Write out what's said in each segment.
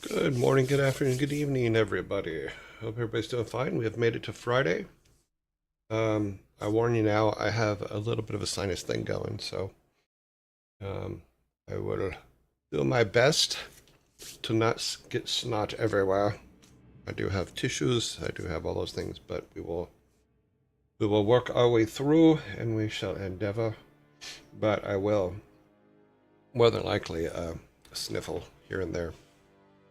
Good morning, good afternoon, good evening, everybody. Hope everybody's doing fine. We have made it to Friday. I warn you now, I have a little bit of a sinus thing going, so um, I will do my best to not get snot everywhere. I do have tissues, I do have all those things, but we will work our way through, and we shall endeavor. But I will more than likely sniffle here and there.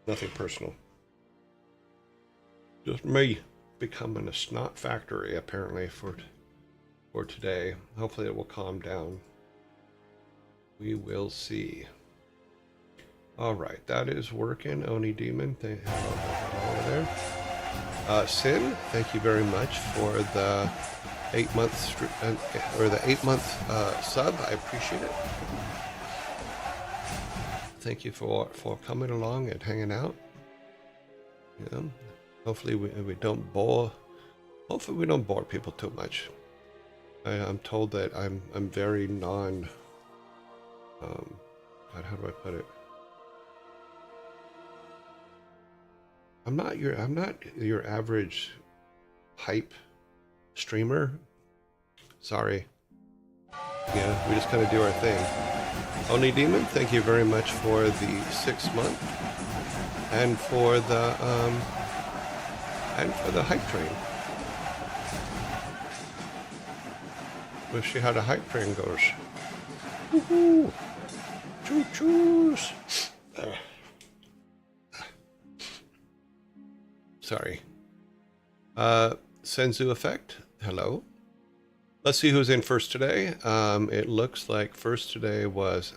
Nothing personal. Just me becoming a snot factory, apparently, for today. Hopefully it will calm down. We will see. All right, that is working. Oni Demon, over there. Sin, thank you very much for the 8 month or the 8 month sub. I appreciate it. Thank you for coming along and hanging out. Yeah. Hopefully we don't bore. Hopefully we don't bore people too much. I'm told that I'm very non. God, how do I put it? I'm not your average hype streamer. Sorry. Yeah, we just kind of do our thing. Oni Demon, thank you very much for the 6 month and for the hype train. We'll see how the hype train goes. Woohoo! Choo-choos! Sorry. Senzu Effect, hello. Let's see who's in first today. It looks like first today was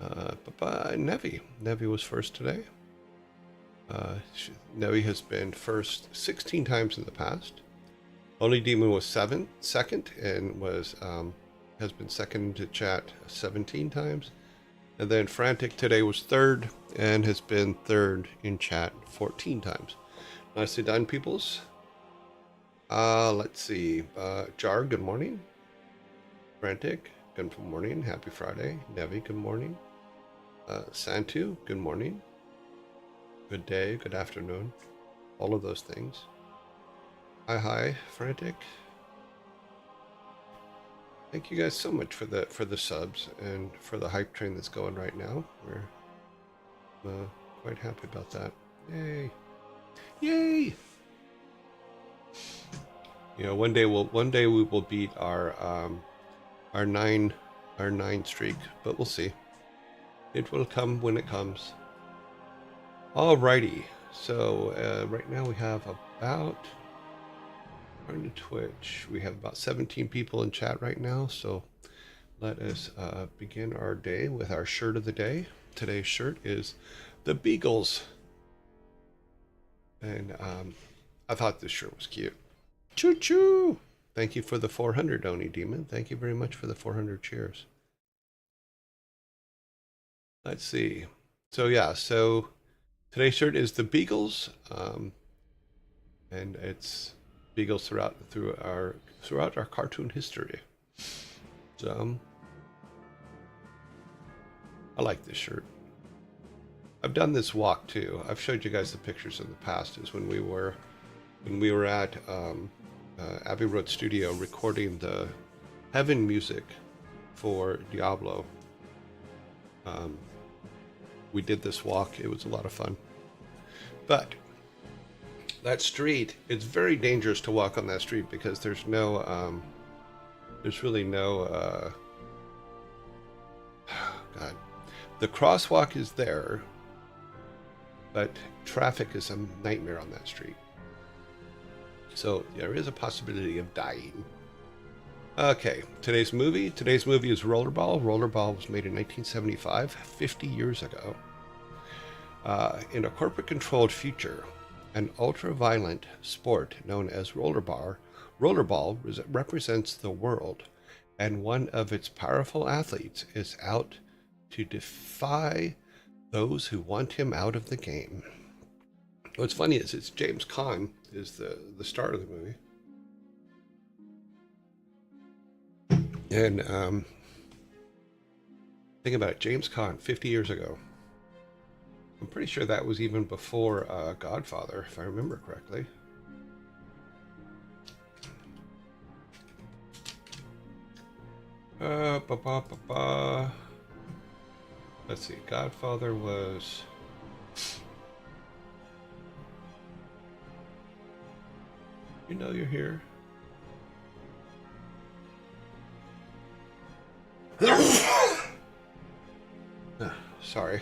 Nevi. Nevi was first today. Nevi has been first 16 times in the past. Only Demon was second, and has been second to chat 17 times. And then Frantic today was third and has been third in chat 14 times. Nicely done, peoples. Let's see. Jar, good morning. Frantic, good morning. Happy Friday. Nevi, good morning. Santu, good morning. Good day, good afternoon. All of those things. Hi, Frantic. Thank you guys so much for the subs and for the hype train that's going right now. We're quite happy about that. Yay! Yay! You know, one day we will beat our nine streak, but we'll see. It will come when it comes. Alrighty. So right now we have about, according to Twitch, we have about 17 people in chat right now. So let us begin our day with our shirt of the day. Today's shirt is the Beagles, and I thought this shirt was cute. Choo choo! Thank you for the 400, Oni Demon. Thank you very much for the 400 cheers. Let's see. So yeah, so today's shirt is the Beagles, and it's Beagles throughout our cartoon history. So I like this shirt. I've done this walk too. I've showed you guys the pictures in the past. Is when we were at Abbey Road Studio recording the Heaven music for Diablo. We did this walk. It was a lot of fun. But that street, it's very dangerous to walk on that street because there's really no, God. The crosswalk is there, but traffic is a nightmare on that street. So there is a possibility of dying. Okay, today's movie is Rollerball. Rollerball was made in 1975, 50 years ago. In a corporate-controlled future, an ultra-violent sport known as rollerball represents the world, and one of its powerful athletes is out to defy those who want him out of the game. What's funny is it's James Caan is the star of the movie. And think about it, James Caan, 50 years ago. I'm pretty sure that was even before Godfather, if I remember correctly. Ba, ba, ba, ba. Let's see. Godfather was... You know you're here. Sorry.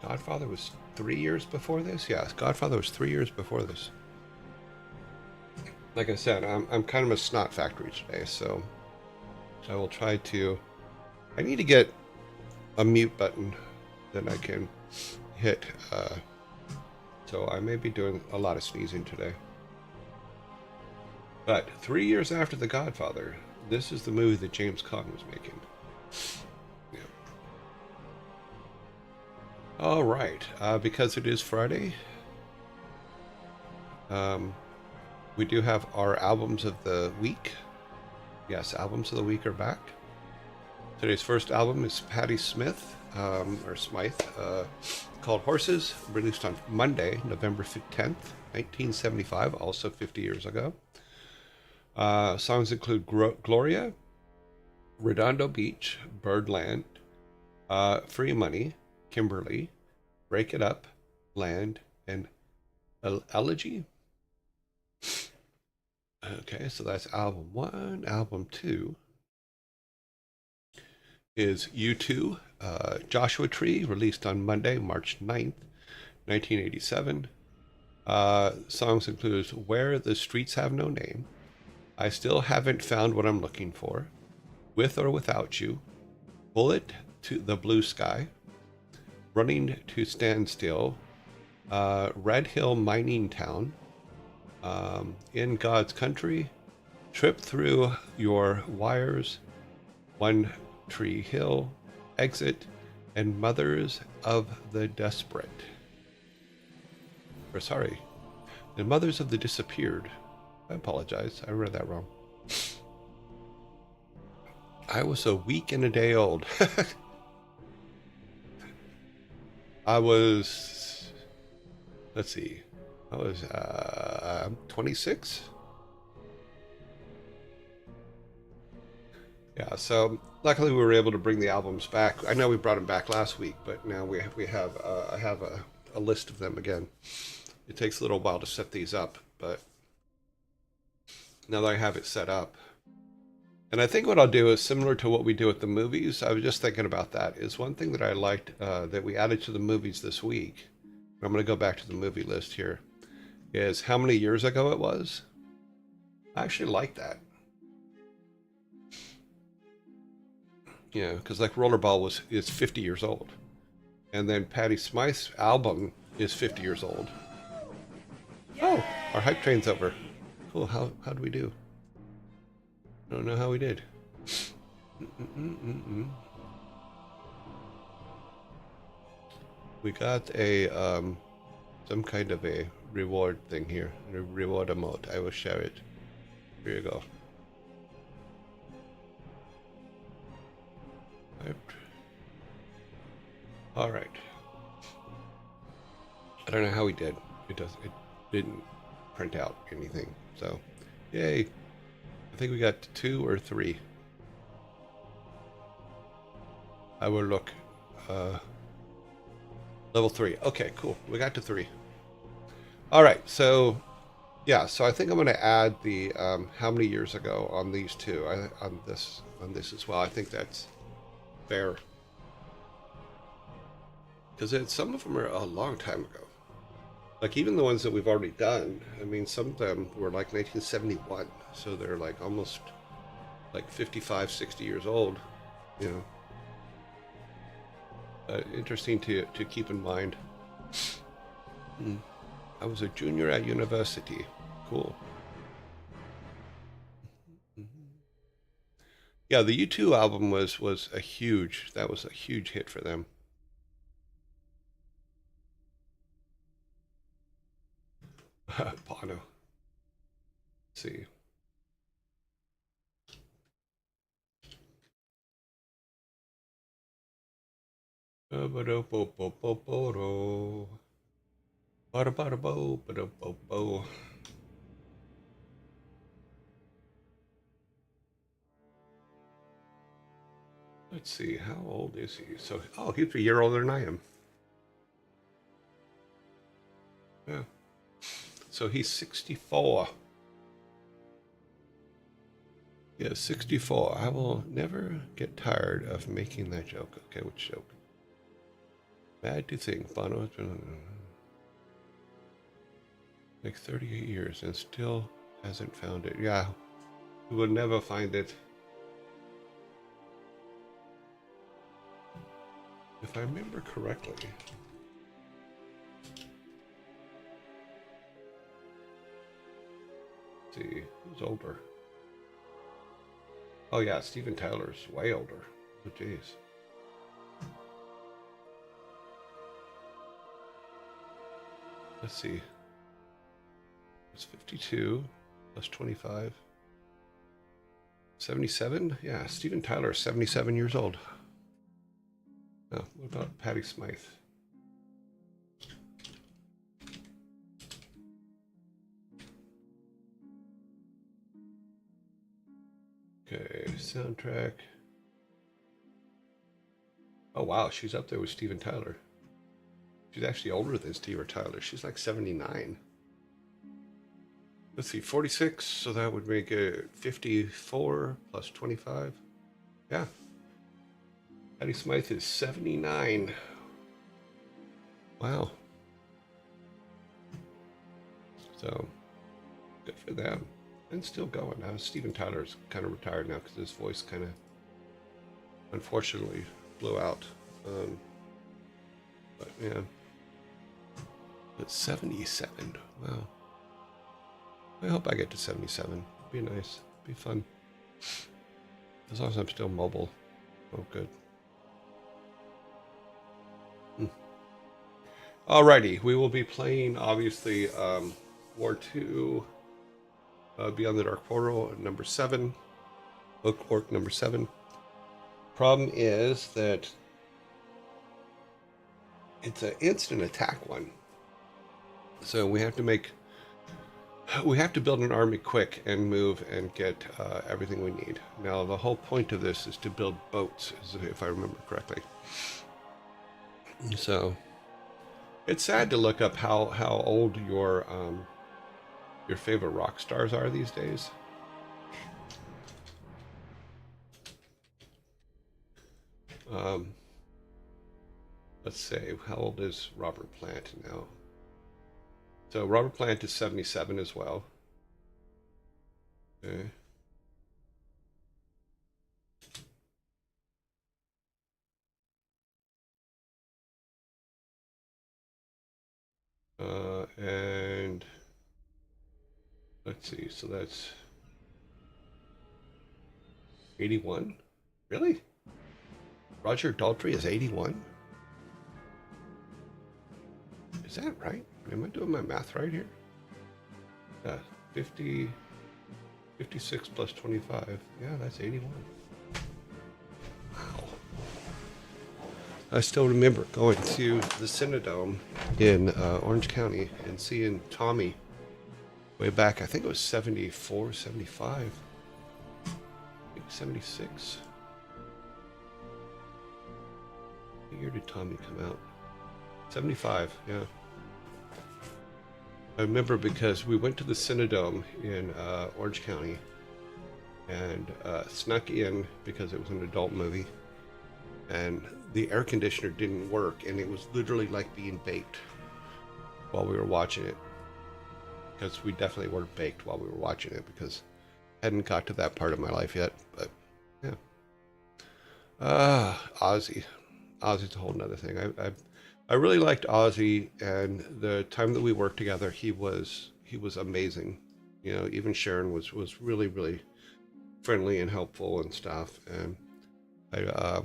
Godfather was 3 years before this? Yes, Godfather was 3 years before this. Like I said, I'm kind of a snot factory today, so I will try to... I need to get a mute button that I can hit, so I may be doing a lot of sneezing today. But 3 years after The Godfather, this is the movie that James Caan was making. Yeah. All right, because it is Friday, we do have our albums of the week. Yes, albums of the week are back. Today's first album is Patti Smith, or Smythe, called Horses, released on Monday, November 10th, 1975, also 50 years ago. Songs include Gloria, Redondo Beach, Birdland, Free Money, Kimberly, Break It Up, Land, and Elegy. Okay, so that's album 1. Album 2 is U2, Joshua Tree, released on Monday, March 9th, 1987. Songs include Where the Streets Have No Name, I Still Haven't Found What I'm Looking For, With or Without You, Bullet to the Blue Sky, Running to Stand Still, Red Hill Mining Town, In God's Country, Trip Through Your Wires, One Tree Hill, Exit, and Mothers of the Desperate. Or sorry, the Mothers of the Disappeared. I apologize, I read that wrong. I was a week and a day old. I was, let's see, I was 26. Yeah, so luckily we were able to bring the albums back. I know we brought them back last week, but now we have I have a list of them again. It takes a little while to set these up, but now that I have it set up, and I think what I'll do is similar to what we do at the movies. I was just thinking about that. Is one thing that I liked that we added to the movies this week. I'm going to go back to the movie list here. Is how many years ago it was. I actually like that. Yeah, because like Rollerball is 50 years old, and then Patti Smythe's album is 50 years old. Oh, our hype train's over. Cool. How did we do? I don't know how we did. We got a some kind of a reward thing here. A reward emote. I will share it. Here you go. All right. I don't know how we did. It didn't print out anything. So, yay. I think we got 2 or 3. I will look. Level 3. Okay, cool. We got to 3. All right. So, yeah. So I think I'm going to add the how many years ago on these two. On this as well. I think that's fair. Because some of them are a long time ago. Like even the ones that we've already done. I mean, some of them were like 1971. So they're like almost like 55, 60 years old. You know. Interesting to keep in mind. I was a junior at university. Cool. Yeah, the U2 album was a huge. That was a huge hit for them. Bono. Let's see. Let's see, how old is he? So, oh, he's a year older than I am. Yeah. So he's 64. Yeah, 64. I will never get tired of making that joke. Okay, which joke? Mad to think Bono has been like 38 years and still hasn't found it. Yeah, we will never find it. If I remember correctly. Let's see, who's older? Oh yeah, Steven Tyler's way older. Oh jeez. Let's see. It's 52 plus 25. 77? Yeah, Steven Tyler is 77 years old. Oh, what about Patty Smythe? Okay, soundtrack. Oh wow, she's up there with Steven Tyler. She's actually older than Steven Tyler. She's like 79. Let's see, 46, so that would make it 54 plus 25. Yeah. Patty Smythe is 79. Wow. So, good for them. And still going. Now, Steven Tyler's kind of retired now because his voice kind of, unfortunately, blew out. But, yeah. But 77. Wow. I hope I get to 77. Be nice. Be fun. As long as I'm still mobile. Oh, good. Alrighty, we will be playing, obviously, War 2, Beyond the Dark Portal, number 7, Orc number 7. Problem is that it's an instant attack one. So we have to build an army quick and move and get everything we need. Now, the whole point of this is to build boats, if I remember correctly. So it's sad to look up how old your favorite rock stars are these days. Let's say, how old is Robert Plant now? So Robert Plant is 77 as well. Okay. And let's see, so that's 81? Really? Roger Daltrey is 81? Is that right? Am I doing my math right here? 50, 56 plus 25. Yeah, that's 81. Wow. I still remember going to the Cinedome in Orange County and seeing Tommy way back. I think it was 74, 75. I think 76. What year did Tommy come out? 75, yeah. I remember because we went to the Cinedome in Orange County and snuck in because it was an adult movie, and the air conditioner didn't work, and it was literally like being baked while we were watching it, because we definitely were baked while we were watching it because I hadn't got to that part of my life yet. But yeah, Ozzy's a whole nother thing. I really liked Ozzy, and the time that we worked together, he was amazing. You know, even Sharon was really, really friendly and helpful and stuff. And I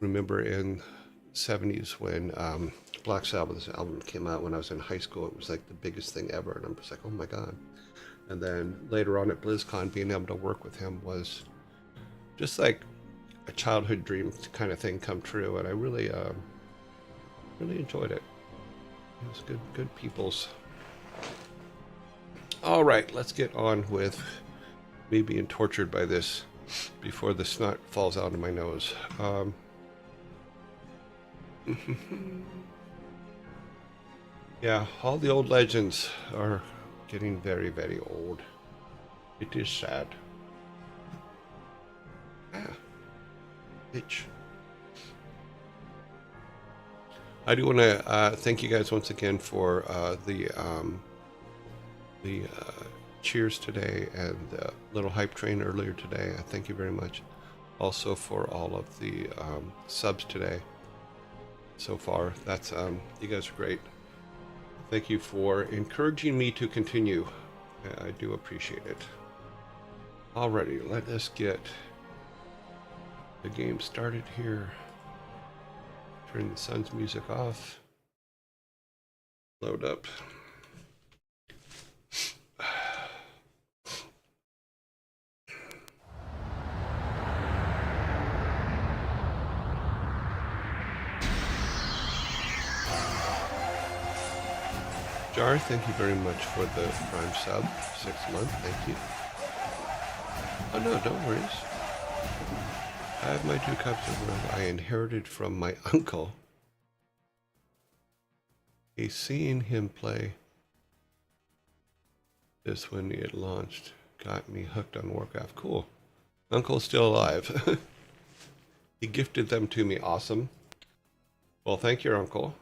remember in '70s when Black Sabbath's album came out when I was in high school. It was like the biggest thing ever, and I'm just like, oh my god. And then later on at BlizzCon, being able to work with him was just like a childhood dream kind of thing come true, and I really really enjoyed it. It was good peoples. All right, let's get on with me being tortured by this before the snot falls out of my nose. Yeah, all the old legends are getting very, very old. It is sad. Ah, bitch. I do want to thank you guys once again for the cheers today and the little hype train earlier today. I thank you very much. Also for all of the subs today so far. That's you guys are great. Thank you for encouraging me to continue. I do appreciate it. Alrighty, let us get the game started here. Turn the sun's music off. Load up. Jar, thank you very much for the Prime sub. 6 months, thank you. Oh no, don't worry. I have my 2 cups of rum I inherited from my uncle. Seeing him play this when it launched got me hooked on WarCraft. Cool. Uncle's still alive. He gifted them to me. Awesome. Well, thank your uncle.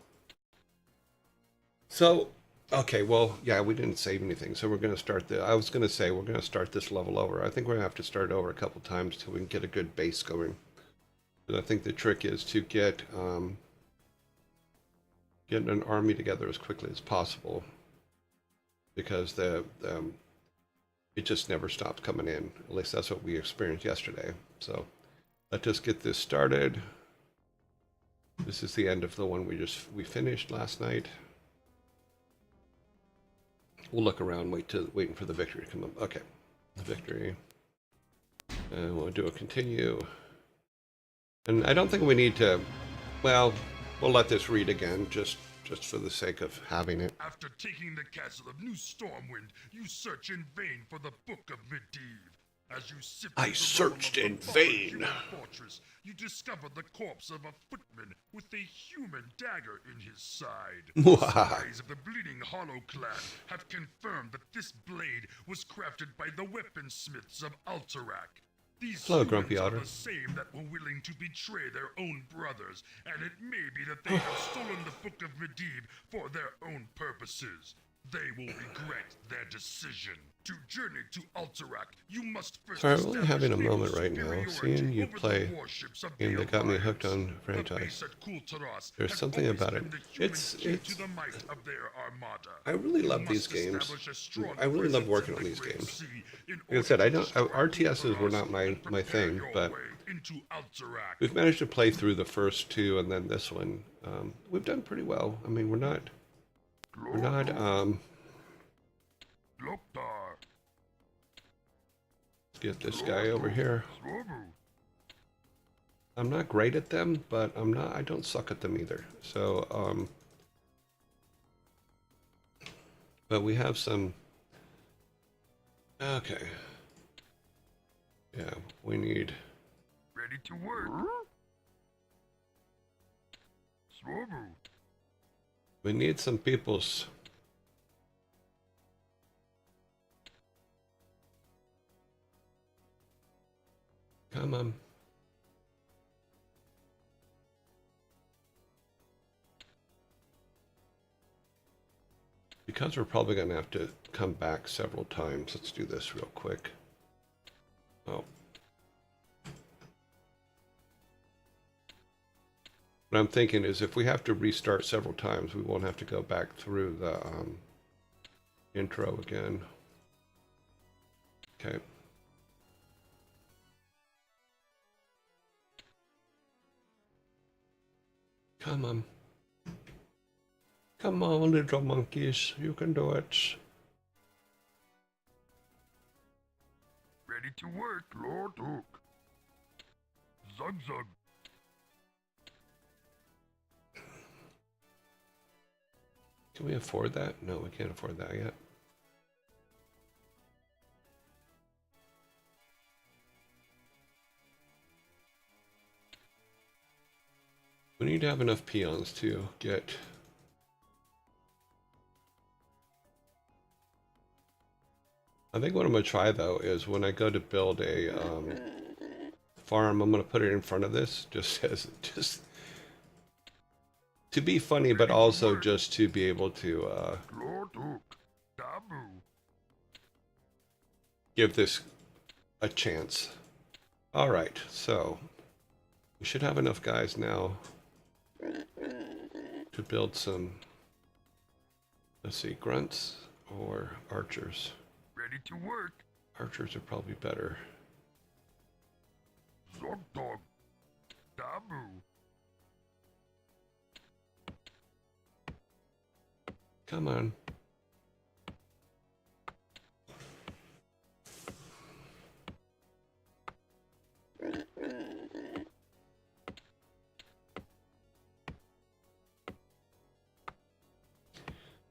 So, okay, well, yeah, we didn't save anything, so we're going to start I was going to say we're going to start this level over. I think we're going to have to start over a couple times till we can get a good base going. But I think the trick is to get an army together as quickly as possible, because it just never stops coming in. At least that's what we experienced yesterday. So let's just get this started. This is the end of the one we finished last night. We'll look around, waiting for the victory to come up. Okay, victory. And we'll do a continue. And I don't think we need to, well, we'll let this read again, just for the sake of having it. After taking the castle of New Stormwind, you search in vain for the Book of Medivh. As you I searched in vain. Fortress, you discover the corpse of a footman with a human dagger in his side. Spies of the Bleeding Hollow clan have confirmed that this blade was crafted by the weaponsmiths of Alterac. These Grumpy humans Otter. are the same that were willing to betray their own brothers, and it may be that they have stolen the Book of Medivh for their own purposes. They will regret their decision. To journey to Alterac, you must first Sorry, I'm really having a moment right now. Seeing you play game that got me hooked on franchise. There's something about it. It's I really love these games. I really love working on these games. Like I said, RTSs were not my thing, but we've managed to play through the first 2 and then this one. We've done pretty well. I mean, we're not let's get this guy over here. I'm not great at them, but I don't suck at them either. So, but we have some, okay. Yeah, we need. Ready to work. We need some peoples. Come on. Because we're probably going to have to come back several times, let's do this real quick. Oh. What I'm thinking is if we have to restart several times, we won't have to go back through the intro again. Okay. Come on. Come on, little monkeys. You can do it. Ready to work, Lord Hook. Zug zug. Can we afford that? No, we can't afford that yet. We need to have enough peons to get... I think what I'm going to try, though, is when I go to build a farm, I'm going to put it in front of this, just to be funny, but also just to be able to give this a chance. All right, so we should have enough guys now to build some, let's see, grunts or archers. Ready to work. Archers are probably better. Zog dog. Dabu. Come on.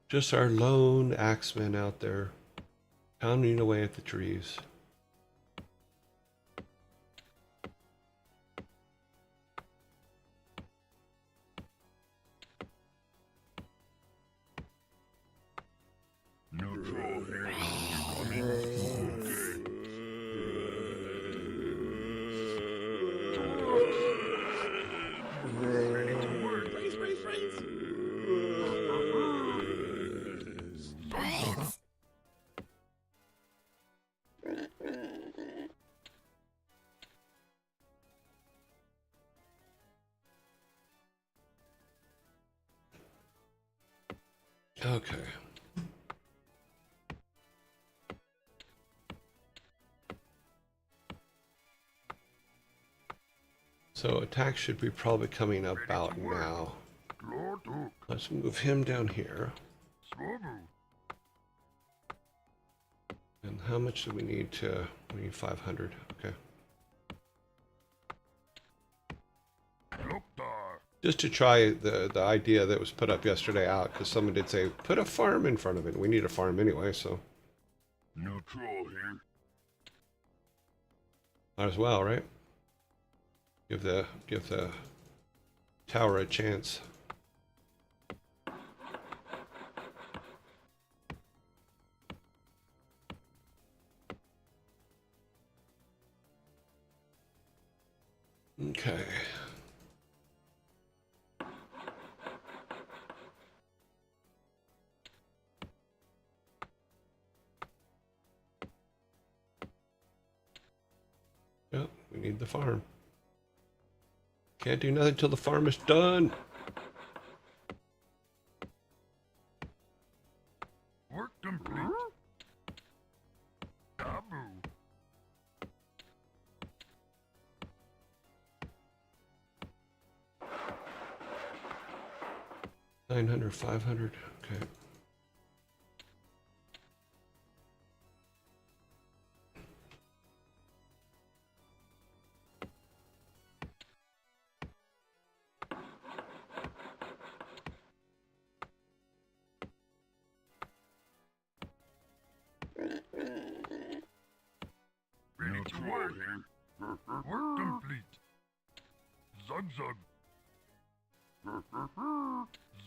Just our lone axemen out there, pounding away at the trees. No troll here. Okay. Ready to work. Freeze. Okay. So attack should be probably coming about now. Let's move him down here. And how much do we need to... We need 500. Okay. Just to try the idea that was put up yesterday out, because someone did say, put a farm in front of it. We need a farm anyway, so... No troll here. Might as well, right? Give the tower a chance. Okay. Yep, we need the farm. Can't do nothing till the farm is done. Work complete. Dabu. 900, 500. Okay. Ready to work. Work complete. Zug zug.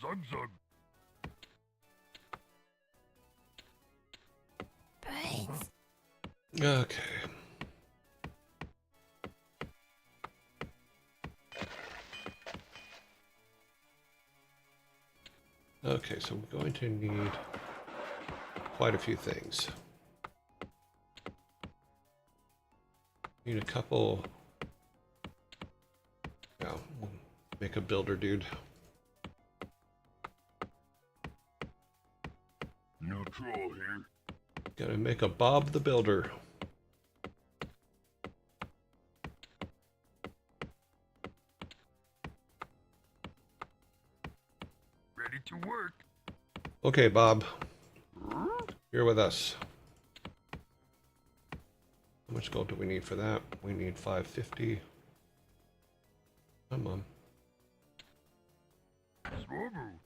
Zug zug. Okay. Okay, so we're going to need quite a few things. Need a couple. Yeah, we'll make a builder dude. No troll here. Gotta make a Bob the Builder. Ready to work. Okay, Bob. You're with us. How much gold do we need for that? We need 550. Trouble.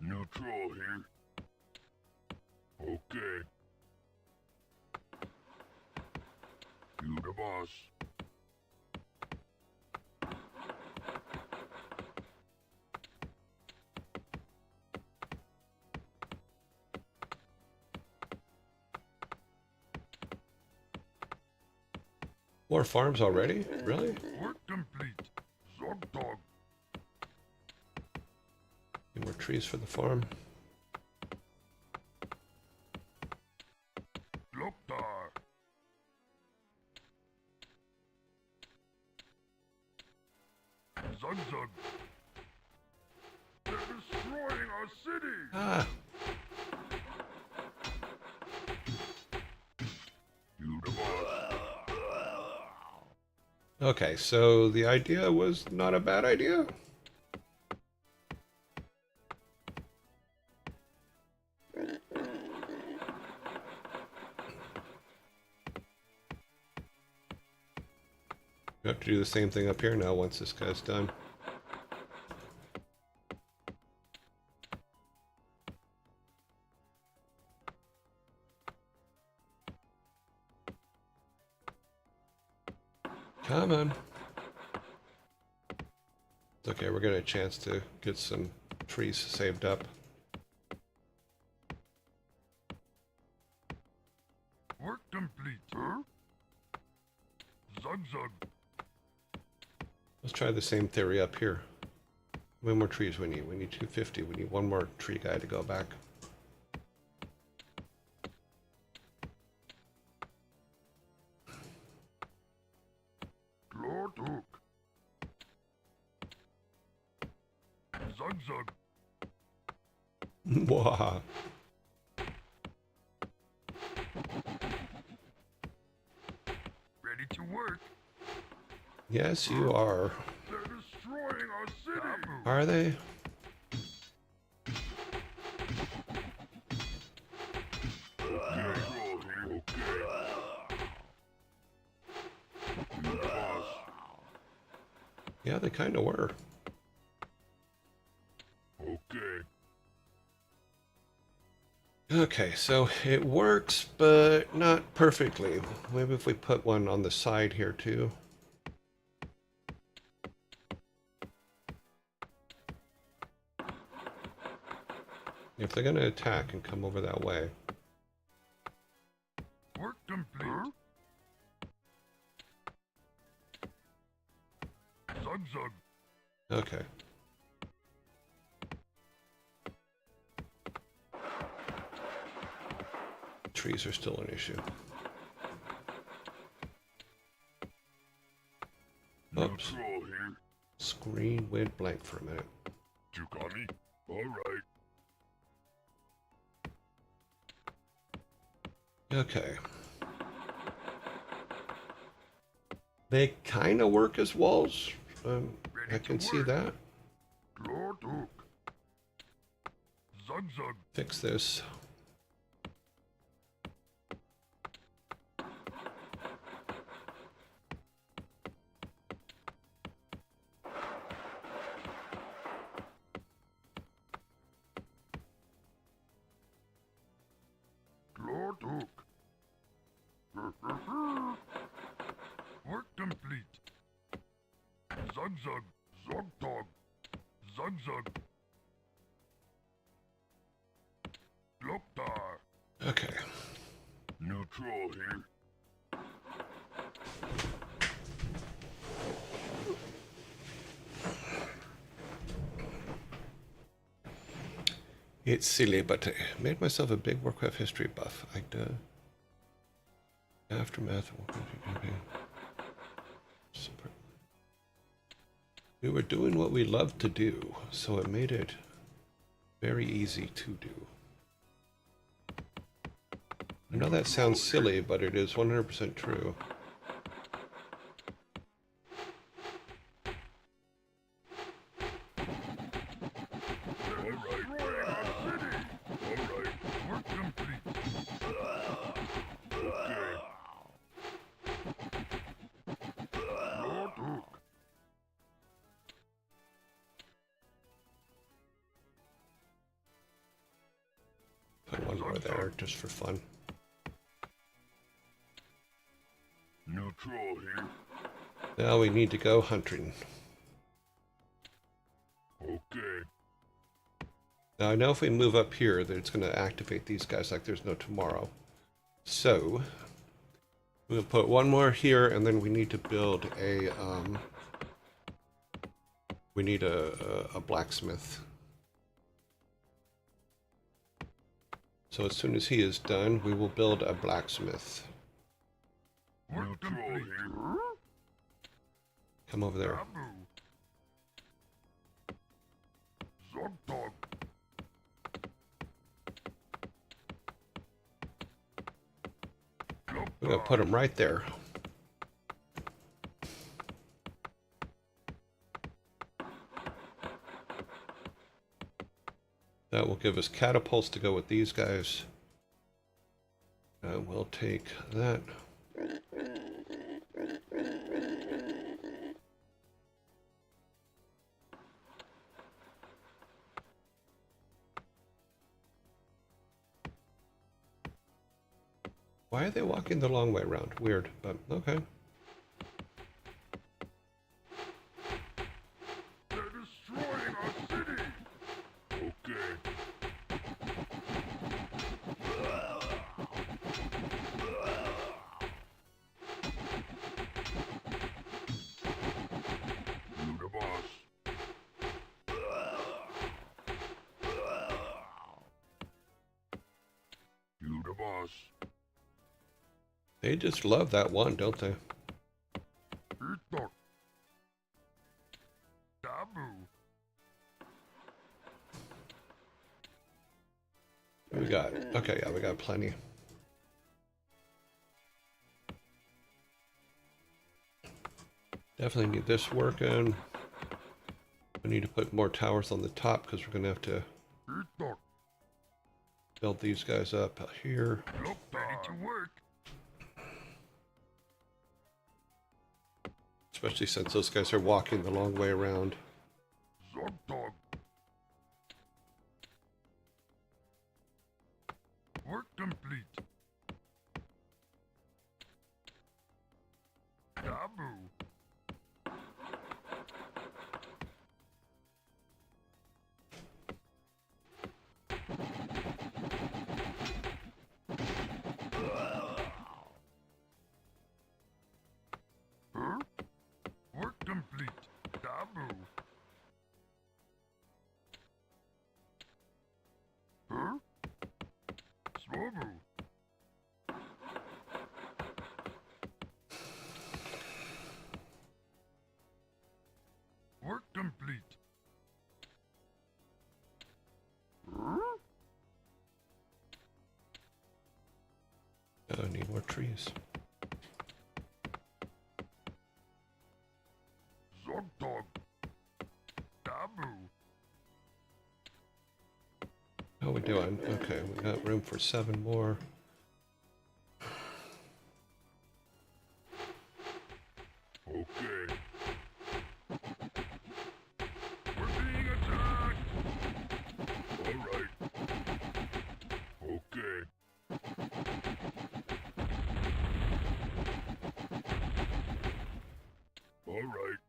No troll here. Okay. You the boss. More farms already? Really? Work complete. Zog dog. Need more trees for the farm. Loktar. Zug zug. They're destroying our city. Ah! You the boss. Okay, so the idea was not a bad idea? We have to do the same thing up here now once this guy's done. Come on. It's okay, we're getting a chance to get some trees saved up. Work complete, huh? Zug zug. Let's try the same theory up here. How many more trees we need? We need 250. We need one more tree guy to go back. Lord Hook. Zug zug. Wow. Ready to work. Yes, you are. They're destroying our city. Are they? Yeah, they kind of were. Okay. Okay, so it works, but not perfectly. Maybe if we put one on the side here too. If they're going to attack and come over that way. Work complete. Zug zug. Okay. Trees are still an issue. No Oops. troll here. Screen went blank for a minute. Chukami. All right. Okay. They kind of work as walls. I can see that. Lord Hook. Zug zug. Fix this. Lord Hook. Work complete. Zug zug. Zog dog. Zug zug. Loktar. Okay. No troll here. It's silly, but I made myself a big WarCraft history buff. Aftermath of WarCraft campaign. We were doing what we loved to do, so it made it very easy to do. I know that sounds silly, but it is 100% true. more there just for fun. Neutral here. Now we need to go hunting. Okay. Now I know if we move up here that it's going to activate these guys like there's no tomorrow. So we'll put one more here, and then we need to build a blacksmith. So as soon as he is done, we will build a blacksmith. Neutral here. Come over there. Zogdog. We're going to put him right there. That will give us catapults to go with these guys. We'll take that. Why are they walking the long way around? Weird, but okay. They're destroying our city. Okay. You the boss. You the boss. They just love that one, don't they? Itok. Dabu. We got, okay, yeah, we got plenty. Definitely need this working. We need to put more towers on the top because we're going to have to Itok. build these guys up here. Look, ready to work. Especially since those guys are walking the long way around. Zogdog. Work complete. Dabu. Huh? Work complete. Dabu. Huh? Swobu. Work complete. Huh? I need more trees. Zogdog. Dabu. How are we doing? Okay, we got room for 7 more. Okay. We're being attacked. All right. Okay. All right.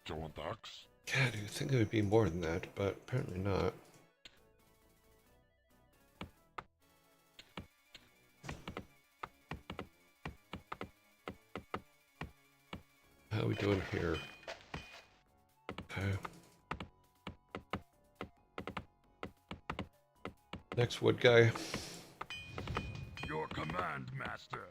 Joe Ducks. God, you'd think it would be more than that, but apparently not. How are we doing here? Okay. Next wood guy. Your command, master.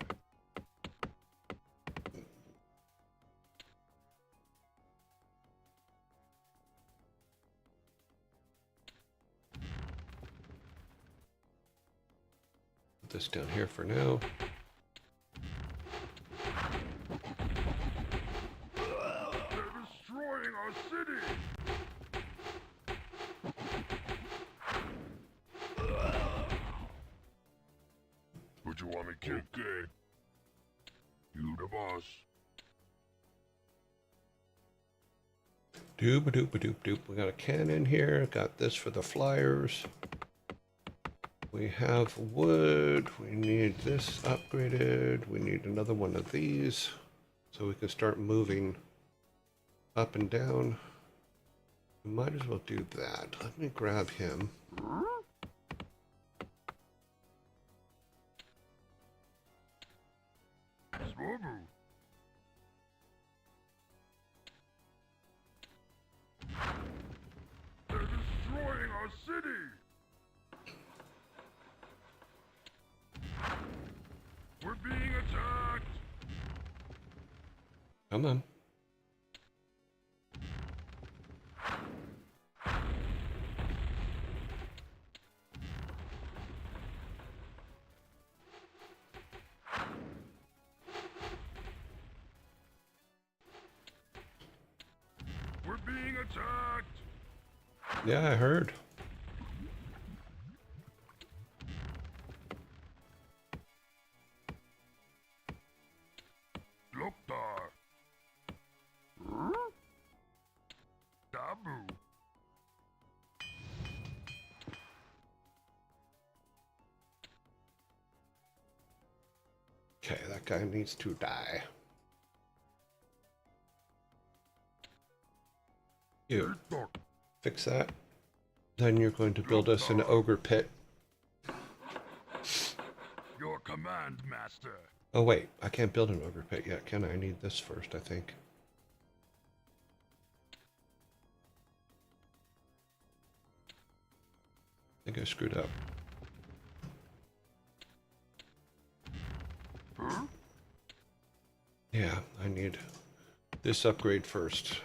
Put this down here for now. They're destroying our city. Would you want me killed? Okay. You the boss. Doop doop doop doop. We got a cannon here. Got this for the flyers. We have wood. We need this upgraded. We need another one of these so we can start moving up and down. We might as well do that. Let me grab him. Swobu. They're destroying our city! We're being attacked! Come on. We're being attacked! Yeah, I heard. Loktar. Dabu. Okay, that guy needs to die. You fix that. Then you're going to build us an ogre pit. Your command, master. Oh wait, I can't build an ogre pit yet, can I? I need this first, I think. I think I screwed up. Huh? Yeah, I need this upgrade first.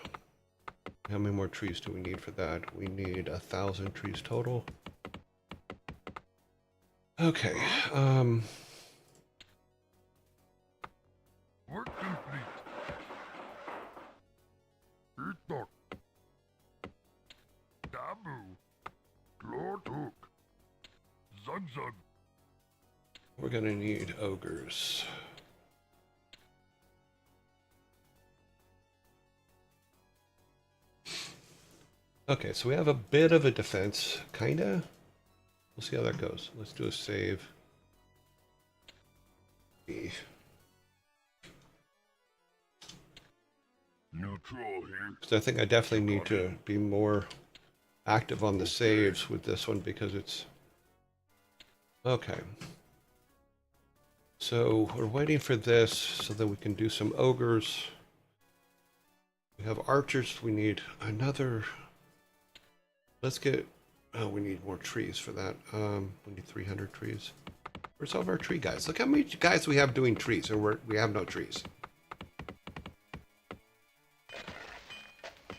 How many more trees do we need for that? We need 1,000 trees total. Okay, Work complete. Itok. Dabu. Glortuk. Zugzug. we're gonna need ogres. Okay, so we have a bit of a defense, kinda. We'll see how that goes. Let's do a save. Neutral here. So I think I definitely need to be more active on the saves with this one because it's... Okay. So we're waiting for this so that we can do some ogres. We have archers. We need another... Let's get... Oh, we need more trees for that. We need 300 trees. Where's all of our tree guys? Look how many guys we have doing trees, and we have no trees.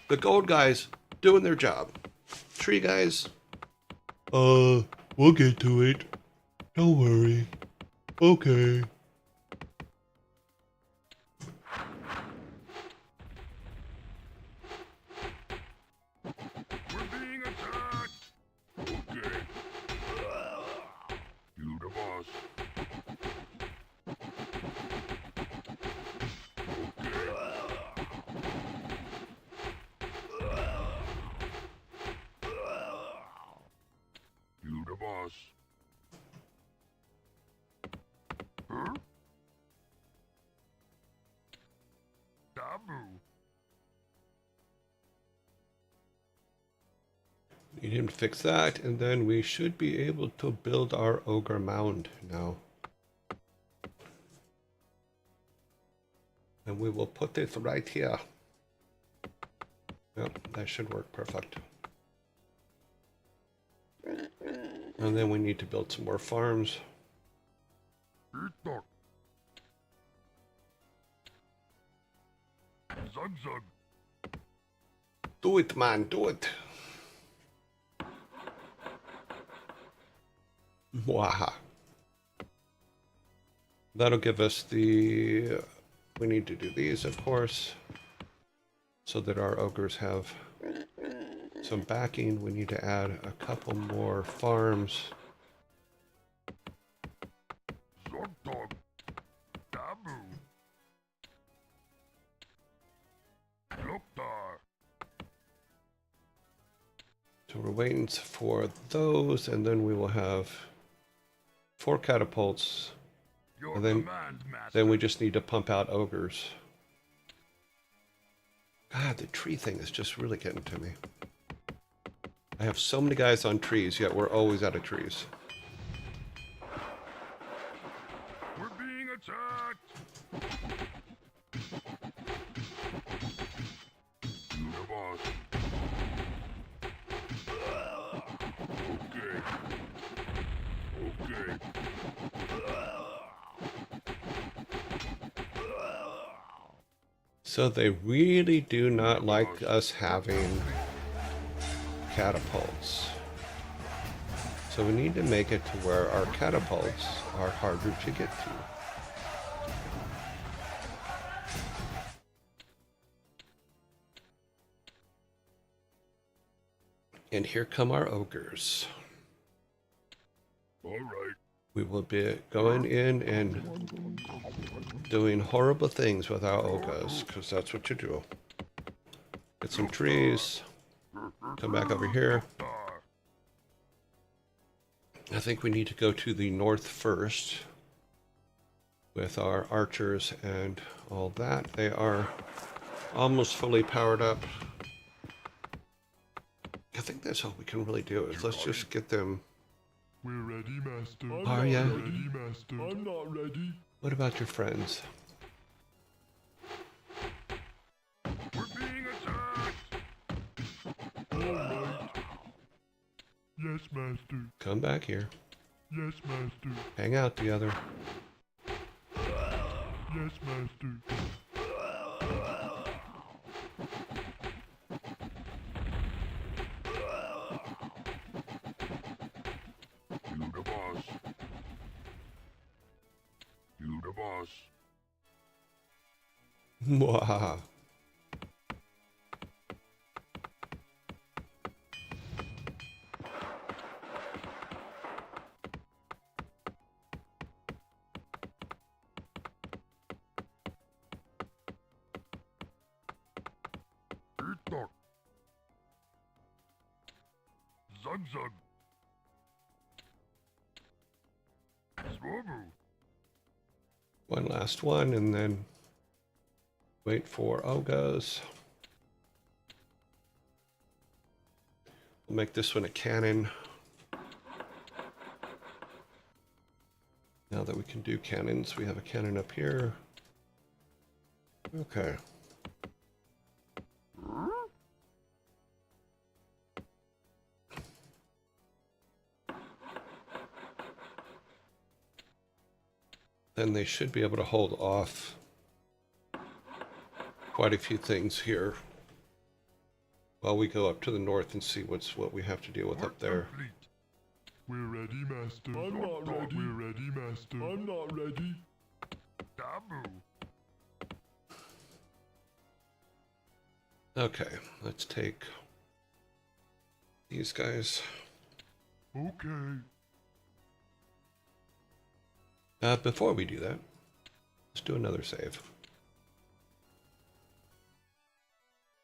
The gold guys doing their job. Tree guys. We'll get to it. Don't worry. Okay. We're being attacked. Okay. You the boss. You the boss. Huh? Dabu. Need him to fix that, and then we should be able to build our ogre mound now. And we will put it right here. Yep, that should work perfect. And then we need to build some more farms. Itok. Zugzug. Do it, man, do it. Waha. That'll give us the... We need to do these, of course, so that our ogres have some backing. We need to add a couple more farms. Zogdog. Dabu. Loktar. we're waiting for those, and then we will have 4 catapults. Your And then, command, Master. then we just need to pump out ogres. God, the tree thing is just really getting to me. I have so many guys on trees, yet we're always out of trees. We're being attacked. You the boss. Okay. Okay. So they really do not like us having catapults. So we need to make it to where our catapults are harder to get to. And here come our ogres. All right. We will be going in and doing horrible things with our ogres, because that's what you do. Get some trees. Come back over here. I think we need to go to the north first with our archers and all that. They are almost fully powered up. I think that's all we can really do is let's just get them. We're ready, Master. Are ya? Ready, Master. I'm not ready. What about your friends? We're being attacked. All right. Yes, Master. Come back here. Yes, Master. Hang out together. Yes, Master. You the boss. You the boss. Mwah. Eat Zug zug. Swobu. One last one, and then wait for ogres. We'll make this one a cannon. Now that we can do cannons, we have a cannon up here. Okay. Then they should be able to hold off quite a few things here while we go up to the north and see what we have to deal with up there. Complete. We're ready, Master. I'm not ready. We're ready, Master. I'm not ready. Dabu. Okay, let's take these guys. Okay. Before we do that, let's do another save.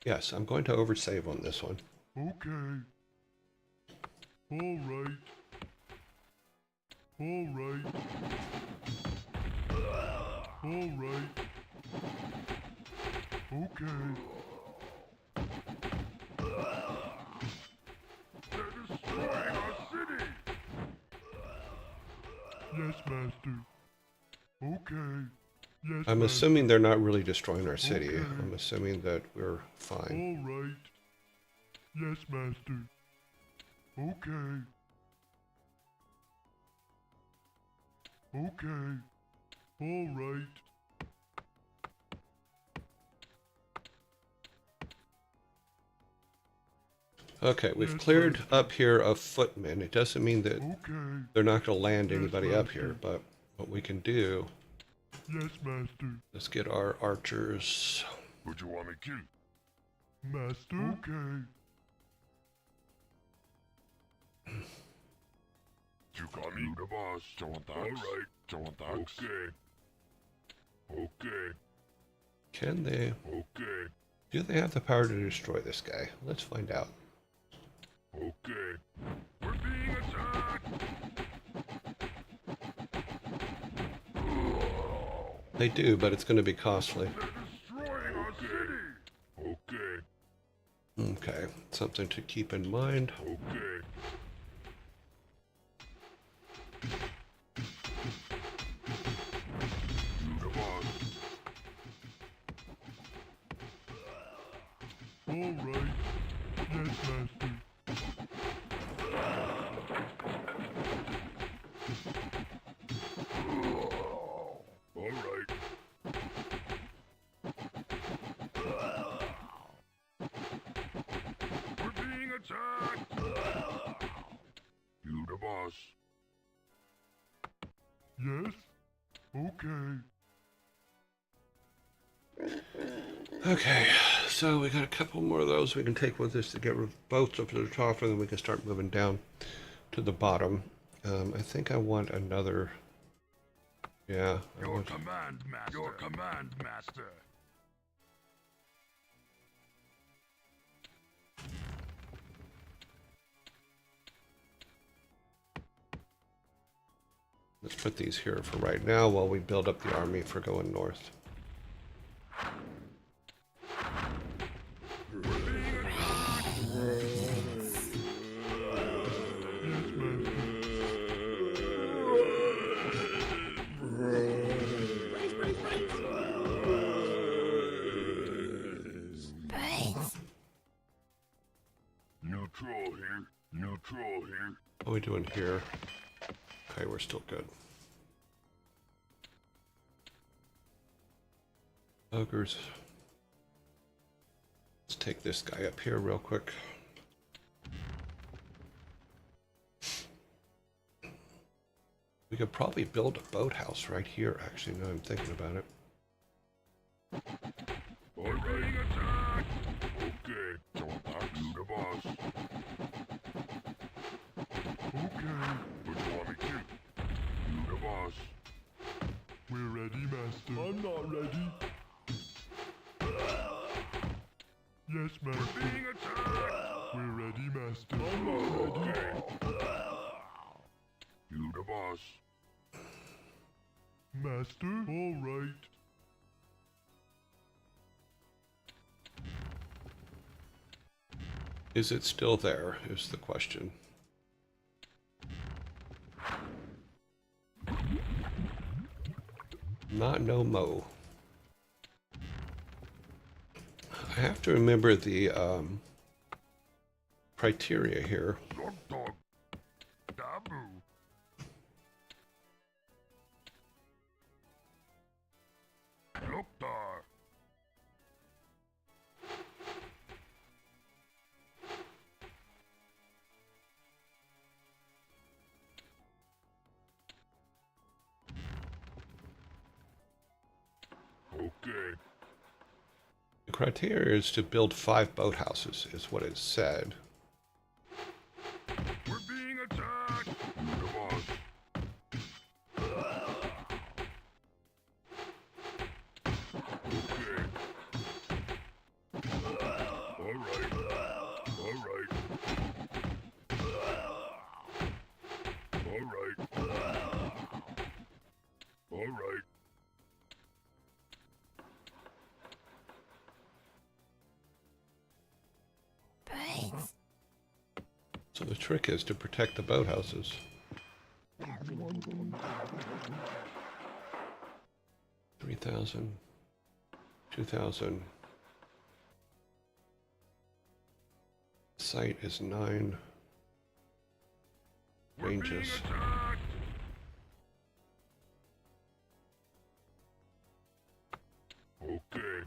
Yes, I'm going to oversave on this one. Okay. All right. All right. All right. Okay. They're destroying our city. Yes, Master. Okay. Yes, I'm Master. assuming they're not really destroying our city. Okay. I'm assuming that we're fine. All right. Yes, Master. Okay. Okay. All right. Okay, we've Yes, cleared Master. up here of footmen. It doesn't mean that Okay. they're not going to land Yes, anybody up Master. here, but what we can do Yes, Master. is get our archers. Would you want me killed? Master? Okay. You call me the boss. All right. Okay. Okay. Can they? Okay. Do they have the power to destroy this guy? Let's find out. Okay. We're being attacked! They do, but it's going to be costly. They're destroying our city! Okay. Okay, something to keep in mind. Okay. Alright. Yes, Master. Alright. We're being attacked! You the boss. Yes? Okay. Okay, so we got a couple more of those we can take with us to get boats up to the top, and then we can start moving down to the bottom. I think I want another... Yeah. Your command, Master. Your command, Master. Let's put these here for right now while we build up the army for going north. Neutral here. Neutral here. What are we doing here? Okay, we're still good. Ogres. Let's take this guy up here real quick. We could probably build a boathouse right here, actually, now I'm thinking about it. We're being attacked! Okay, don't attack the boss. Okay, what do you want me to? You the boss. We're ready, Master. I'm not ready. Yes, Master. We're being attacked! We're ready, Master. I'm not ready. You the boss. Master? All right. Is it still there, is the question. Not no mo. I have to remember the criteria here. Dog dog. Dabu. Loktar. Okay. The criteria is to build 5 boathouses, is what it said. We're being attacked! You the boss. Okay. Alright. Alright. Alright. Alright. So the trick is to protect the boathouses. 3,000, 2,000. Site is 9. Ranges. Okay.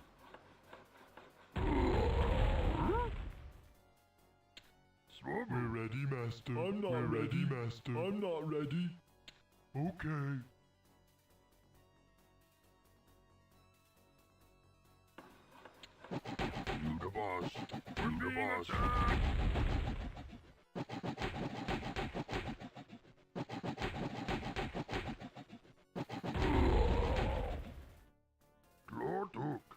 We're ready, Master. I'm not ready, Master. I'm not ready. Okay. You the boss. You the boss. Lord Hook.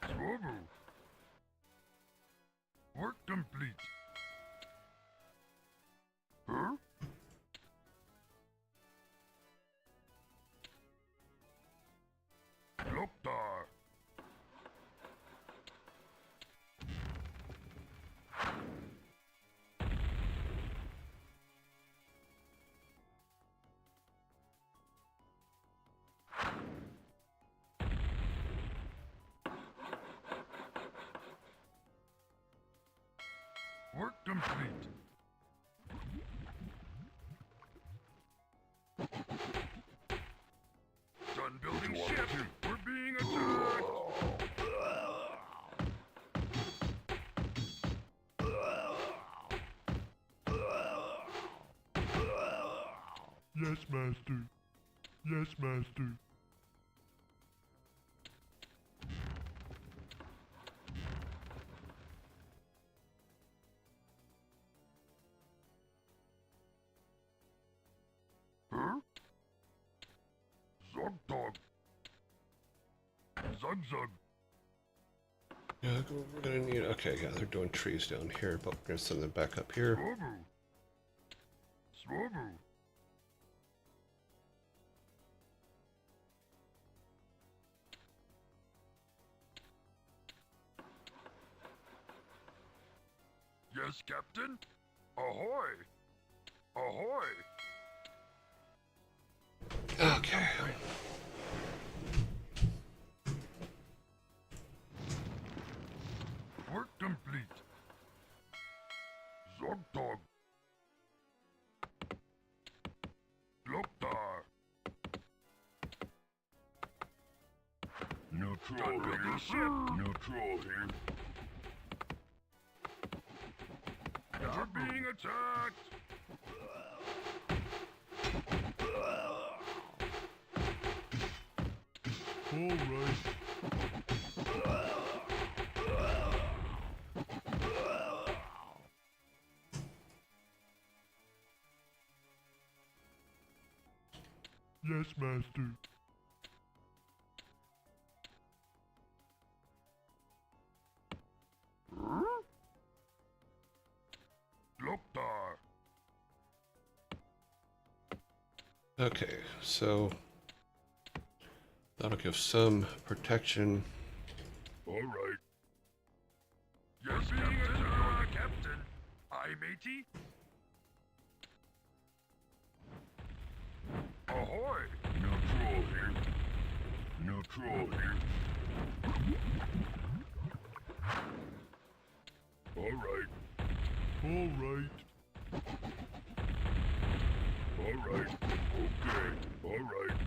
Swobu. Work complete. Work complete. Done building ship. We're being attacked. Yes, master. Yes, master. Huh? Zug dog. Zug zug. Yeah, we're gonna need. Okay, yeah, they're doing trees down here, but we're gonna send them back up here. Swobu. Swobu. Yes, Captain? Ahoy! Ahoy! Okay. Work complete. Zogdog. Loktar. Neutral here. Neutral here. We're being attacked. All right. Yes, master. Loktar. Okay, so that'll give some protection. All right. Yes, Captain. You're the captain. Aye, matey. Ahoy! Neutral here. Neutral here. All right. All right. All right. Okay. All right.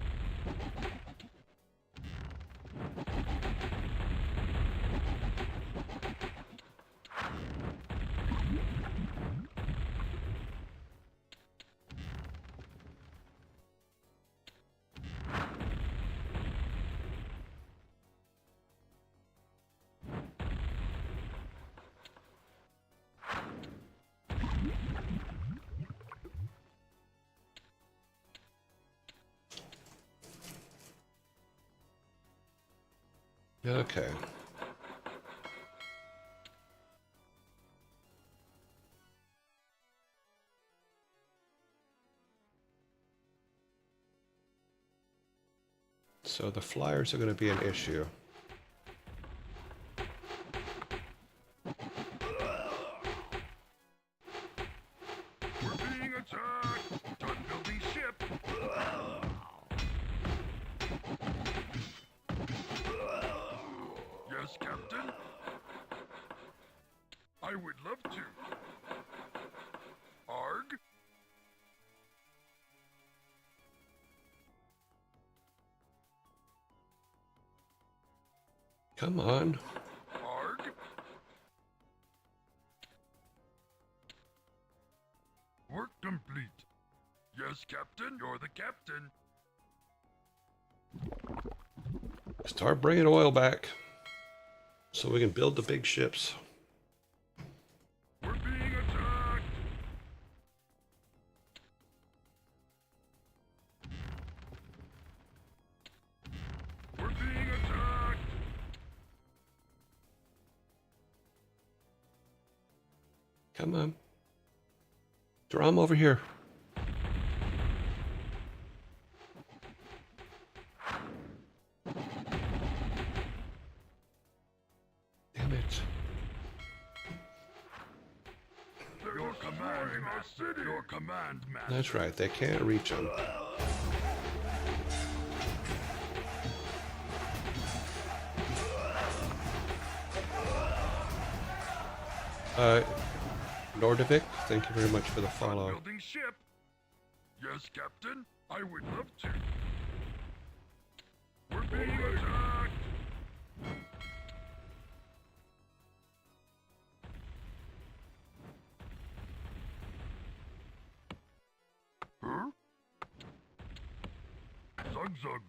Okay. So the flyers are going to be an issue. We're being attacked. Done building ship. Yes, Captain? I would love to. Arg? Come on. Arg? Work complete. Yes, Captain, you're the captain. Start bringing oil back so we can build the big ships. We're being attacked. We're being attacked. Come on. Draw them over here. Damn it. Your command, Master. Your command, Master. That's right, they can't reach them. Nordovik, thank you very much for the Start follow. building ship. Yes, Captain. I would love to. We're being attacked. Huh? Zug Zug.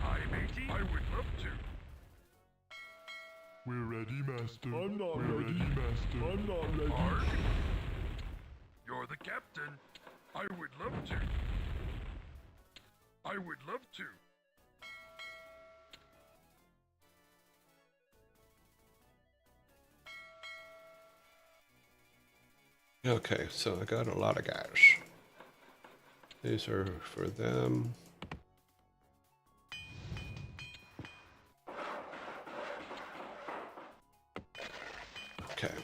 Hi, matey. I would love to. We're ready, Master. I'm not ready, Master. I'm not ready. Arg? You're the captain. I would love to. I would love to. Okay, so I got a lot of guys. These are for them. Okay.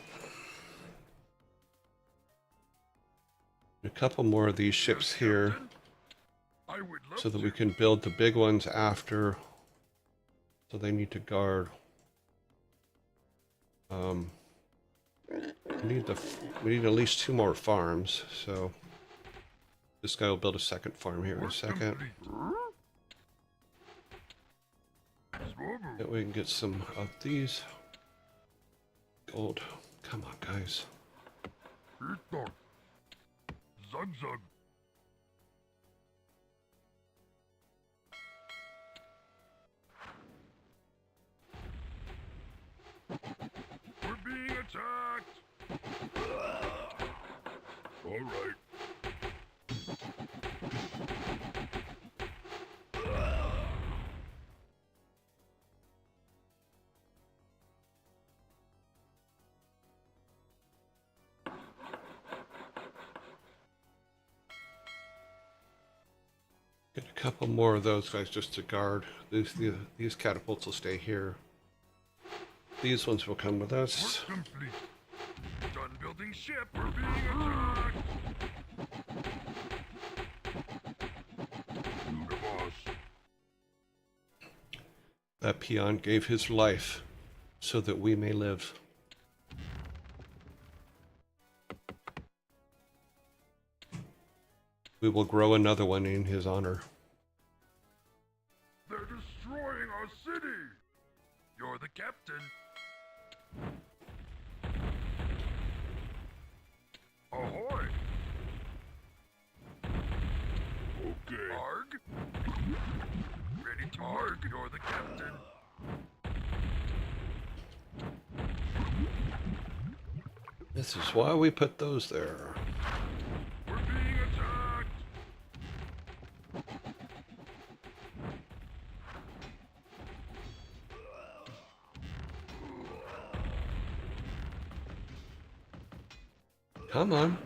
A couple more of these ships here I would love so that to. we can build the big ones after. So they need to guard. We need at least 2 more farms, so this guy will build a second farm here in a second. That we can get some of these gold. Come on, guys. Zug Zug. We're being attacked. All right. Get a couple more of those guys just to guard. These catapults will stay here. These ones will come with us. Work complete. Done building ship. We're being attacked. You the boss. That peon gave his life so that we may live. We will grow another one in his honor. They're destroying our city. You're the captain. Ahoy! Okay. Arg? Ready to Arg, you're the captain. This is why we put those there. We're being attacked. Come on.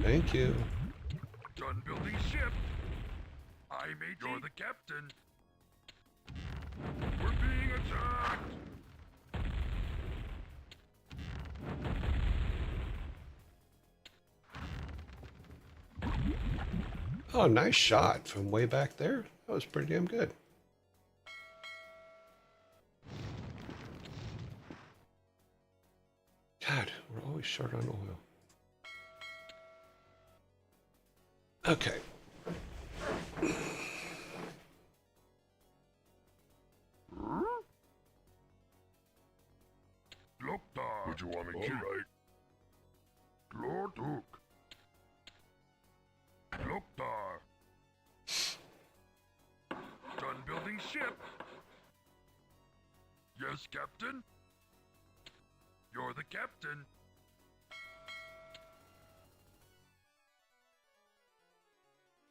Thank you. Done building ship. I made you're the captain. We're being attacked. Oh, nice shot from way back there. That was pretty damn good. God, we're always short on oil. Okay. Loktar. Would you want me to? Right. Lord Hook. Loktar. Done building ship. Yes, Captain. You're the captain.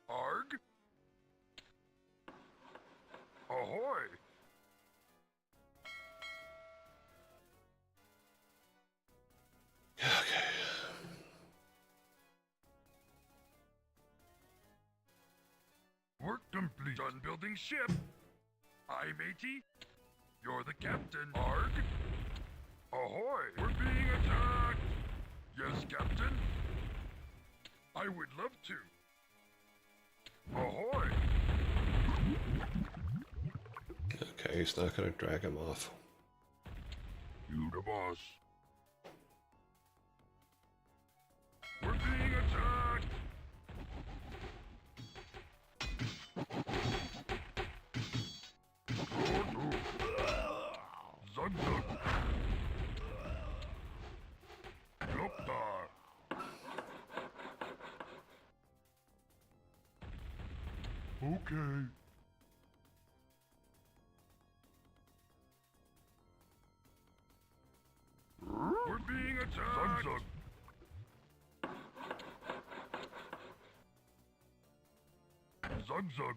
Arg? Ahoy! Okay. Work complete. Done building ship. Aye, matey. You're the captain. Arg? Ahoy! We're being attacked! Yes, Captain? I would love to. Ahoy! Okay, he's not going to drag him off. You the boss. Zug. Loktar. Okay. We're being attacked. Zug. Zug.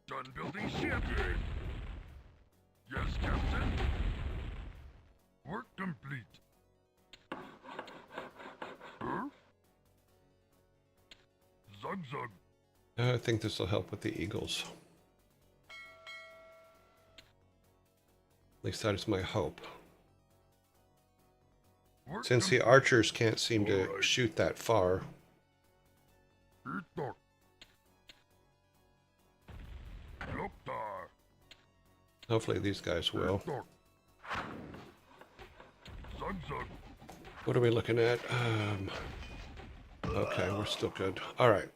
Done building ship. Yes, Captain. Work complete. Huh? Zug. I think this will help with the eagles. At least that is my hope. Work Since the archers can't seem to shoot that far. Loktar. Hopefully these guys will. Zug. What are we looking at? Okay, we're still good. All right.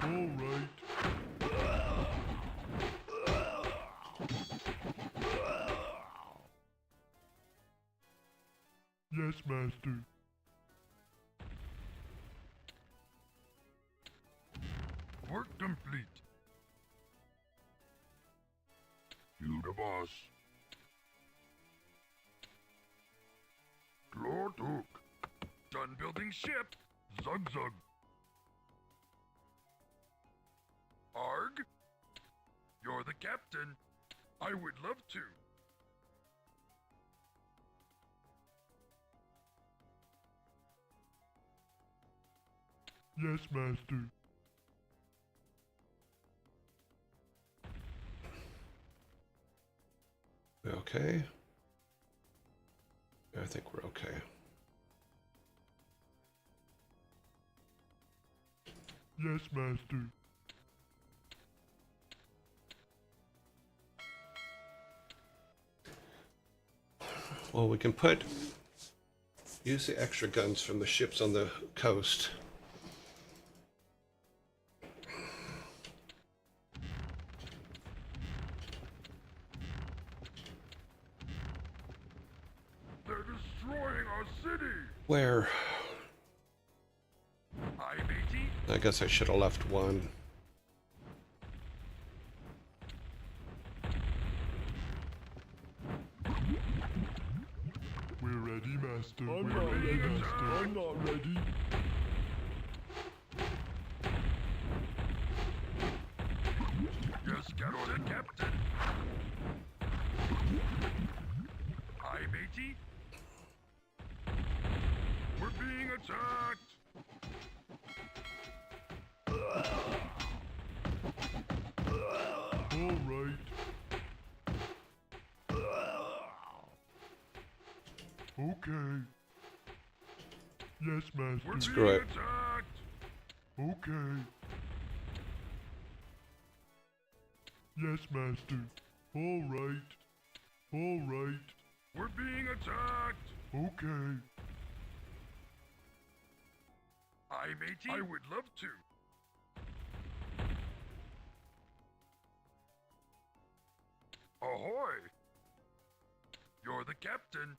All right. Yes, Master. Work complete. You the boss. Lord Hook. Done building ship. Zug. Arg? You're the captain. I would love to. Yes, Master. Okay. I think we're okay. Yes, Master. Well, we can use the extra guns from the ships on the coast. They're destroying our city. Where? Aye, matey. I guess I should have left one. We're ready, Master. I'm We're not ready, ready, Master. I'm not ready. Yes, Captain. Captain. Aye, matey. We're being attacked. All right. Okay. Yes, We're Master. Screw being it. attacked. Okay. Yes, Master. All right. All right. We're being attacked. Okay. Aye, matey. I would love to. Ahoy! You're the captain.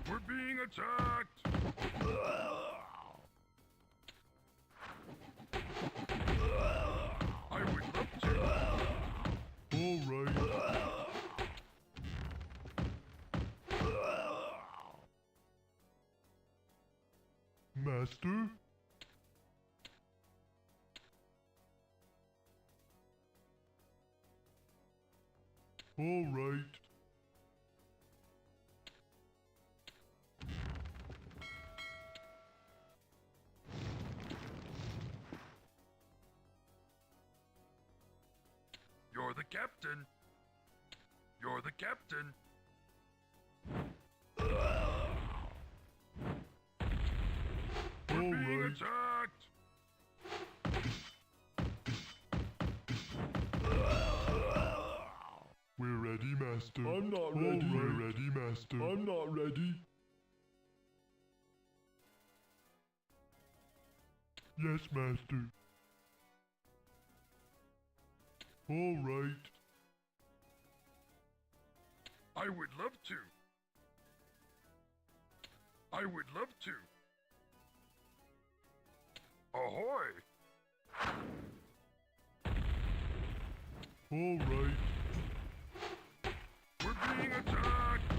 We're being attacked. I would love to. All right. Master? All right. You're the captain. You're the captain. attacked! We're ready, Master. I'm not ready. We're ready, Master. I'm not ready. Yes, Master. All right. I would love to. I would love to. Ahoy! All right. We're being attacked!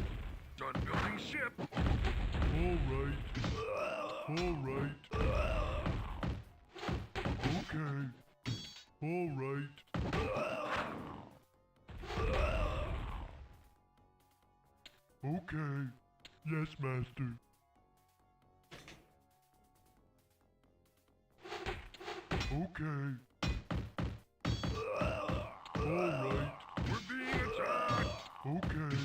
Done building ship! All right. All right. Okay. All right. Okay. Yes, Master. Okay. All right. We're being attacked! Okay.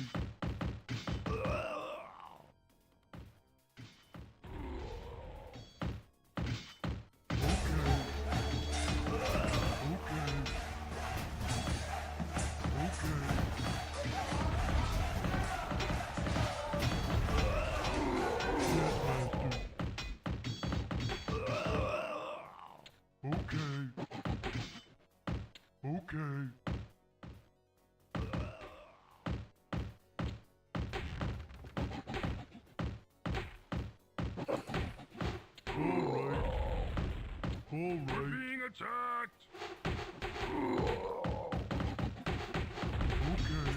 Okay. All We're right. being attacked! Okay.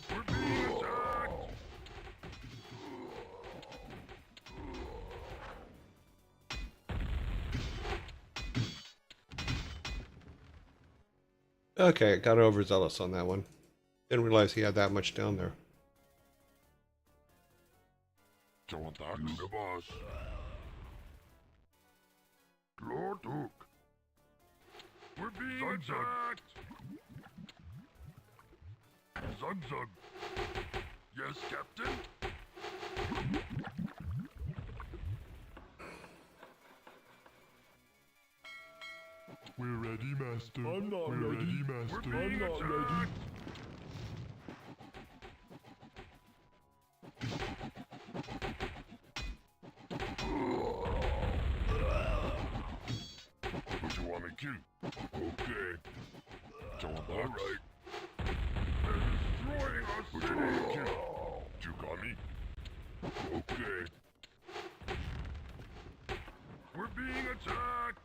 We're being attacked! Okay, got overzealous on that one. Didn't realize he had that much down there. Don't attack the boss. Lord Hook. We're being attacked! Zug Zug. Yes, Captain? We're ready, Master. I'm not We're ready. ready, We're Master. being not ready. attacked! What you want me to? Okay. All right. They're destroying our city. What you want me to? You got me? Okay. We're being attacked.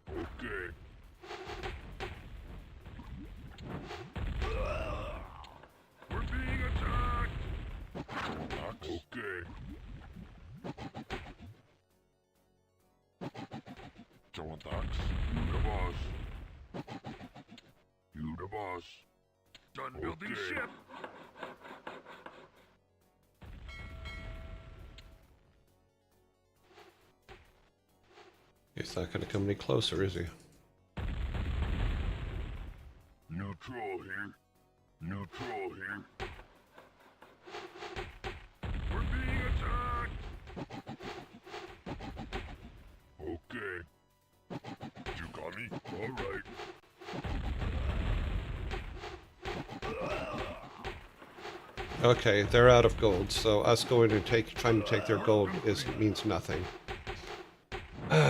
Okay. We're being attacked. Okay. Joe attacks. You the boss. You the boss. Done building Okay. ship. He's not going to come any closer, is he? New troll here. New troll here. We're being attacked. Okay. You got me? All right. Okay, they're out of gold, so us going and trying to take their gold means nothing. Okay.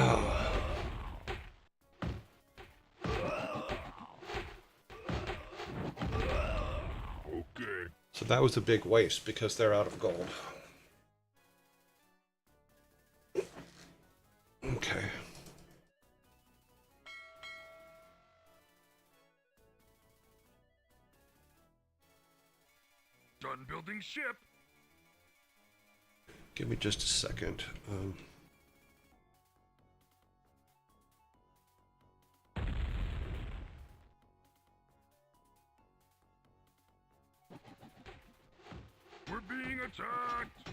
So that was a big waste because they're out of gold. Okay. Done building ship. Give me just a second. We're being attacked.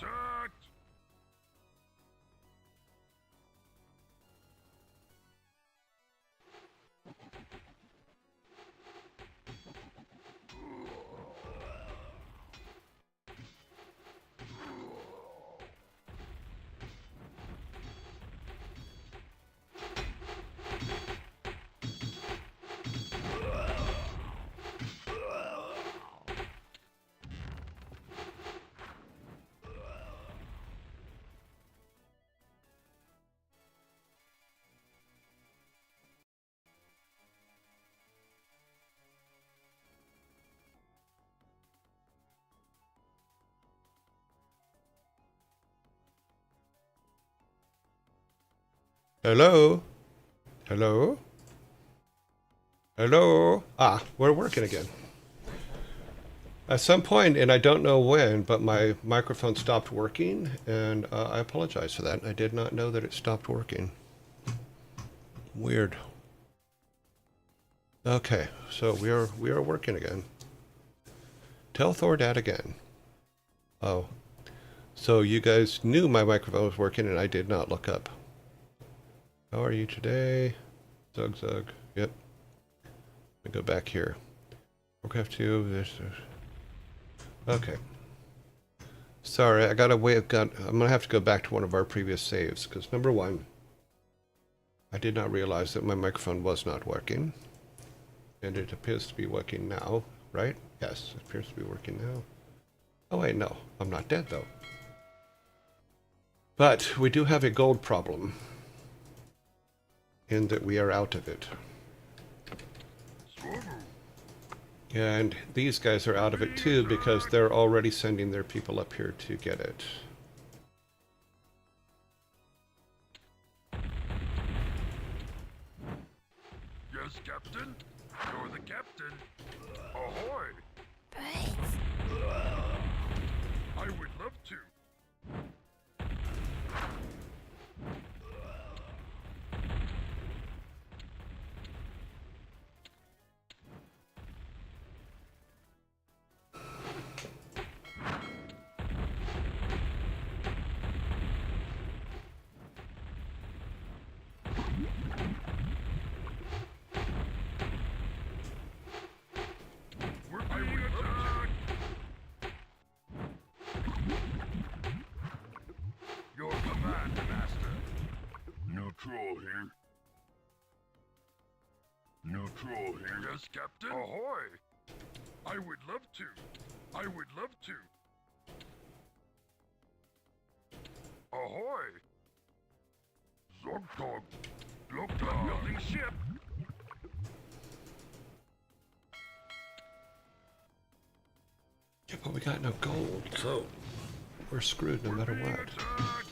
attacked! Hello? Hello? Hello? Ah, we're working again. At some point, and I don't know when, but my microphone stopped working, and I apologize for that. I did not know that it stopped working. Weird. Okay, so we are working again. Tell Thor that again. Oh. So you guys knew my microphone was working, and I did not look up. How are you today? Zug Zug. Yep. Let me go back here. WarCraft 2. This. Okay. Sorry, I got a way. I'm gonna have to go back to one of our previous saves because number one, I did not realize that my microphone was not working, and it appears to be working now. Right? Yes, it appears to be working now. Oh wait, no, I'm not dead though. But we do have a gold problem. In that we are out of it. And these guys are out of it too because they're already sending their people up here to get it. Yes, Captain? You're the captain. Ahoy! I would love to. Troll here. No troll here. Yes, Captain. Ahoy! I would love to. I would love to. Ahoy! Zogdog. Zogdog building ship. Yeah, but we got no gold, so we're screwed no matter what. Attacked.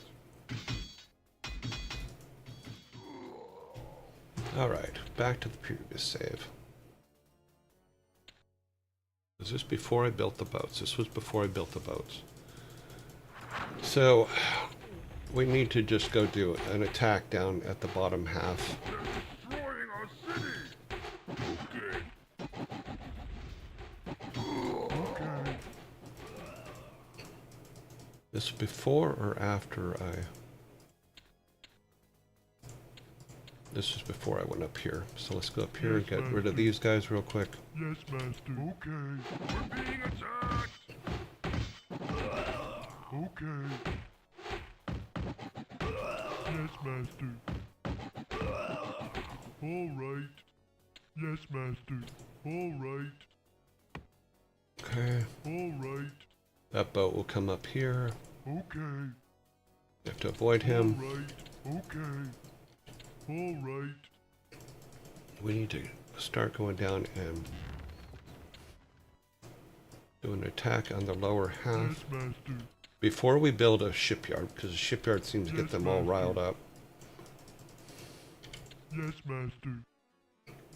Alright, back to the previous save. Was this before I built the boats? This was before I built the boats. So, we need to just go do an attack down at the bottom half. They're destroying our city. Okay. This before or after I... This is before I went up here. So let's go up here and get rid of these guys real quick. Yes, Master. Okay. We're being attacked. Okay. Yes, Master. All right. Yes, Master. All right. Okay. All right. That boat will come up here. Okay. You have to avoid him. All right. Okay. All right. We need to start going down and do an attack on the lower Yes, half Master. before we build a shipyard, because the shipyard seems to get Yes, them all Master. riled up. Yes, Master.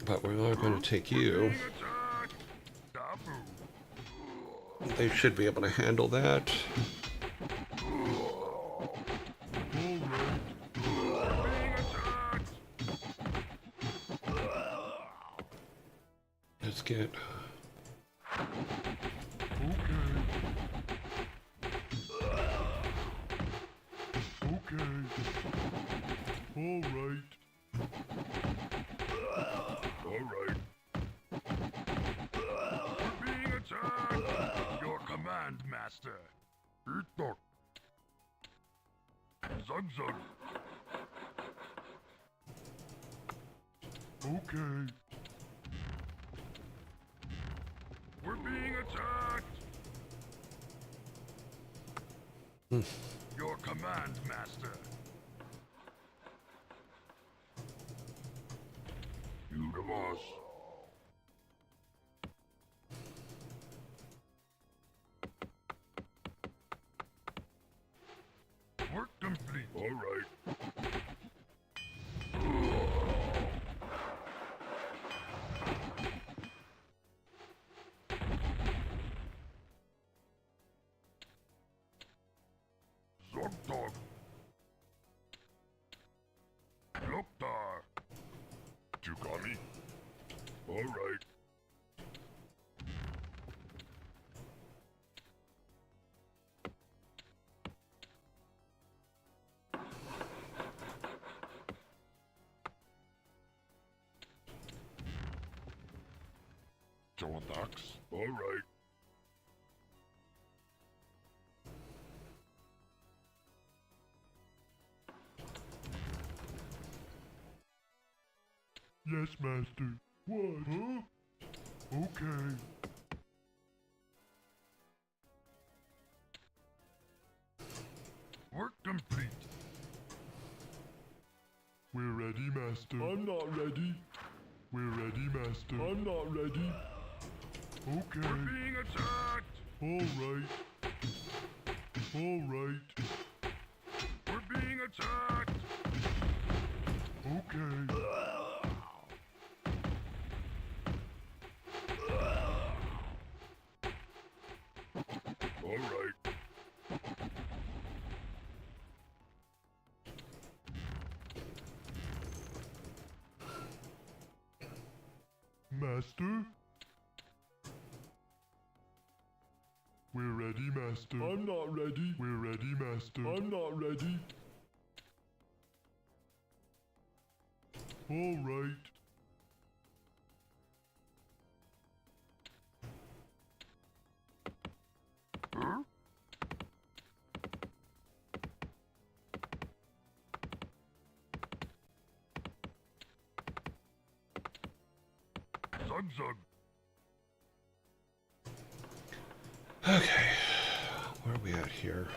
But we're not going to take you. Being attacked. Dabu. They should be able to handle that. All right. Being attacked. Let's get... Okay. All right. All right. We're being attacked! Your command, Master. Eat Zug Zug. Okay. We're being attacked! Your command, Master. You the boss. Work complete. All right. Zogdog. Loktar. You got me? All right. Joan Dax. All right. Yes, Master. What? Huh? Okay. Work complete. We're ready, Master. I'm not ready. We're ready, Master. I'm not ready. Okay. We're being attacked. All right. All right. We're being attacked. Okay. All right. Master? We're ready, Master. I'm not ready. We're ready, Master. I'm not ready. All right. Huh? Zug Zug. Okay. Where are we at here?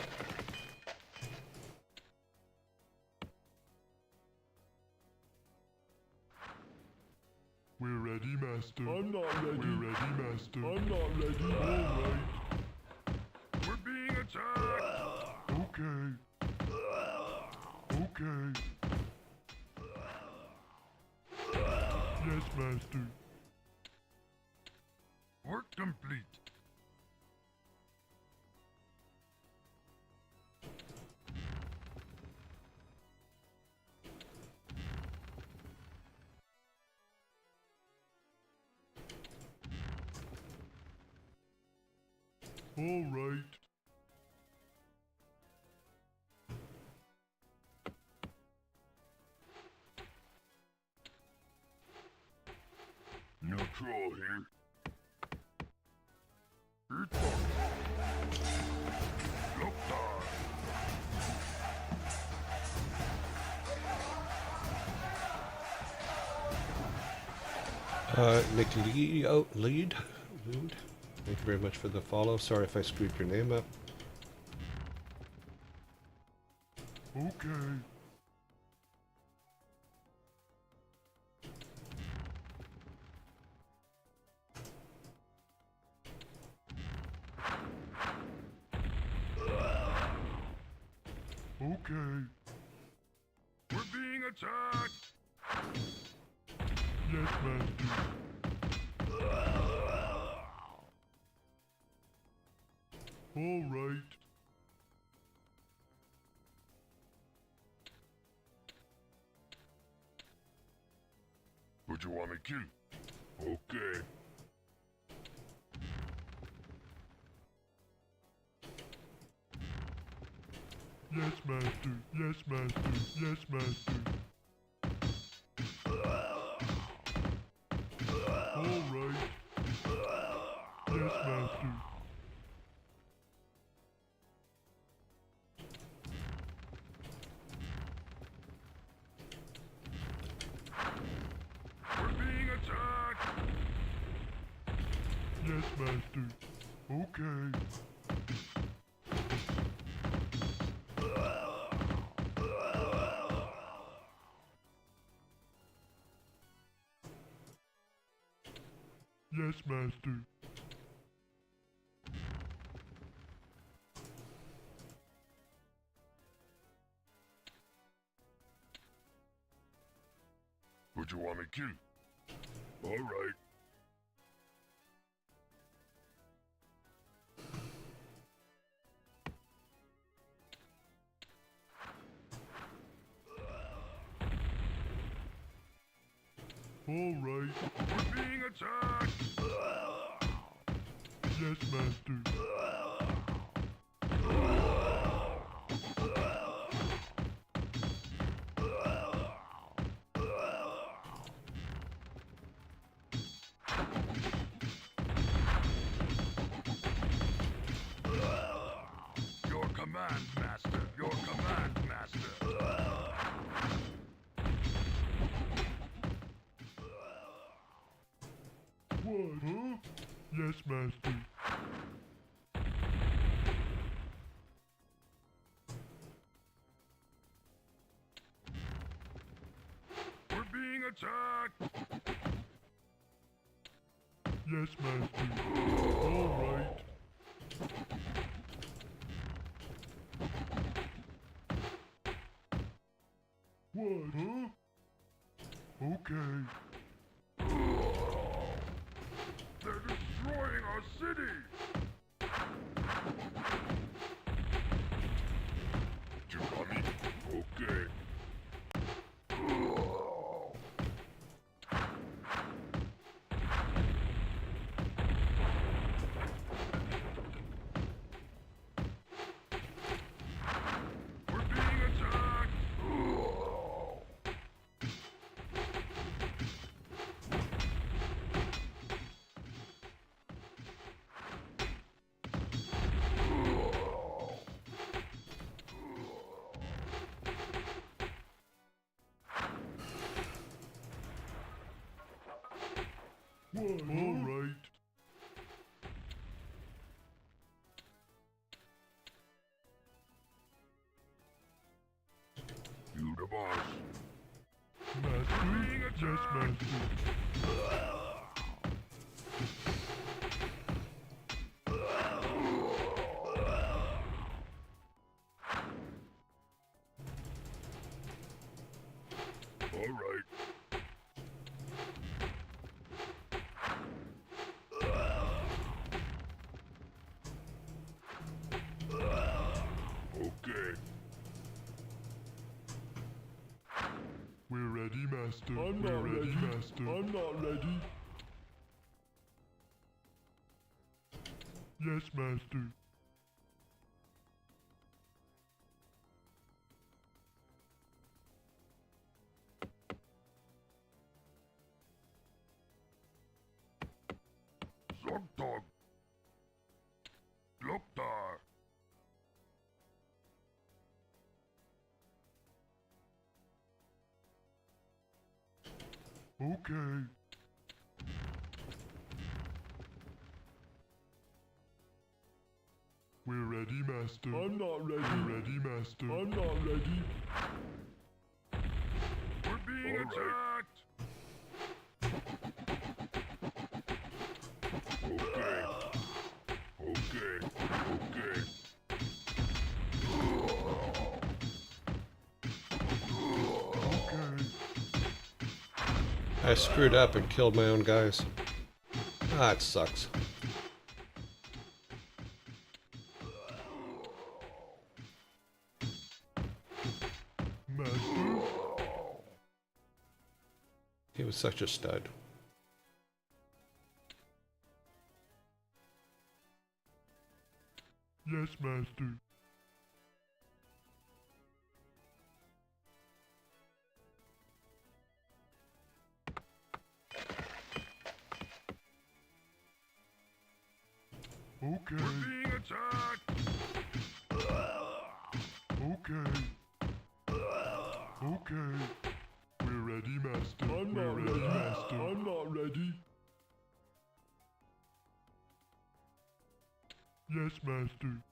We're ready, Master. I'm not ready. We're ready, Master. I'm not ready. All right. We're being attacked. Okay. Okay. Yes, Master. Work complete. All right. No troll here. Loktar. Nick Lead. Thank you very much for the follow. Sorry if I screwed your name up. Okay. Okay. We're being attacked. Yes, Master. All right. Would you want me kill? Okay. Yes, Master. Yes, Master. Yes, Master. Yes, Master. Okay. Yes, Master. Who'd you want me to kill? All right. All right. We're being attacked! Yes, Master. Your command, Master! Your command, Master! What, huh? Yes, Master. We're being attacked! Yes, Master. All right. What, huh? Okay. They're destroying our city! You got me? Okay. We're being attacked! What, huh? All right. You the boss. Master? Being Yes, attacked! Master. All right. Okay. We're ready, Master. I'm We're not ready, ready. Master. I'm not ready. Yes, Master. Zogdog. Loktar. Okay. We're ready, Master. I'm not ready. We're ready, Master. I'm not ready. We're being All right. attacked! Okay. Okay. Okay. Okay. I screwed up and killed my own guys. Ah, it sucks. Master? He was such a stud. Yes, Master. Okay. We're being attacked! Okay. Okay. We're ready, Master. I'm We're not ready, ready. Master. I'm not ready. Yes, Master.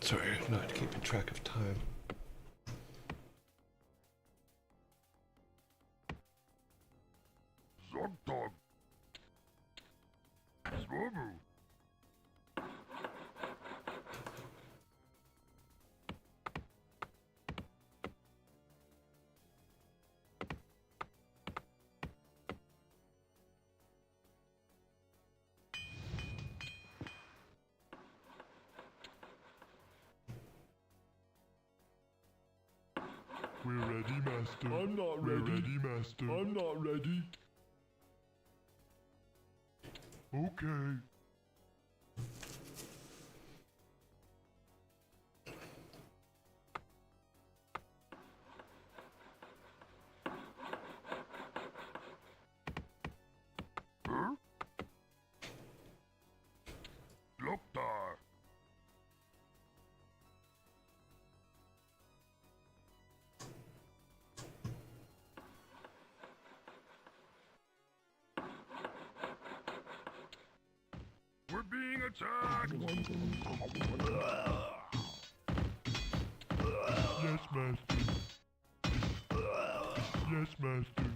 Sorry, I'm not keeping track of time. Zogdog. Zwobu. We're ready, Master. I'm not We're ready. ready, Master. I'm not ready. Okay. Huh? Loktar. We're being attacked! Yes, Master. Yes, Master.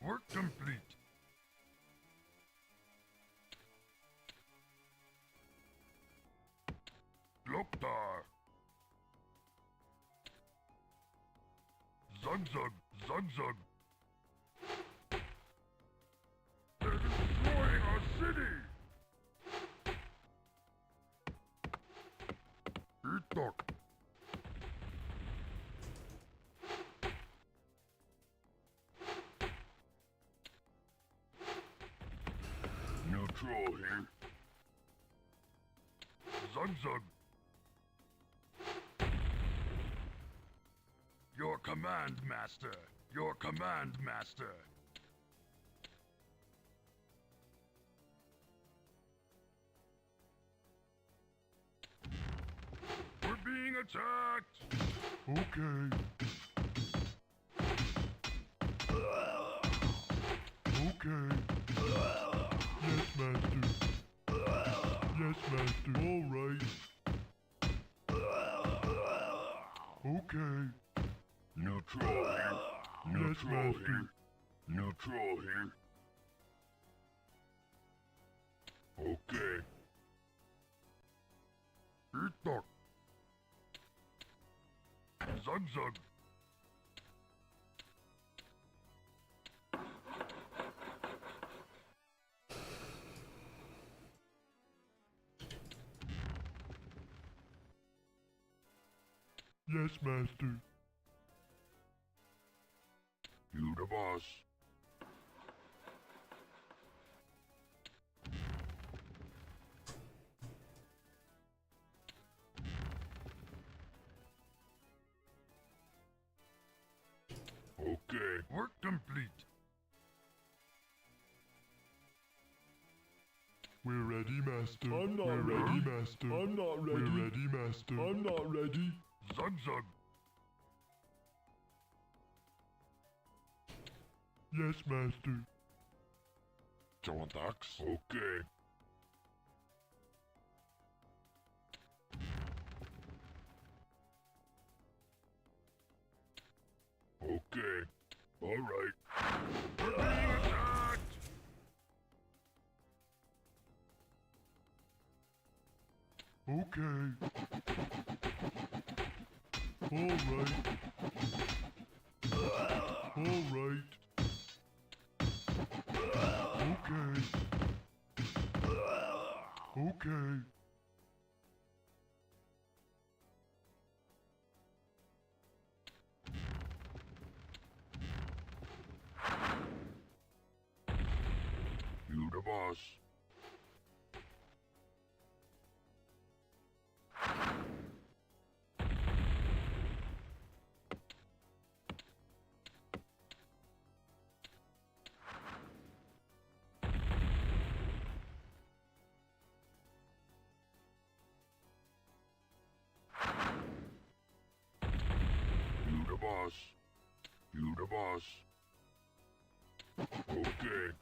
Work complete. Loktar. Zugzug, Zugzug. They're destroying our city! Itok. Neutral here. Zugzug. Your command, Master. Your command, Master. We're being attacked! Okay. Okay. Yes, Master. Yes, Master. All right. Okay. Neutral here. Yes, Neutral Master. here. Neutral here. Okay. Itok. Zugzug. Yes, Master. You the boss. Okay. Work complete. We're ready, Master. I'm not We're ready, ready. Master. I'm not We're ready. ready, Master. I'm not ready. Zugzug. Yes, Master. Jontax. Okay. Okay. All right. We're being attacked! Okay. All right. All right. Okay. Okay. You the boss. boss. You the boss. Okay.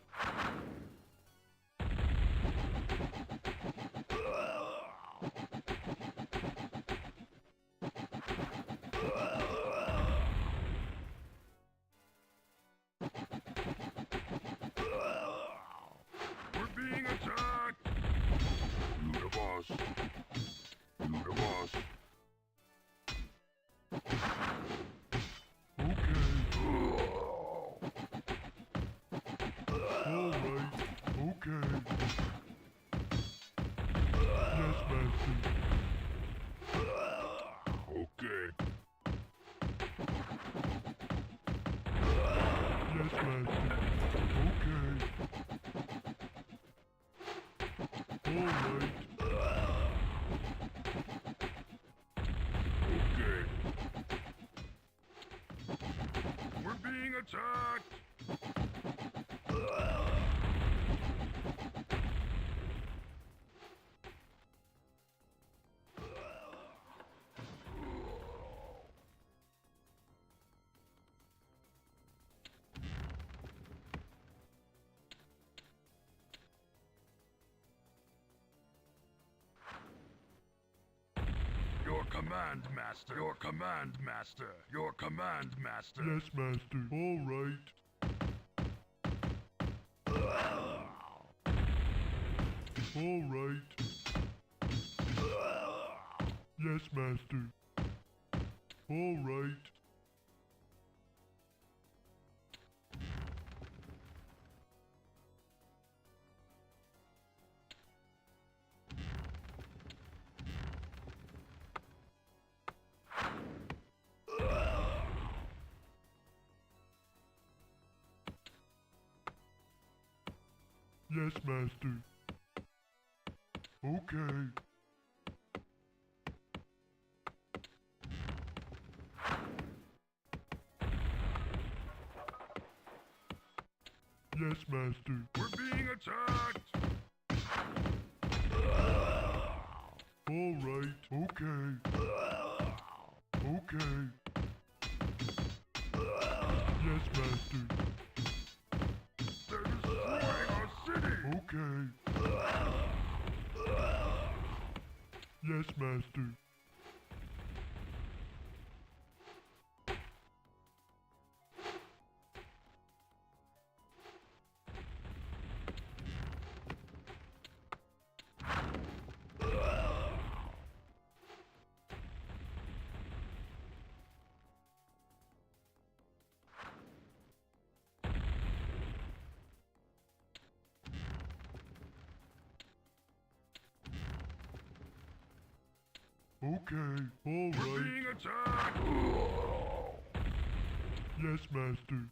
We're being attacked! You the boss. You the boss. Okay. Alright. Okay. Yes, Master. Okay. Yes, Master. Okay. Alright. Okay. We're being attacked! Your command, Master. Your command, Master. Your command, Master. Yes, Master. Alright. Alright. Yes, Master. Alright. Yes, Master. Okay. Yes, Master. We're being attacked! Alright. Okay. Okay. Yes, Master. They're destroying our city! Okay. Yes, Master. Okay. We're Alright. being attacked! Yes, Master.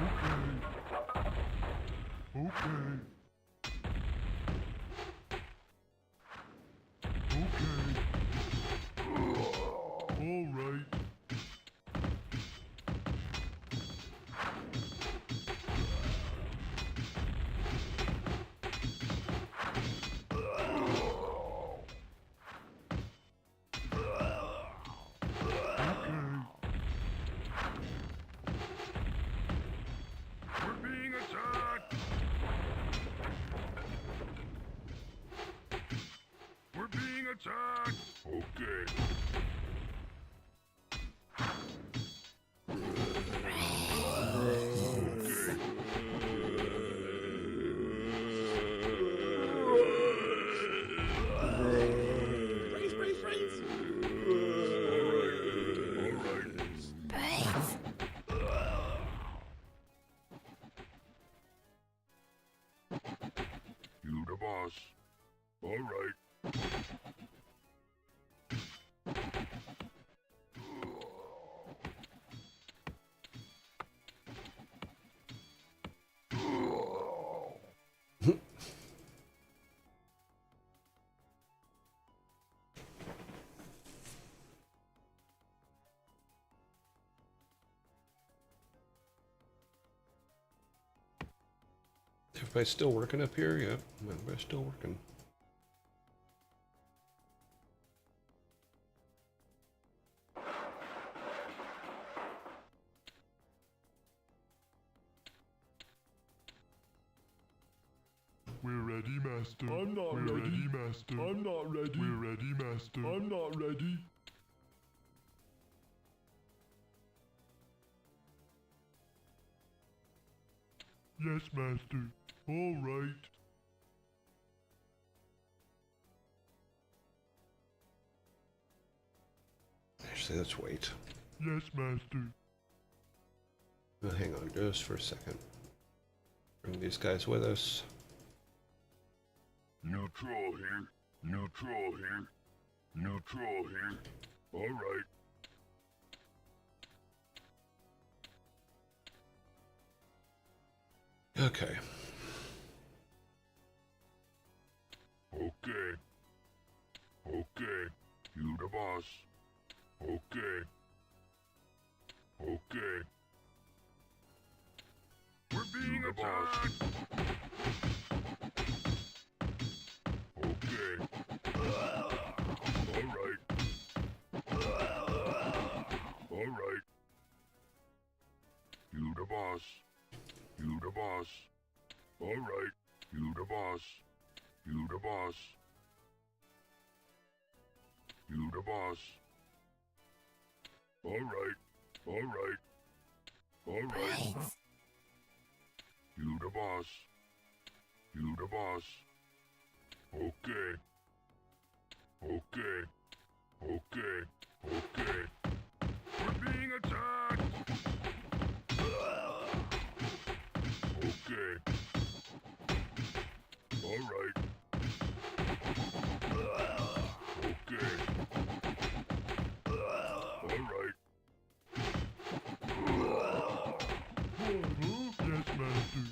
Okay. Okay. Okay. Alright. Okay. We're being attacked! We're being attacked! Okay. You the boss. All right. Everybody's still working up here? Yep, everybody's still working. Master. I'm not We're ready. ready, Master. I'm not ready. We're ready, Master. I'm not ready. Yes, Master. All right. Actually, let's wait. Yes, Master. Hang on just for a second. Bring these guys with us. New troll here. New troll here. New troll here. All right. Okay. Okay. Okay. You the boss. Okay. Okay. We're being attacked. Okay. All right. All right. You the boss. You the boss. All right. You the boss. You the boss. You the boss. All right. All right. All right. You the boss. You the boss. Okay. Okay. Okay. Okay. We're being attacked. Okay. All right. Okay. All right. Yes, Master.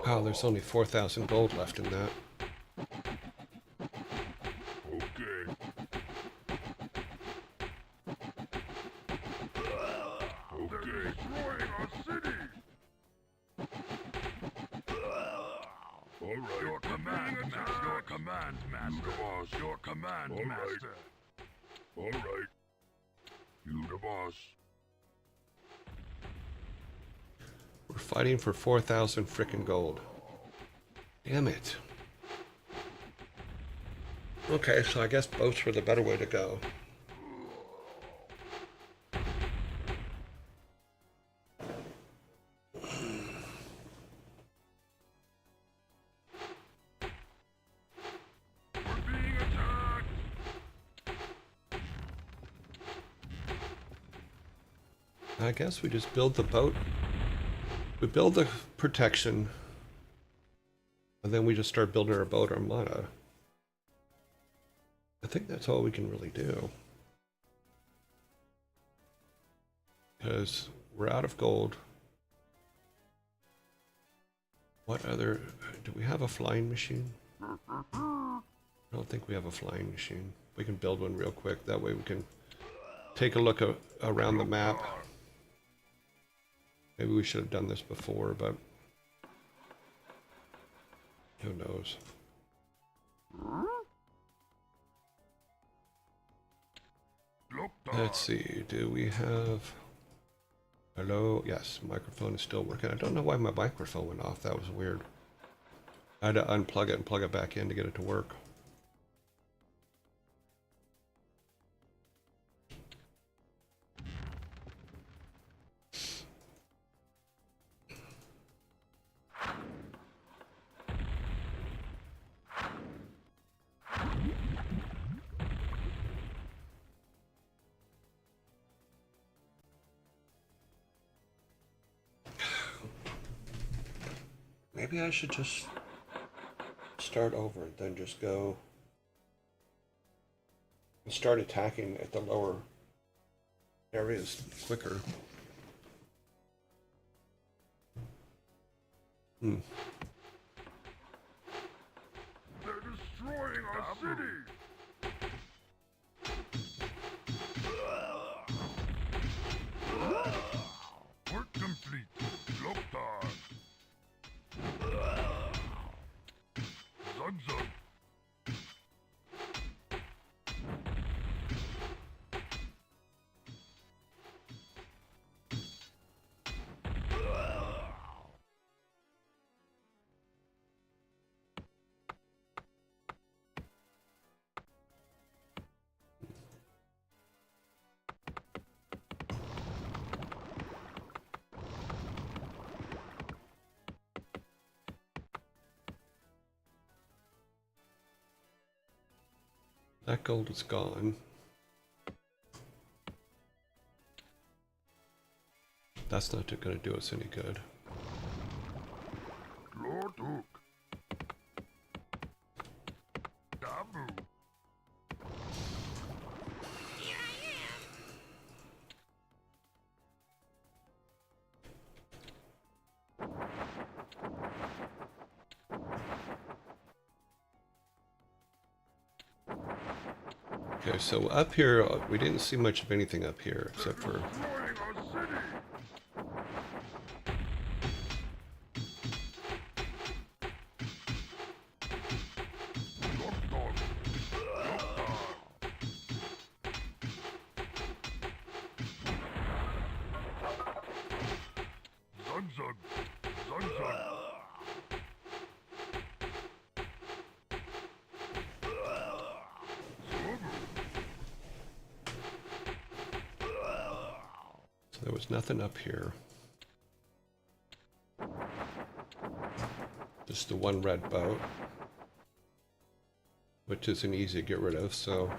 Wow, there's only 4,000 gold left in that. Okay. Okay. Destroying our city. All right. Your command, master. Your command, master. You the boss. Your command, all master. Right. All right. You the boss. We're fighting for 4,000 frickin' gold. Damn it. Okay, so I guess boats were the better way to go. We're being attacked. I guess we just build the boat. We build the protection, and then we just start building our boat armada. I think that's all we can really do. Because we're out of gold. What other... Do we have a flying machine? I don't think we have a flying machine. We can build one real quick. That way we can take a look around the map. Maybe we should have done this before, but who knows? Let's see, do we have... Hello? Yes, microphone is still working. I don't know why my microphone went off. That was weird. I had to unplug it and plug it back in to get it to work. Maybe I should just start over and then just go and start attacking at the lower areas quicker. They're destroying our city. Work complete. Loktar. Zug zug. That gold is gone. That's not going to do us any good. Lord Hook. Dabu. Okay, so up here, we didn't see much of anything up here, except for... Destroying our city. Zug. So there was nothing up here. Just the one red boat, which isn't easy to get rid of, so...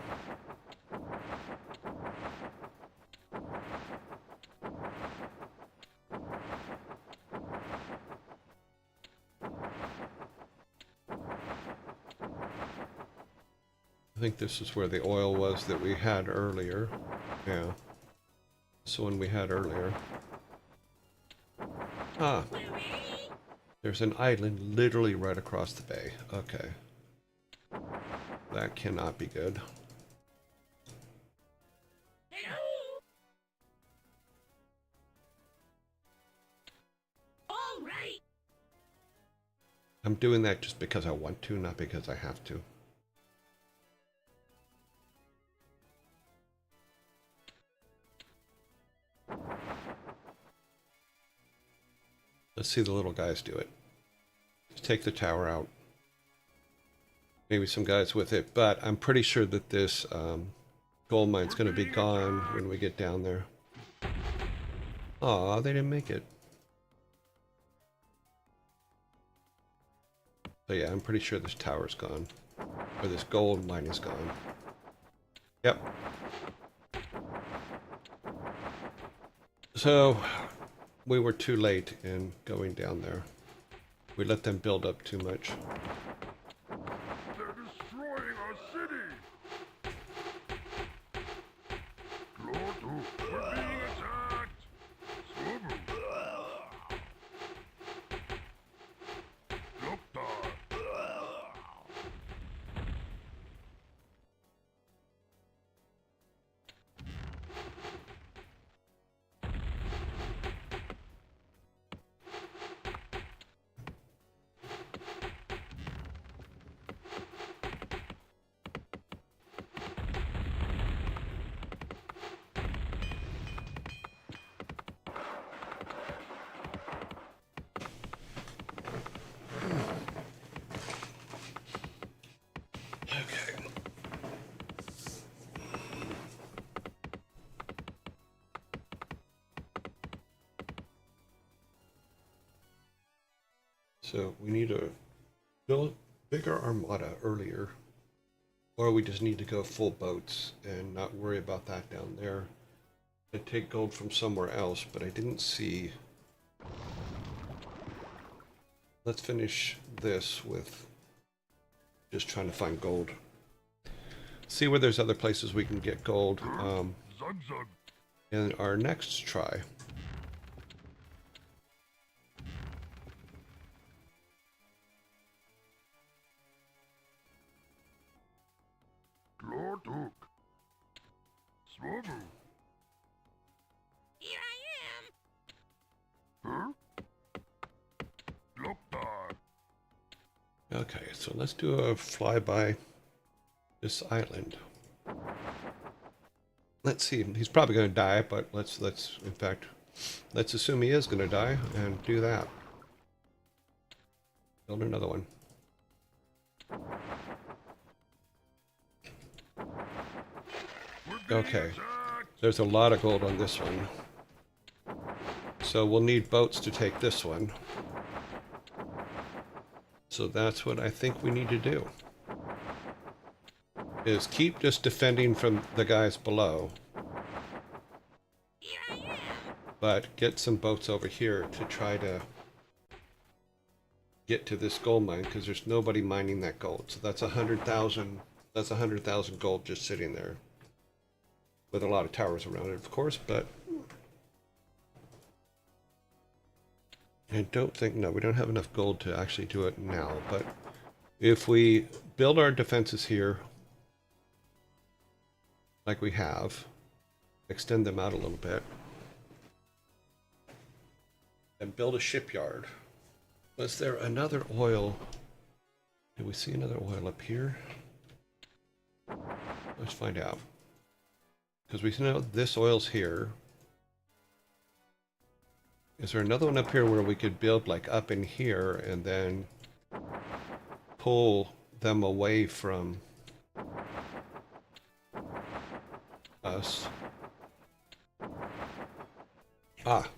I think this is where the oil was that we had earlier. Yeah. This one we had earlier. Ah. There's an island literally right across the bay. Okay. That cannot be good. All right. I'm doing that just because I want to, not because I have to. Let's see the little guys do it. Just take the tower out. Maybe some guys with it, but I'm pretty sure that this gold mine's going to be gone when we get down there. Aw, they didn't make it. So yeah, I'm pretty sure this tower's gone. Or this gold mine is gone. Yep. So... we were too late in going down there. We let them build up too much. They're destroying our city. Lord Hook, we're being attacked. Swobu. Loktar. Okay. So we need to build a bigger armada earlier, or we just need to go full boats and not worry about that down there. I take gold from somewhere else, but I didn't see. Let's finish this with just trying to find gold. See where there's other places we can get gold Zug. in our next try. Lord Hook. Swobu. Here I am. Huh? Loktar. Okay, so let's do a flyby this island. Let's see. He's probably going to die, but let's in fact, let's assume he is going to die and do that. Build another one. Okay. There's a lot of gold on this one. So we'll need boats to take this one. So that's what I think we need to do. is keep just defending from the guys below, Here I am. but get some boats over here to try to get to this gold mine, because there's nobody mining that gold. So that's 100,000. That's 100,000 gold just sitting there, with a lot of towers around it, of course. But I don't think, no, we don't have enough gold to actually do it now. But if we build our defenses here, like we have, extend them out a little bit, and build a shipyard. Was there another oil? Did we see another oil up here? Let's find out. Because we know this oil's here. Is there another one up here where we could build like up in here and then pull them away from us? Ah.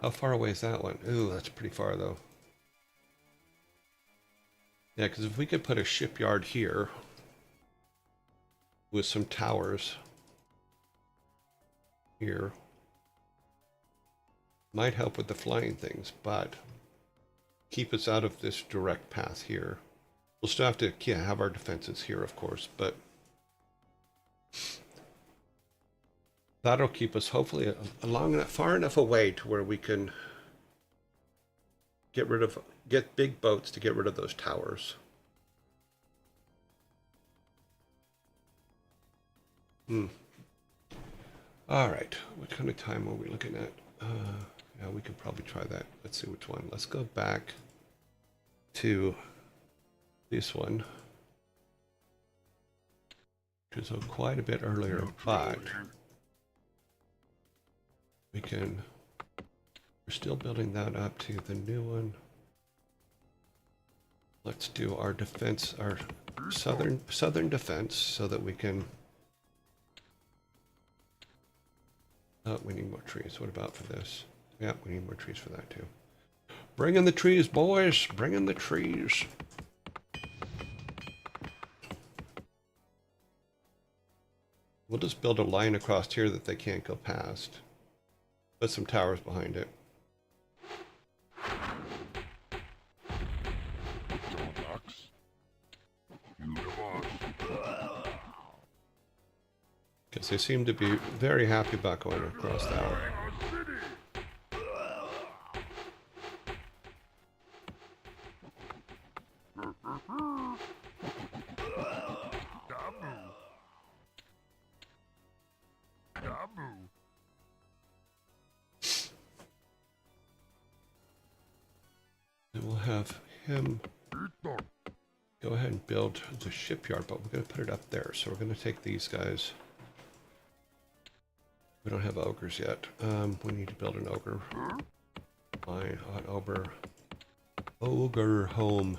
How far away is that one? Ooh, that's pretty far though. Yeah, because if we could put a shipyard here with some towers here, might help with the flying things, but keep us out of this direct path here. We'll still have to have our defenses here, of course, but that'll keep us hopefully far enough away to where we can get big boats to get rid of those towers. All right, what kind of time are we looking at? Yeah, we could probably try that. Let's see which one. Let's go back to this one, which is quite a bit earlier, but we're still building that up to the new one. Let's do our defense, our southern defense, so that we can. Oh, we need more trees. What about for this? Yeah, we need more trees for that too. Bring in the trees, boys! Bring in the trees! We'll just build a line across here that they can't go past. Put some towers behind it. Because they seem to be very happy about going across that one. And we'll have him go ahead and build the shipyard, but we're going to put it up there. So we're going to take these guys. We don't have ogres yet. We need to build an ogre. An ogre home.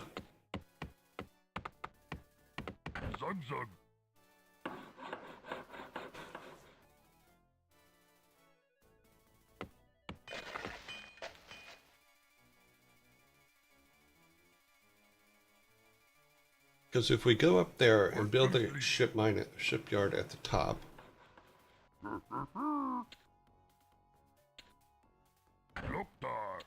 Zug zug. Because if we go up there and build the shipyard at the top, Loktar.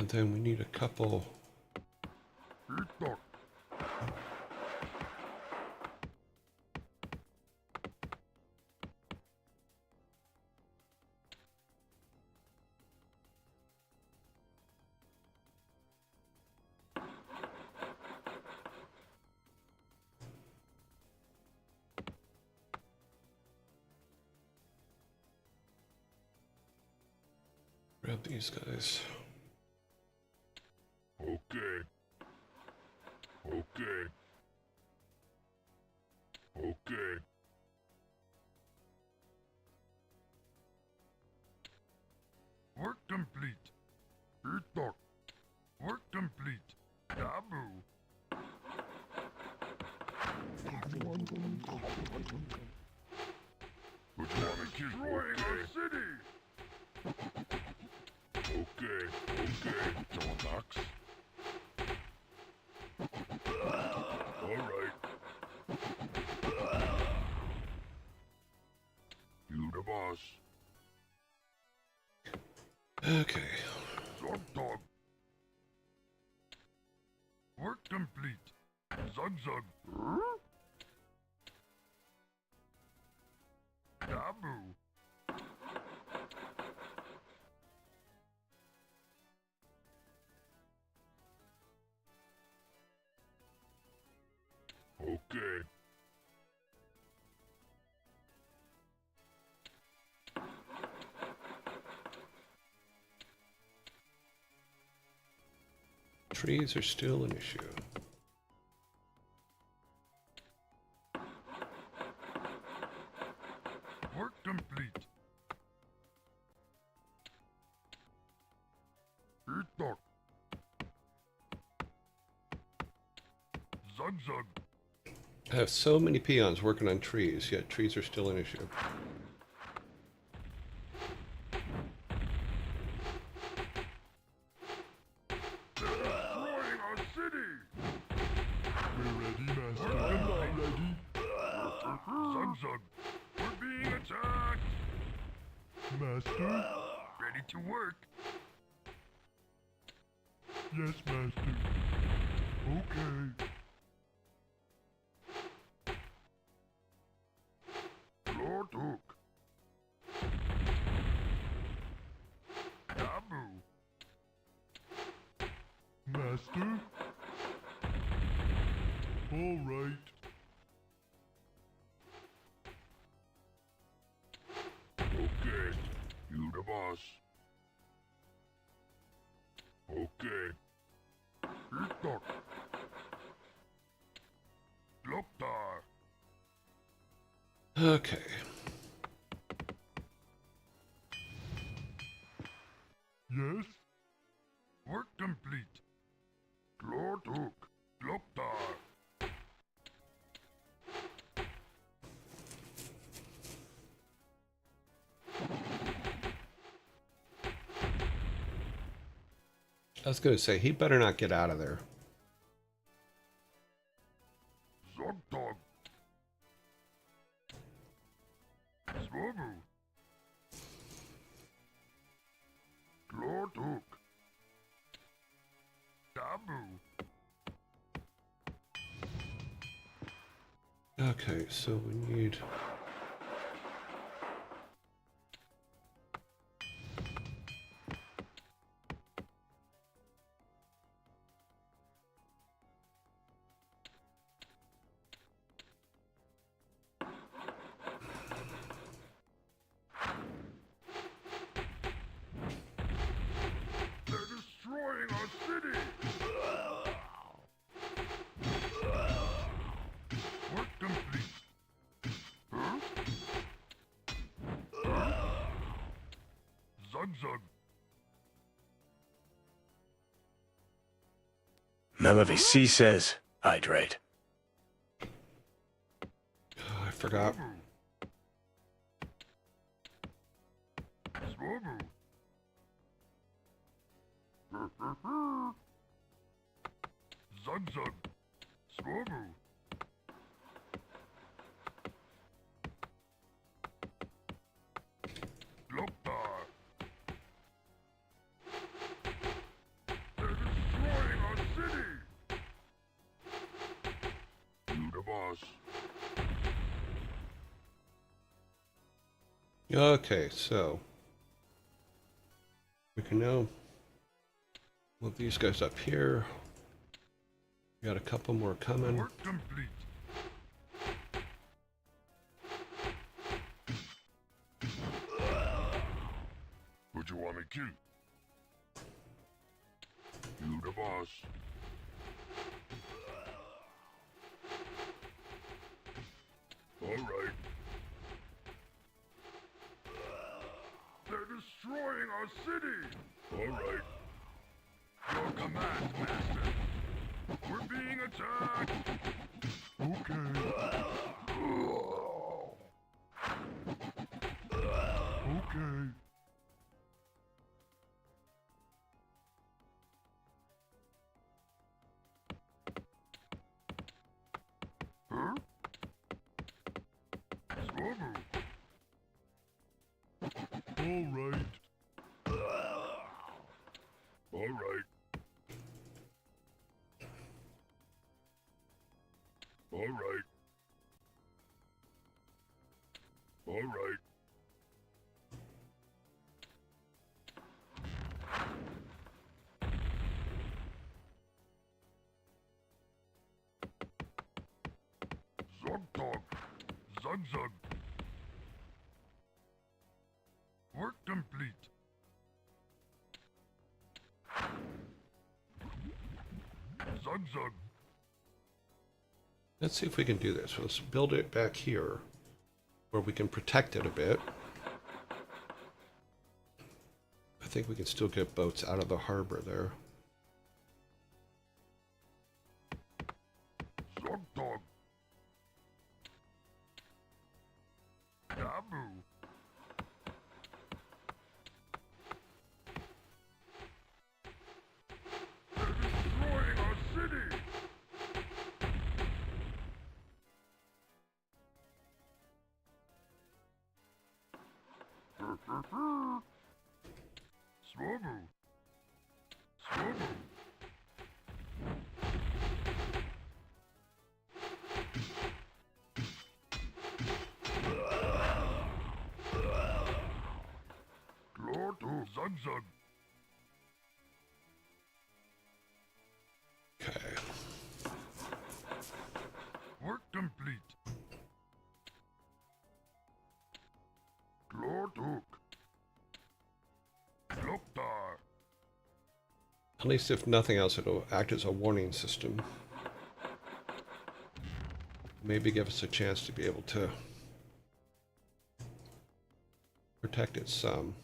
and then we need a couple. Itok. Grab these guys. Okay. Okay. Okay. Work complete. Itok. Work complete. Dabu. Destroying our city. Okay. Okay, Toolbox. Alright. You the boss. Okay. Zog dog. Work complete. Zug zug. Dabu. Okay. Trees are still an issue. Work complete. Eat dog. Zug zug. I have so many peons working on trees, yet trees are still an issue. Destroying our city. We're ready, Master. I'm not ready. Zug zug. We're being attacked. Master? Ready to work. Yes, Master. Okay. Lord Hook. Dabu. Master? All right. Okay. You the boss. Okay. Eat dog. Loktar. Okay. Yes? Work complete. Lord Hook. Loktar. I was going to say, he better not get out of there. Zog dog. Swobu. Lord Hook. Dabu. Okay, so we need... They're destroying our city. Work complete. Huh? Zug zug. Remember, C says, hydrate. Oh, I forgot. Swobu. Zug zug. Swobu. Loktar. They're destroying our city. You the boss. Okay, so... we can now move these guys up here. We got a couple more coming. Work complete. Who'd you want me to kill? You the boss. All right. They're destroying our city. All right. Your command, Master. We're being attacked. Okay. Okay. All right. All right. All right. All right. Zog dog. Zug zug. Work complete. Zug zug. Let's see if we can do this. Let's build it back here where we can protect it a bit. I think we can still get boats out of the harbor there. Zog dog. Dabu. They're destroying our city. Swobu. Swobu. Glorto. Zug zug. Okay. Work complete. Glortuk. Loktar. At least if nothing else, it'll act as a warning system. Maybe give us a chance to be able to protect it some.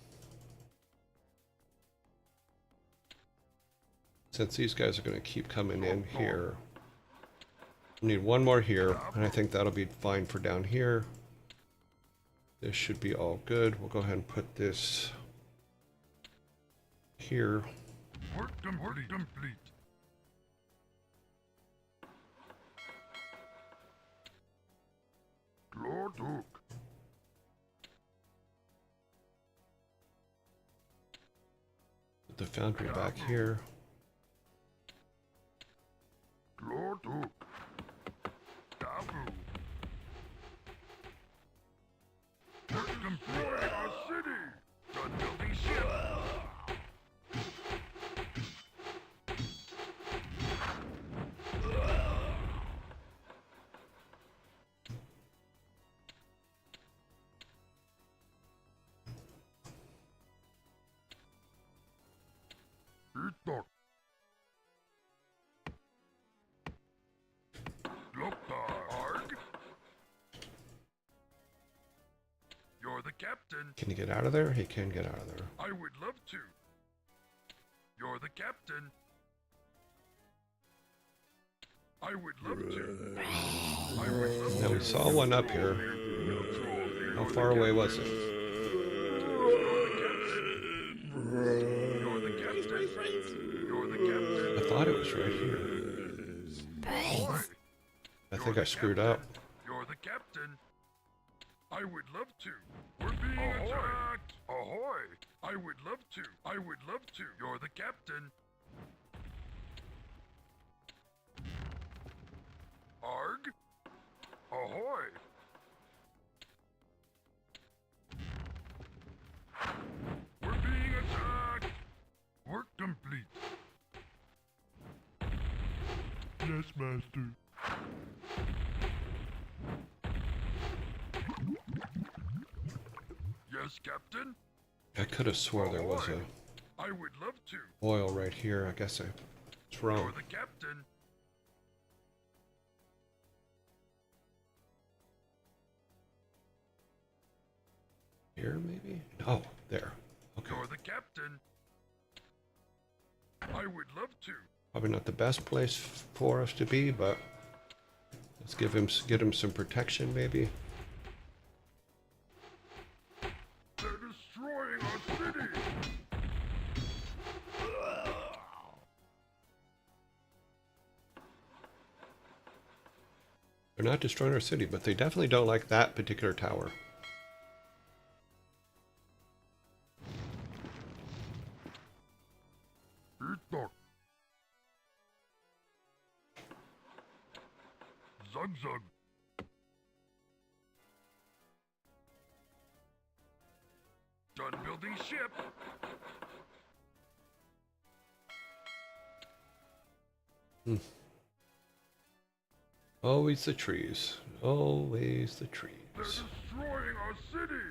Since these guys are going to keep coming in here. We need one more here, and I think that'll be fine for down here. This should be all good. We'll go ahead and put this here. Work complete. Glortuk. Put the foundry back here. Glortuk. Dabu. Work complete. Our city. Done building ship. Itok. Loktar. Arg. You're the captain. Can you get out of there? He can get out of there. I would love to. You're the captain. I would love to. I would love Now to. we saw one up here. How far away was it? You're the captain. You're the captain. I thought it was right here. Ahoy. I think I screwed up. You're the captain. I would love to. We're being attacked. Ahoy. I would love to. I would love to. You're the captain. Arg. Ahoy. We're being attacked. Work complete. Yes, master. Yes, captain. I could have swore there was a I would love to. oil right here. I guess I was You're wrong. the captain. Here, maybe? Oh, there. Okay. You're the captain. I would love to. Probably not the best place for us to be, but let's get him some protection, maybe. They're destroying our city. They're not destroying our city, but they definitely don't like that particular tower. Zug zug. Done building ship. Always the trees. Always the trees. They're destroying our city.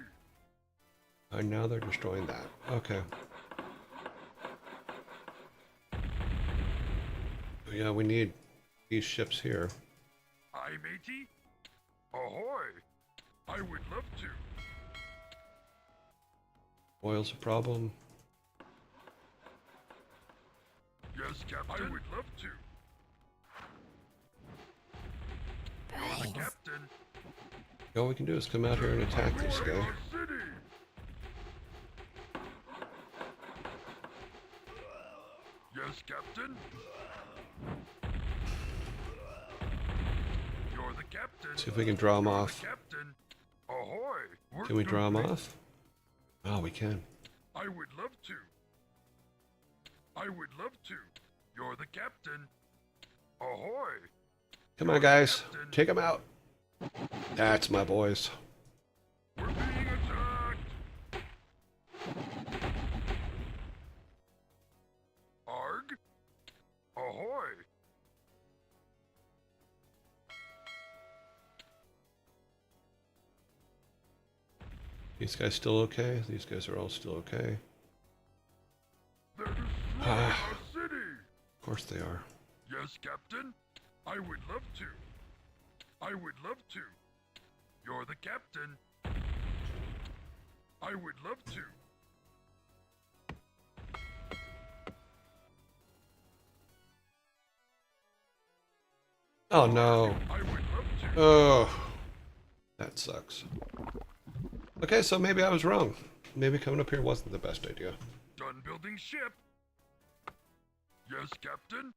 And now they're destroying that. Okay. Yeah, we need these ships here. Aye, matey. Ahoy. I would love to. Oil's a problem. Yes, Captain. I would love to. You're the captain. All we can do is come out here and attack this Destroying guy. our city. Yes, Captain. You're the captain. See if we can draw him You're off. the captain. Ahoy. Work Can we draw him complete. off? Oh, we can. I would love to. I would love to. You're the captain. Ahoy. Come on, guys. Take him out. That's my boys. We're being attacked. Arg. Ahoy. These guys still okay? These guys are all still okay. They're destroying Ah. our city. Of course they are. Yes, Captain. I would love to. I would love to. You're the captain. I would love to. Oh no. I would love to. Oh. That sucks. Okay, so maybe I was wrong. Maybe coming up here wasn't the best idea. Done building ship. Yes, Captain.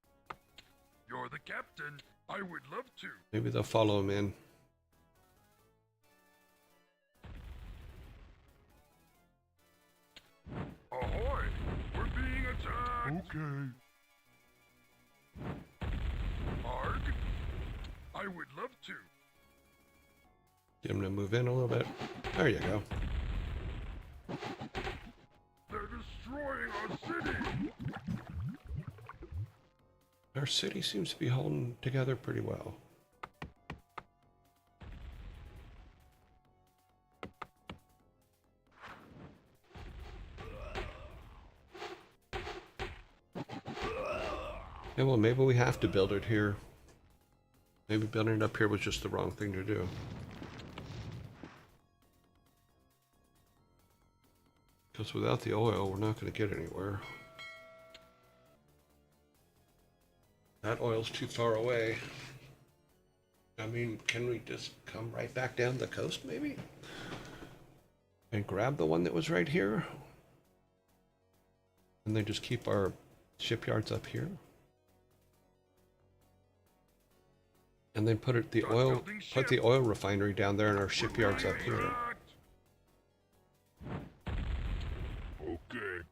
You're the captain. I would love to. Maybe they'll follow him in. Ahoy! We're being attacked. Okay. Arg. I would love to. Get him to move in a little bit. There you go. They're destroying our city. Our city seems to be holding together pretty well. Yeah, well, maybe we have to build it here. Maybe building it up here was just the wrong thing to do. Because without the oil, we're not going to get anywhere. That oil's too far away. I mean, can we just come right back down the coast, maybe? And grab the one that was right here? And then just keep our shipyards up here? And then put the oil refinery down there and our shipyards up here. Okay.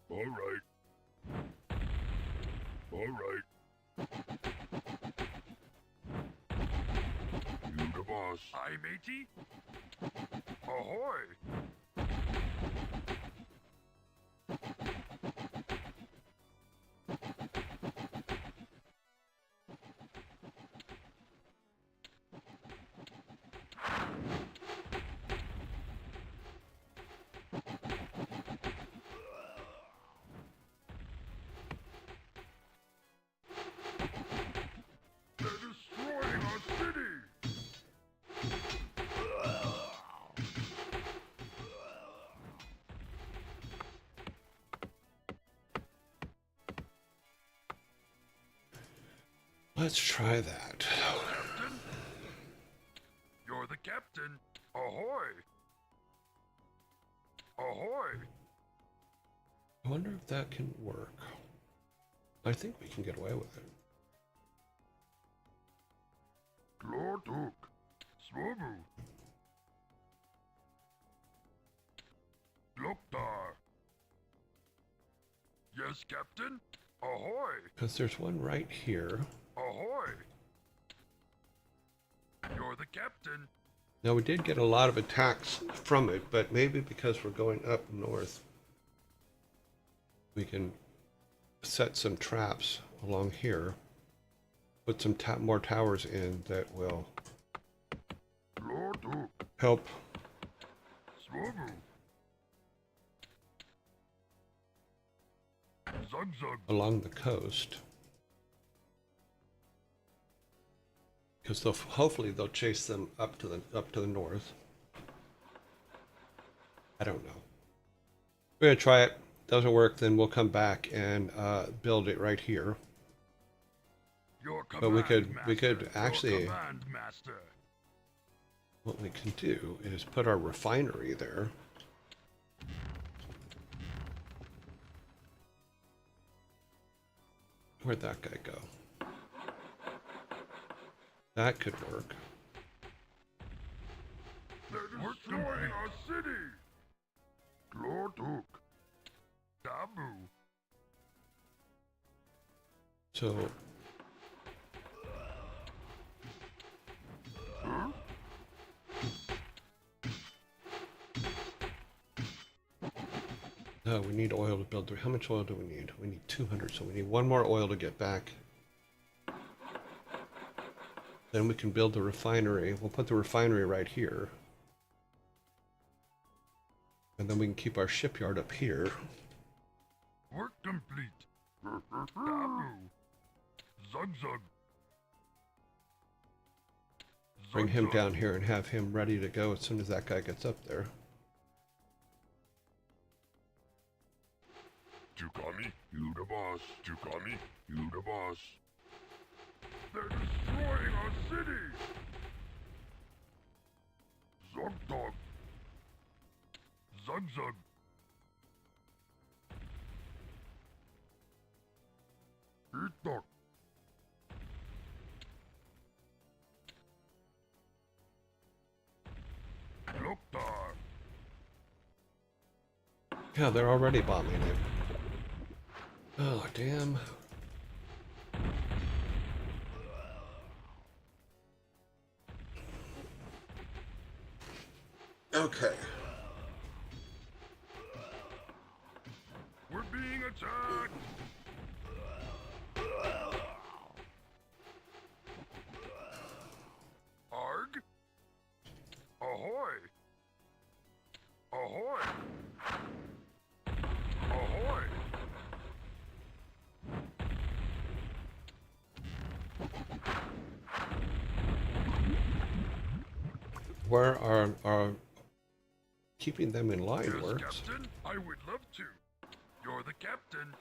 All right. All right. You the boss. Aye, matey. Ahoy. They're destroying our city. Let's try that. Captain. You're the captain. Ahoy. Ahoy. I wonder if that can work. I think we can get away with it. Glortuk. Swobu. Gloktar. Yes, Captain. Ahoy. Because there's one right here. Ahoy. captain. Now, we did get a lot of attacks from it, but maybe because we're going up north, we can set some traps along here, put some more towers in that will Lord Hook. help Swobu. Zug Zug. along the coast. Because hopefully they'll chase them up to the north. I don't know. We're gonna try it. Doesn't work, then we'll come back and build it right here. Your command, But we could master. actually, Your command, master. what we can do is put our refinery there. Where'd that guy go? That could work. They're destroying our city. Lord Hook. Dabu. So no, we need oil to build. How much oil do we need? We need 200, so we need one more oil to get back. Then we can build the refinery. We'll put the refinery right here. And then we can keep our shipyard up here. Work complete. Dabu. Zug Zug. Bring him down here and have him ready to go as soon as that guy gets up there. Tukami, you the boss. Tukami, you the boss. They're destroying our city. Zug Dog. Zug Zug. Eat Dog. Loktar. Yeah, they're already bombing it. Oh, damn. Okay. We're being attacked. Arg. Ahoy. Ahoy. Ahoy. Where are keeping them in line Yes, works. Captain, I would love to. You're the captain.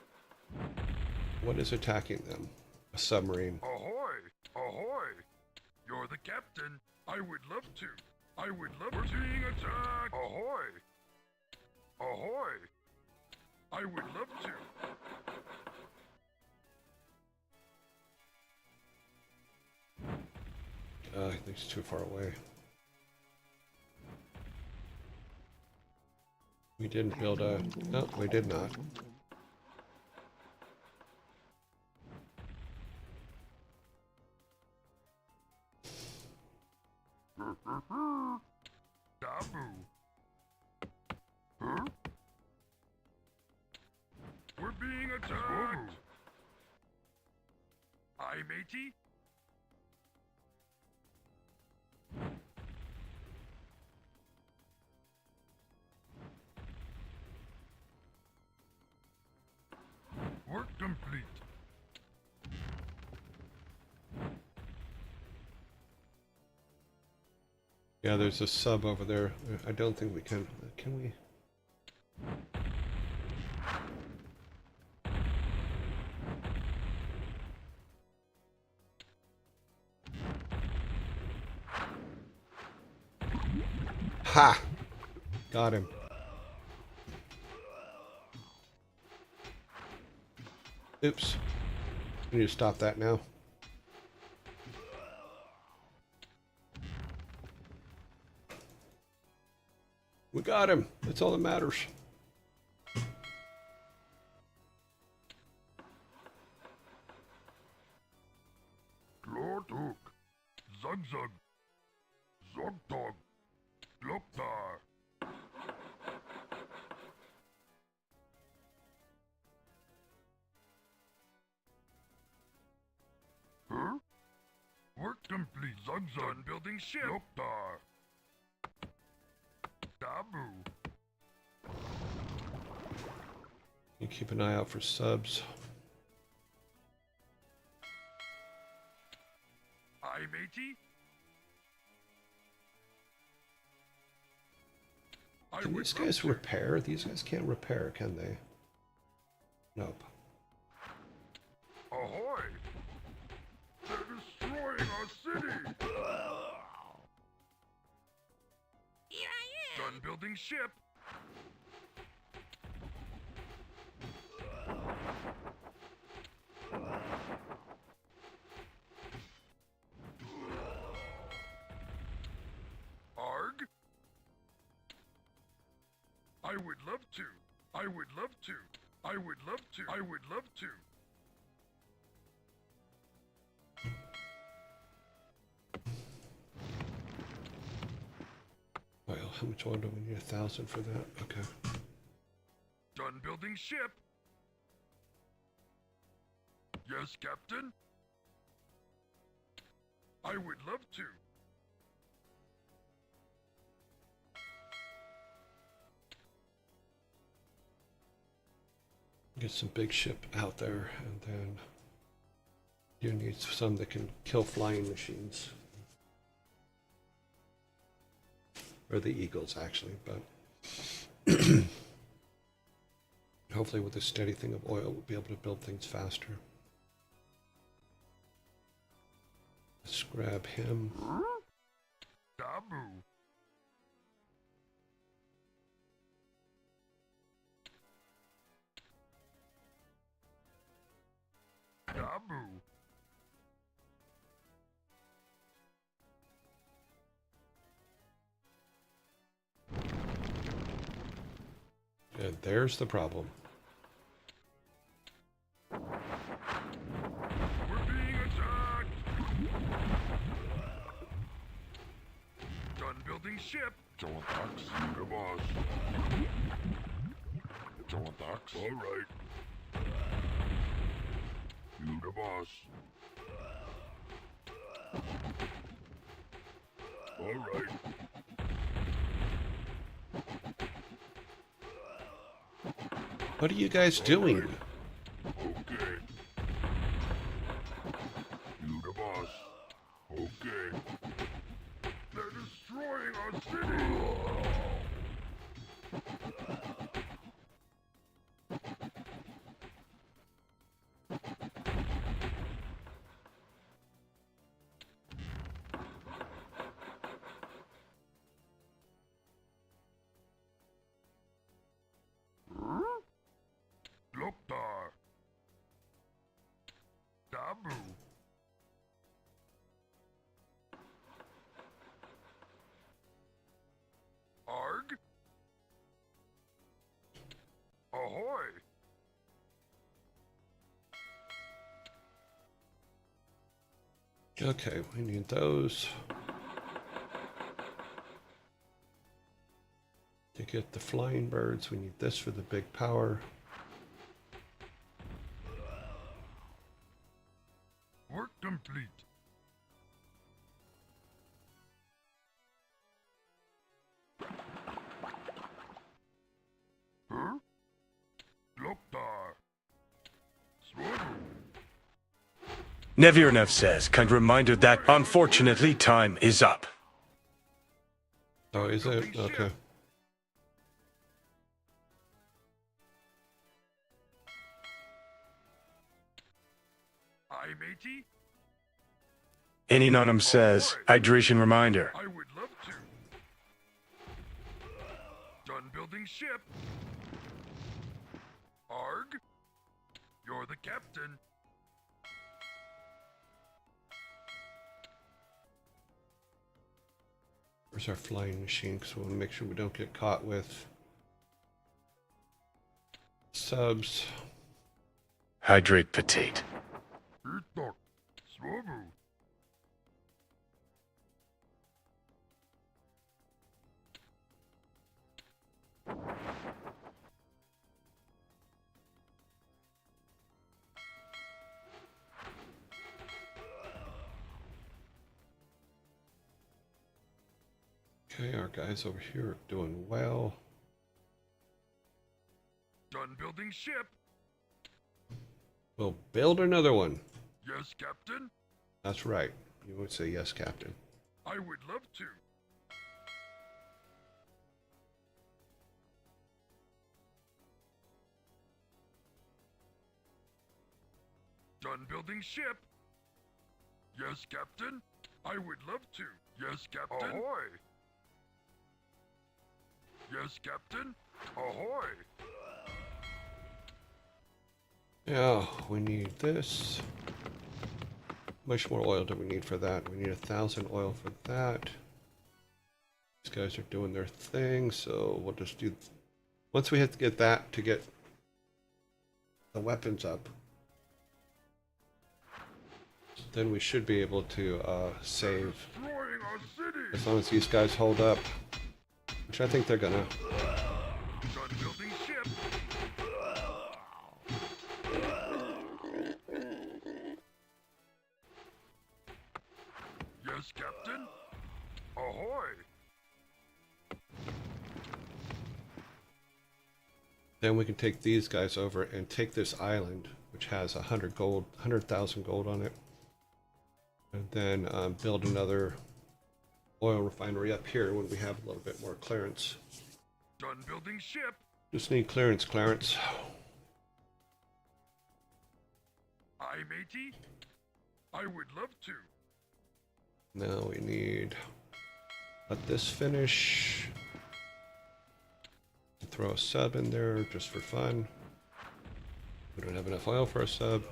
What is attacking them? A submarine. Ahoy. Ahoy. You're the captain. I would love to. I would love to. We're being attacked. Ahoy. Ahoy. I would love to. I think it's too far away. We didn't build a... No, we did not. Dabu. Huh? We're being attacked. Aye, matey. Work complete. Yeah, there's a sub over there. I don't think we can... Can we? Ha! Got him. Oops. We need to stop that now. We got him. That's all that matters. Lord Hook. Zug Zug. Zogdog. Loktar. Huh? Work complete. Zugzug. Building ship. Loktar. Dabu. You keep an eye out for subs. Aye, matey. Can these guys repair? These guys can't repair, can they? Nope. Ahoy! They're destroying our city! Here I am. Gun building ship. Arg? I would love to. I would love to. I would love to. I would love to. Well, how much oil do we need? 1,000 for that? Okay. Done building ship. Yes, Captain. I would love to. Get some big ship out there, and then you need some that can kill flying machines. Or the eagles, actually, but hopefully with a steady thing of oil, we'll be able to build things faster. Let's grab him. Dabu. Dabu. And there's the problem. We're being attacked. Done building ship. Jontax, you the boss. Jontax. All right. You the boss. All right. What are you guys doing? Okay. You the boss. Okay. They're destroying our city. Loktar. Dabu. Arg? Ahoy! Okay, we need those. To get the flying birds, we need this for the big power. Work complete. Huh? Loktar. Swobu. Nevirnev says, kind reminder that, unfortunately, time is up. Oh, is it? Okay. Aye, matey. Ininonum says, hydration reminder. I would love to. Done building ship. Arg? You're the captain. Where's our flying machine? Because we want to make sure we don't get caught with subs. Hydrate petite. Itok. Swobu. guys over here are doing well. Done building ship. We'll build another one. Yes, Captain. That's right. You would say yes, Captain. I would love to. Done building ship. Yes, Captain. I would love to. Yes, Captain. Ahoy. Yes, Captain. Ahoy. Yeah, we need this. How much more oil do we need for that? We need 1,000 oil for that. These guys are doing their thing, so we'll just do... Once we have to get that to get the weapons up, then we should be able to save. Destroying our city. As long as these guys hold up, which I think they're gonna. Done building ship. Yes, Captain. Ahoy. Then we can take these guys over and take this island, which has 100,000 gold on it, and then build another oil refinery up here when we have a little bit more clearance. Done building ship. Just need clearance, Clarence. Aye, matey. I would love to. Now we need... Let this finish. Throw a sub in there just for fun. We don't have enough oil for a sub.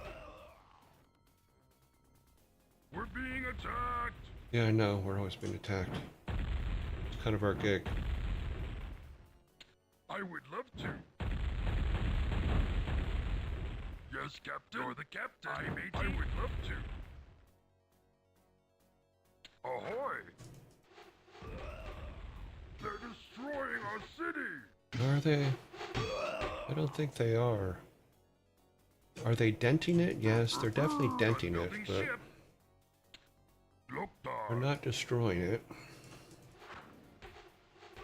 We're being attacked. Yeah, I know. We're always being attacked. It's kind of our gig. I would love to. Yes, Captain. You're the captain. Aye, matey. I would love to. Ahoy! They're destroying our city! Are they? I don't think they are. Are they denting it? Yes, they're definitely denting it, Building but ship. Look, they're not destroying it.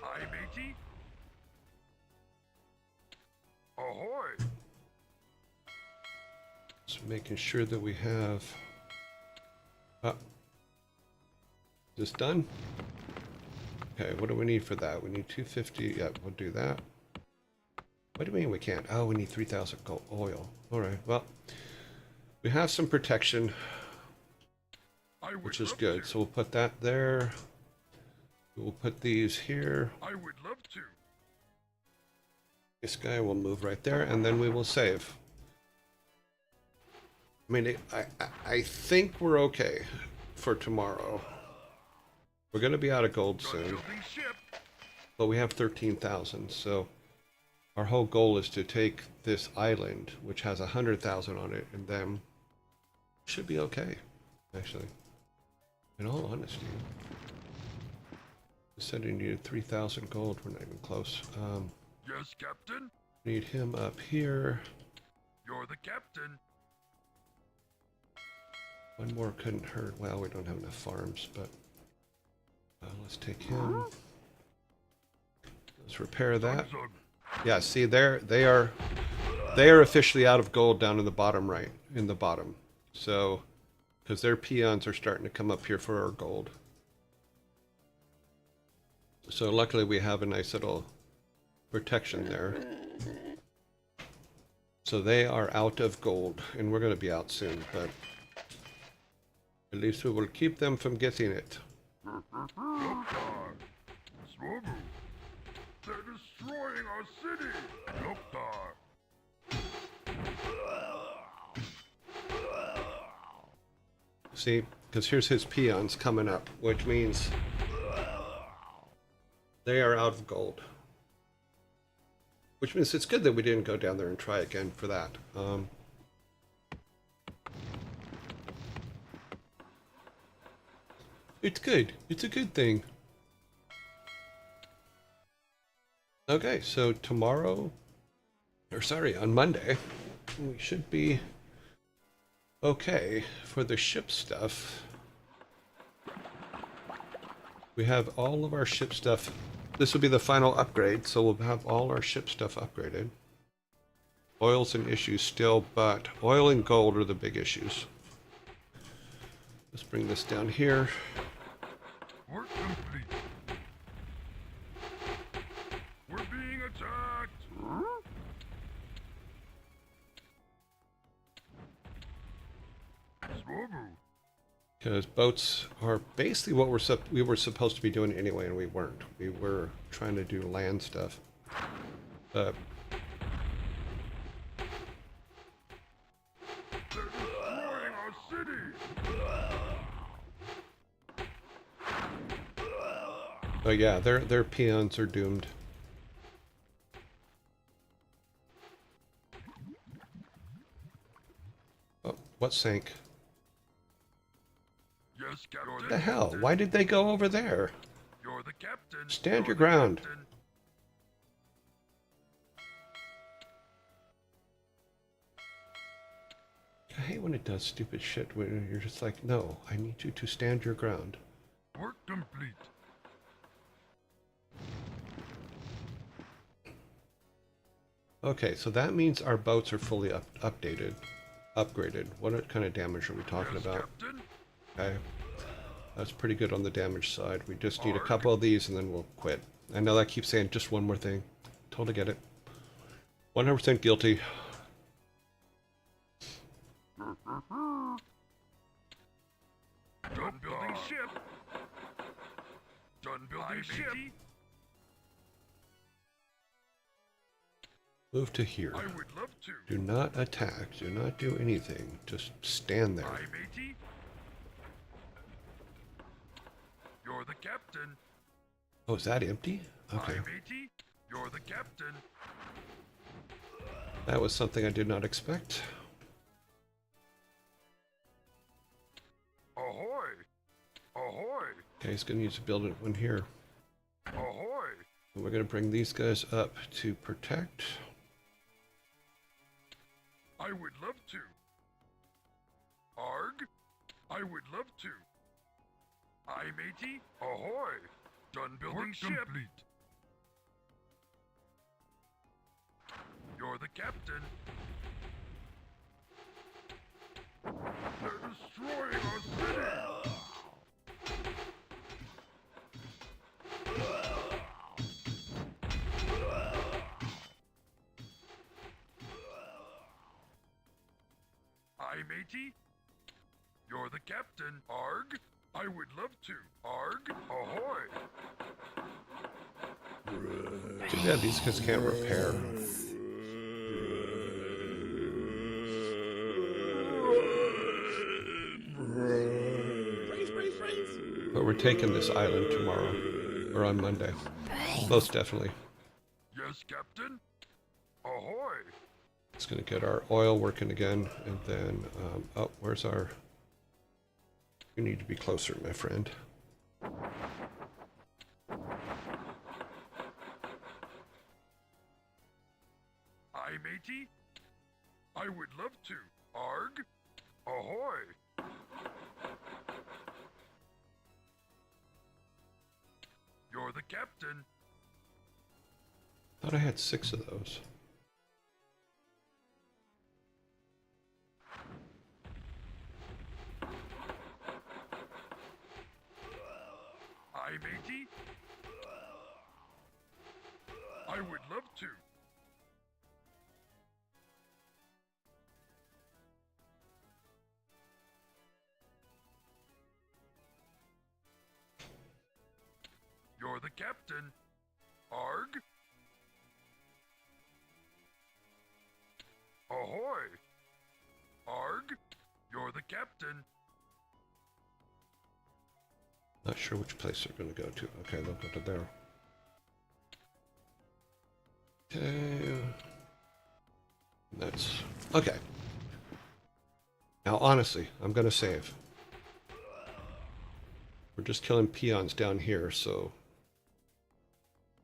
Aye, matey. Ahoy! Just making sure that we have... Is this done? Okay, what do we need for that? We need 250. Yeah, we'll do that. What do you mean we can't? Oh, we need 3,000 gold oil. All right, well, we have some protection, which is good. So we'll put that there. We'll put these here. I would love to. This guy will move right there, and then we will save. I mean, I think we're okay for tomorrow. We're going to be out of gold soon, but we have 13,000, so our whole goal is to take this island, which has 100,000 on it, and then should be okay, actually. In all honesty. I said he needed 3,000 gold. We're not even close. Yes, Captain. Need him up here. You're the captain. One more couldn't hurt. Well, we don't have enough farms, but let's take him. Let's repair that. Yeah, see there, they are officially out of gold down in the bottom right, in the bottom. So, because their peons are starting to come up here for our gold. So luckily we have a nice little protection there. So they are out of gold, and we're going to be out soon, but at least we will keep them from getting it. They're destroying our city! Loktar! See, because here's his peons coming up, which means they are out of gold. Which means it's good that we didn't go down there and try again for that. It's good. It's a good thing. Okay, so tomorrow, or sorry, on Monday, we should be okay for the ship stuff. We have all of our ship stuff. This will be the final upgrade, so we'll have all our ship stuff upgraded. Oil's an issue still, but oil and gold are the big issues. Let's bring this down here. Work complete. We're being attacked. Swobu. Because boats are basically what we were supposed to be doing anyway, and we weren't. We were trying to do land stuff. They're destroying our city. Oh yeah, their peons are doomed. Oh, what sank? Yes, Captain. What the hell? Why did they go over there? You're the captain. Stand your You're the ground. captain. I hate when it does stupid shit when you're just like, no, I need you to stand your ground. Work complete. Okay, so that means our boats are fully updated, upgraded. What kind of damage are we talking Yes, about? Captain. Okay, that's pretty good on the damage side. We just need a couple of these and then we'll quit. I know I keep saying just one more thing. Totally get it. 100% guilty. Done building ship. Done building ship. Move to here. I would love to. Do not attack. Do not do anything. Just stand there. Aye, matey. You're the captain. Oh, is that empty? Okay. Aye, matey. You're the captain. That was something I did not expect. Ahoy! Ahoy! Okay, he's going to use to build one here. Ahoy! And we're going to bring these guys up to protect. I would love to. Arg! I would love to. Aye, matey. Ahoy! Done building ship. Complete. You're the captain. They're destroying our city. Aye, matey. You're the captain. Arg! I would love to. Arg! Ahoy! Too bad these guys can't repair. But we're taking this island tomorrow. Or on Monday. Most definitely. Yes, captain. Ahoy! It's going to get our oil working again. And then, oh, where's our... You need to be closer, my friend. Aye, matey. I would love to. Arg! Ahoy! You're the captain. Thought I had 6 of those. Aye, matey. I would love to. You're the captain. Arg! Ahoy! Arg! You're the captain. Not sure which place they're going to go to. Okay, they'll go to there. Okay. That's... Okay. Now, honestly, I'm going to save. We're just killing peons down here, so...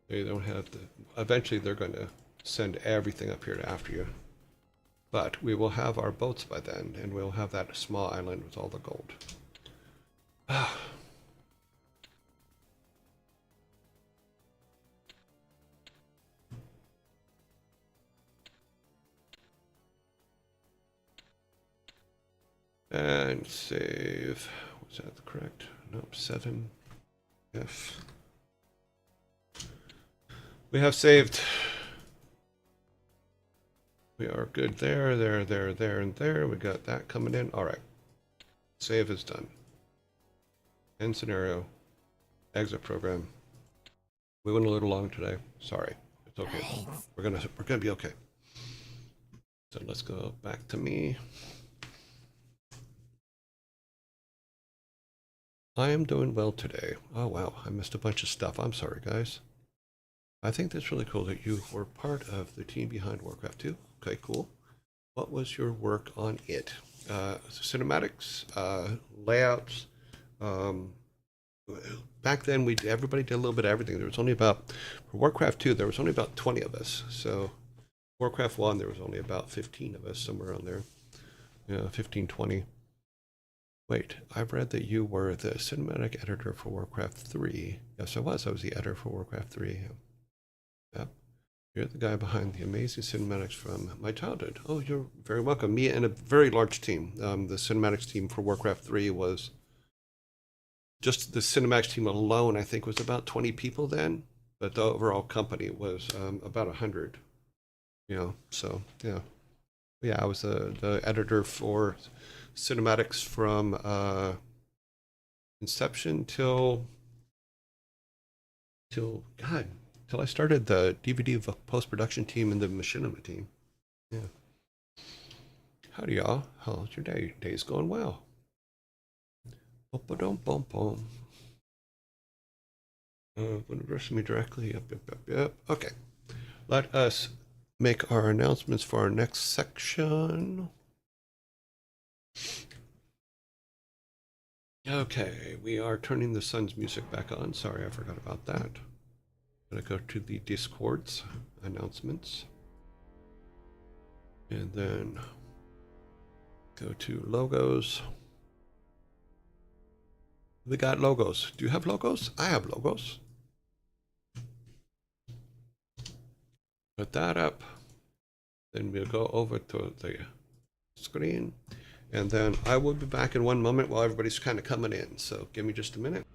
They don't have the... Eventually, they're going to send everything up here after you. But we will have our boats by then, and we'll have that small island with all the gold. and save. Was that correct? Nope, 7 F. We have saved. We are good there, and there. We got that coming in. All right. Save is done. End scenario. Exit program. We went a little long today. Sorry. It's okay. We're gonna be okay. So let's go back to me. I am doing well today. Oh wow, I missed a bunch of stuff. I'm sorry, guys. I think that's really cool that you were part of the team behind WarCraft 2. Okay, cool. What was your work on it? Cinematics, layouts. Back then, everybody did a little bit of everything. There was only about, for WarCraft 2, there was only about 20 of us. So WarCraft 1, there was only about 15 of us, somewhere around there. Yeah, 15, 20. Wait, I've read that you were the cinematic editor for WarCraft 3. Yes, I was. I was the editor for WarCraft 3. Yep. You're the guy behind the amazing cinematics from my childhood. Oh, you're very welcome. Me and a very large team. The cinematics team for WarCraft 3 was, just the cinematics team alone, I think, was about 20 people then. But the overall company was about 100. You know, so, yeah. Yeah, I was the editor for cinematics from inception till I started the DVD post-production team and the machinima team. Yeah. Howdy, y'all. How's your day? Day's going well. Bum-ba-dum-bum-bum. Would address me directly. Yep. Okay. Let us make our announcements for our next section. Okay, we are turning the sun's music back on. Sorry, I forgot about that. I'm gonna go to the Discord's announcements. And then go to logos. We got logos. Do you have logos? I have logos. Put that up. Then we'll go over to the screen. And then I will be back in one moment while everybody's kind of coming in. So give me just a minute.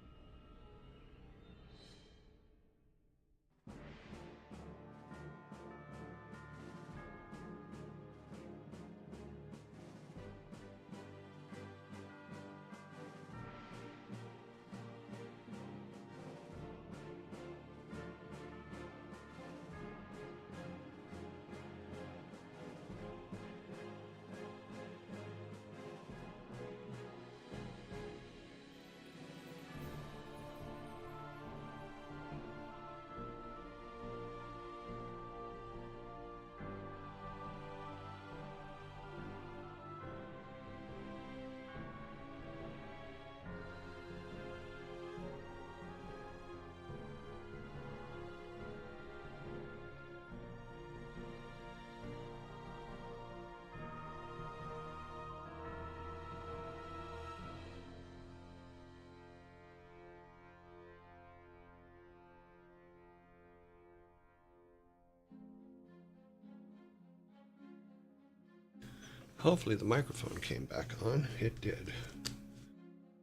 Hopefully the microphone came back on. It did.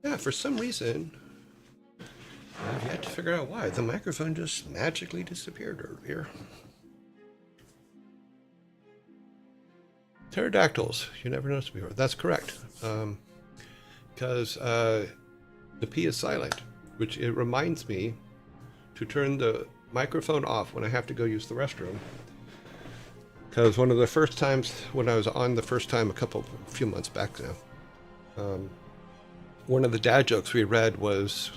Yeah, for some reason, I've yet to figure out why. The microphone just magically disappeared earlier. Pterodactyls. You never noticed before. That's correct. Because the P is silent, which it reminds me to turn the microphone off when I have to go use the restroom. Because one of the first times when I was on the first time a few months back now, one of the dad jokes we read was,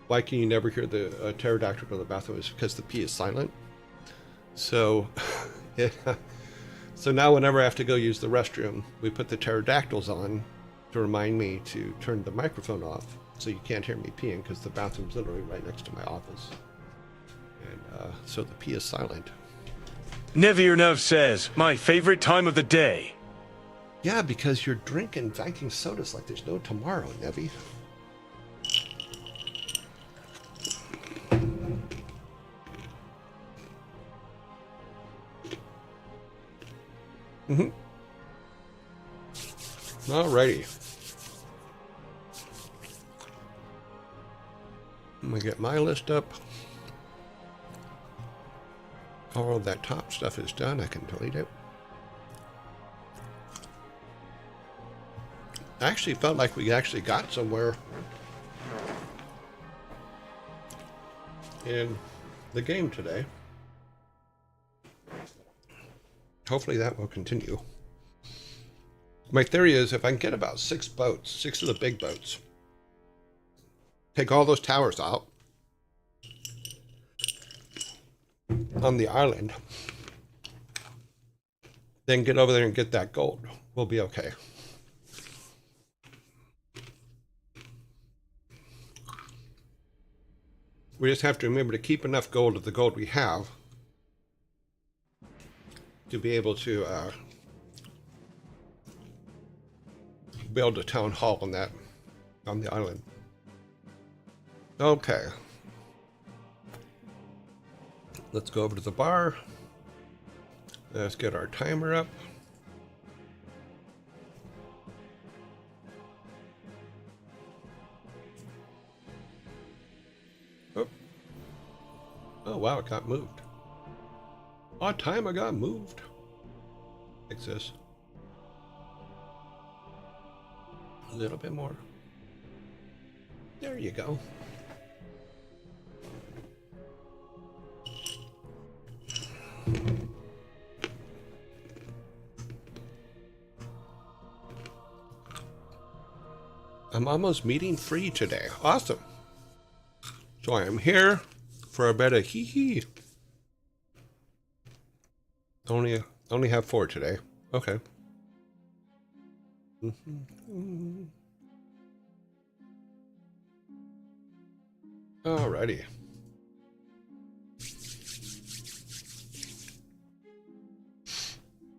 why can you never hear the pterodactyl go to the bathroom? It's because the P is silent. So, so now whenever I have to go use the restroom, we put the pterodactyls on to remind me to turn the microphone off so you can't hear me peeing because the bathroom's literally right next to my office. And so the P is silent. Nevirnev says, my favorite time of the day. Yeah, because you're drinking Viking sodas like there's no tomorrow, Nevi. Alrighty. I'm gonna get my list up. All of that top stuff is done. I can delete it. I actually felt like we actually got somewhere in the game today. Hopefully that will continue. My theory is if I can get about 6 boats, 6 of the big boats, take all those towers out on the island, then get over there and get that gold, we'll be okay. We just have to remember to keep enough gold of the gold we have to be able to build a town hall on that, on the island. Okay. Let's go over to the bar. Let's get our timer up. Oh, oh wow, it got moved. Our timer got moved. Fix this. A little bit more. There you go. I'm almost meeting free today. Awesome. So I am here for a bit of hee-hee. Only have 4 today. Okay. Alrighty.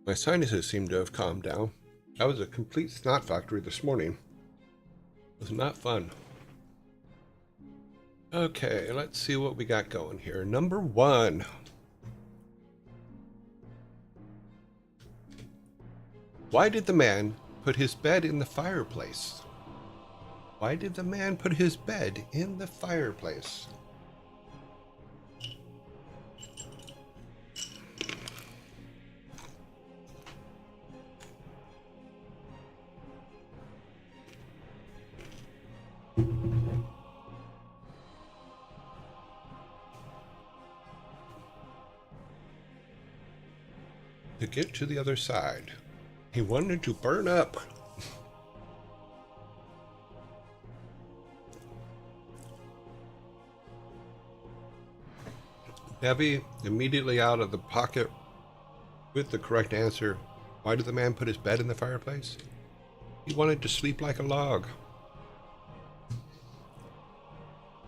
My sinuses seem to have calmed down. That was a complete snot factory this morning. It was not fun. Okay, let's see what we got going here. Number 1. Why did the man put his bed in the fireplace? Why did the man put his bed in the fireplace? To get to the other side. He wanted to burn up. Debbie immediately out of the pocket with the correct answer. Why did the man put his bed in the fireplace? He wanted to sleep like a log.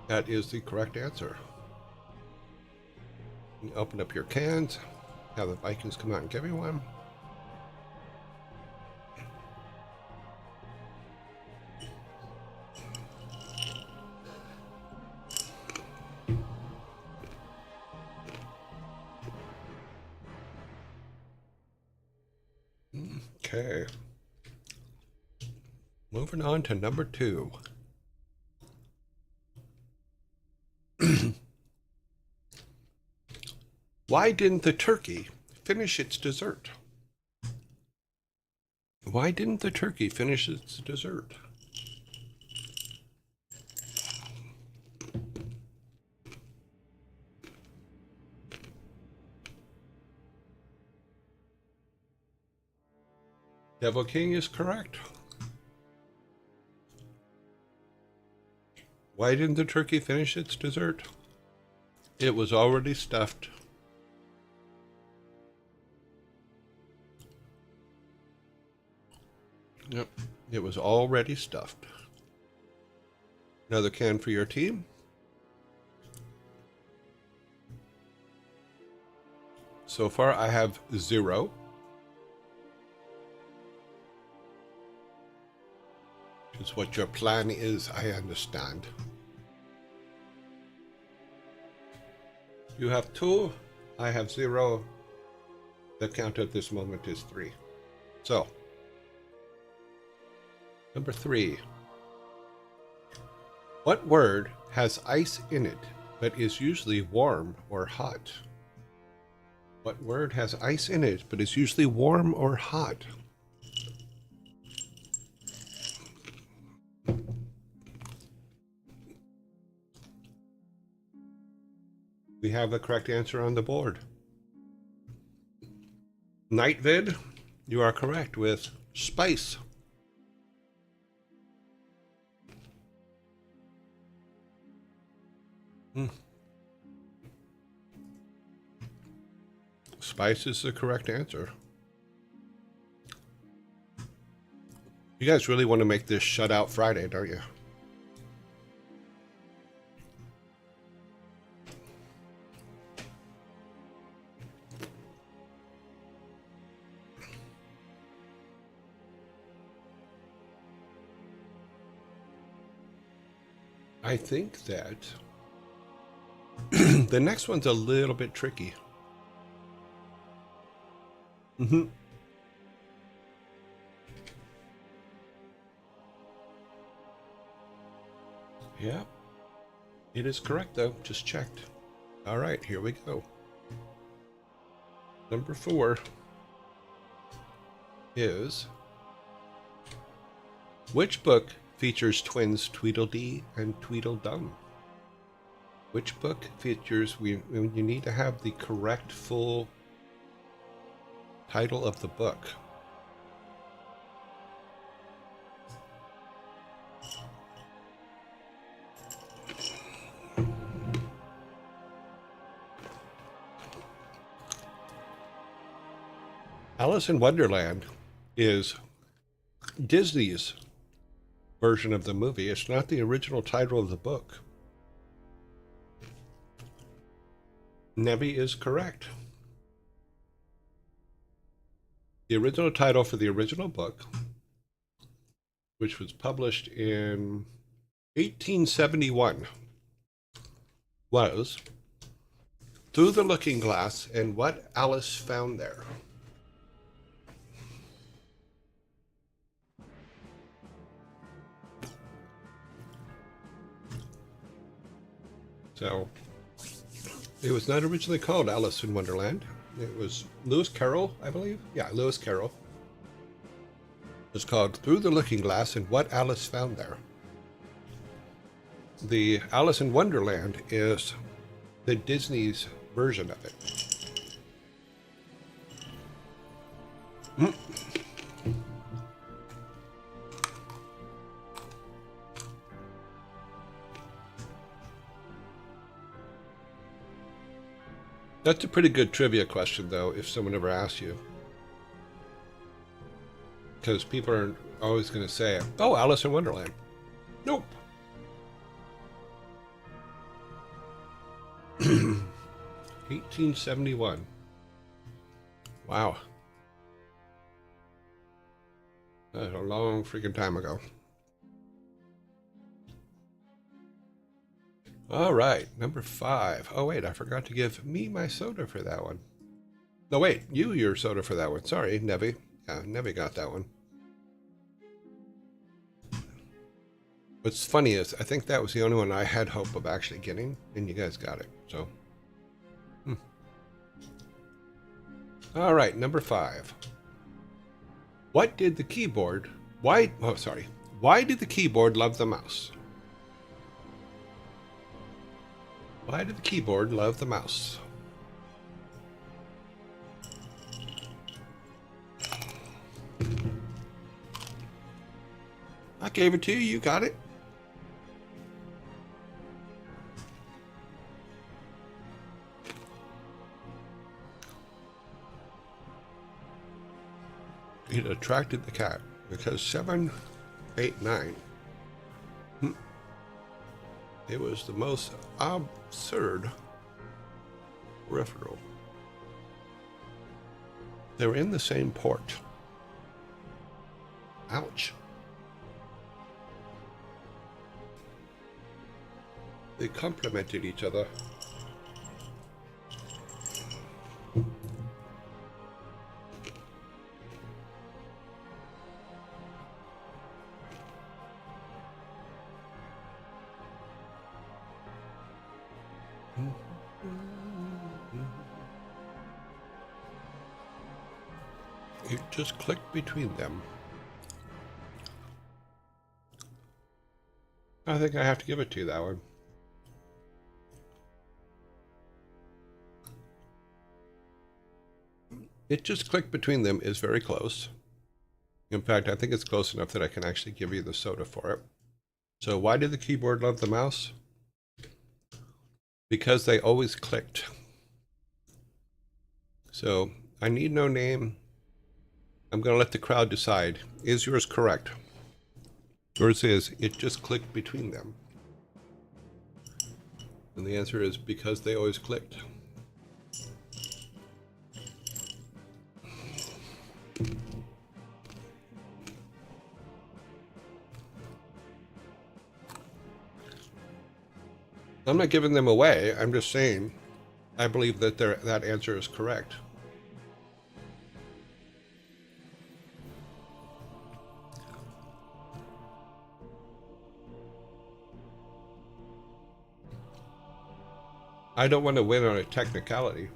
That is the correct answer. You open up your cans. Have the Vikings come out and give you one. Okay. Moving on to number 2. Why didn't the turkey finish its dessert? Why didn't the turkey finish its dessert? Devil King is correct. Why didn't the turkey finish its dessert? It was already stuffed. Yep, it was already stuffed. Another can for your team. So far I have 0. Which is what your plan is, I understand. You have 2, I have 0. The count at this moment is 3. So, number 3. What word has ice in it, but is usually warm or hot? What word has ice in it, but is usually warm or hot? We have the correct answer on the board. Nightvid, you are correct with spice. Spice is the correct answer. You guys really want to make this Shutout Friday, don't you? I think that the next one's a little bit tricky. Yeah, it is correct though. Just checked. All right, here we go. Number 4 is, which book features twins Tweedledee and Tweedledum? Which book features, you need to have the correct full title of the book. Alice in Wonderland is Disney's version of the movie. It's not the original title of the book. Nevi is correct. The original title for the original book, which was published in 1871, was Through the Looking Glass and What Alice Found There. So, it was not originally called Alice in Wonderland. It was Lewis Carroll, I believe. Yeah, Lewis Carroll. It was called Through the Looking Glass and What Alice Found There. The Alice in Wonderland is the Disney's version of it. That's a pretty good trivia question, though, if someone ever asks you. Because people are always going to say, oh, Alice in Wonderland. Nope. $1871. Wow. That's a long freaking time ago. All right, number 5. Oh, wait, I forgot to give me my soda for that one. No, wait, you your soda for that one. Sorry, Nevi. Yeah, Nevi got that one. What's funny is I think that was the only one I had hope of actually getting, and you guys got it, so. All right, number 5. Why did the keyboard love the mouse? Why did the keyboard love the mouse? I gave it to you. You got it. It attracted the cat because 7, 8, 9. It was the most absurd peripheral. They were in the same port. Ouch. They complemented each other. It just clicked between them. I think I have to give it to you, that one. It just clicked between them is very close. In fact, I think it's close enough that I can actually give you the soda for it. So why did the keyboard love the mouse? Because they always clicked. So I need no name. I'm going to let the crowd decide. Is yours correct? Yours is, it just clicked between them. And the answer is because they always clicked. I'm not giving them away. I'm just saying I believe that that answer is correct. I don't want to win on a technicality,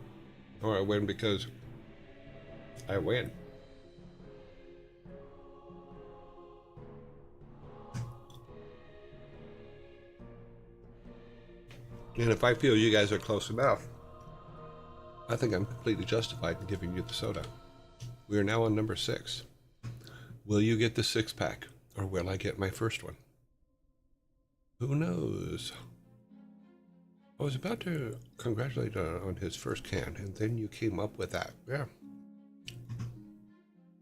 or I win because I win. And if I feel you guys are close enough, I think I'm completely justified in giving you the soda. We are now on number 6. Will you get the 6-pack, or will I get my first one? Who knows? I was about to congratulate on his first can, and then you came up with that. Yeah.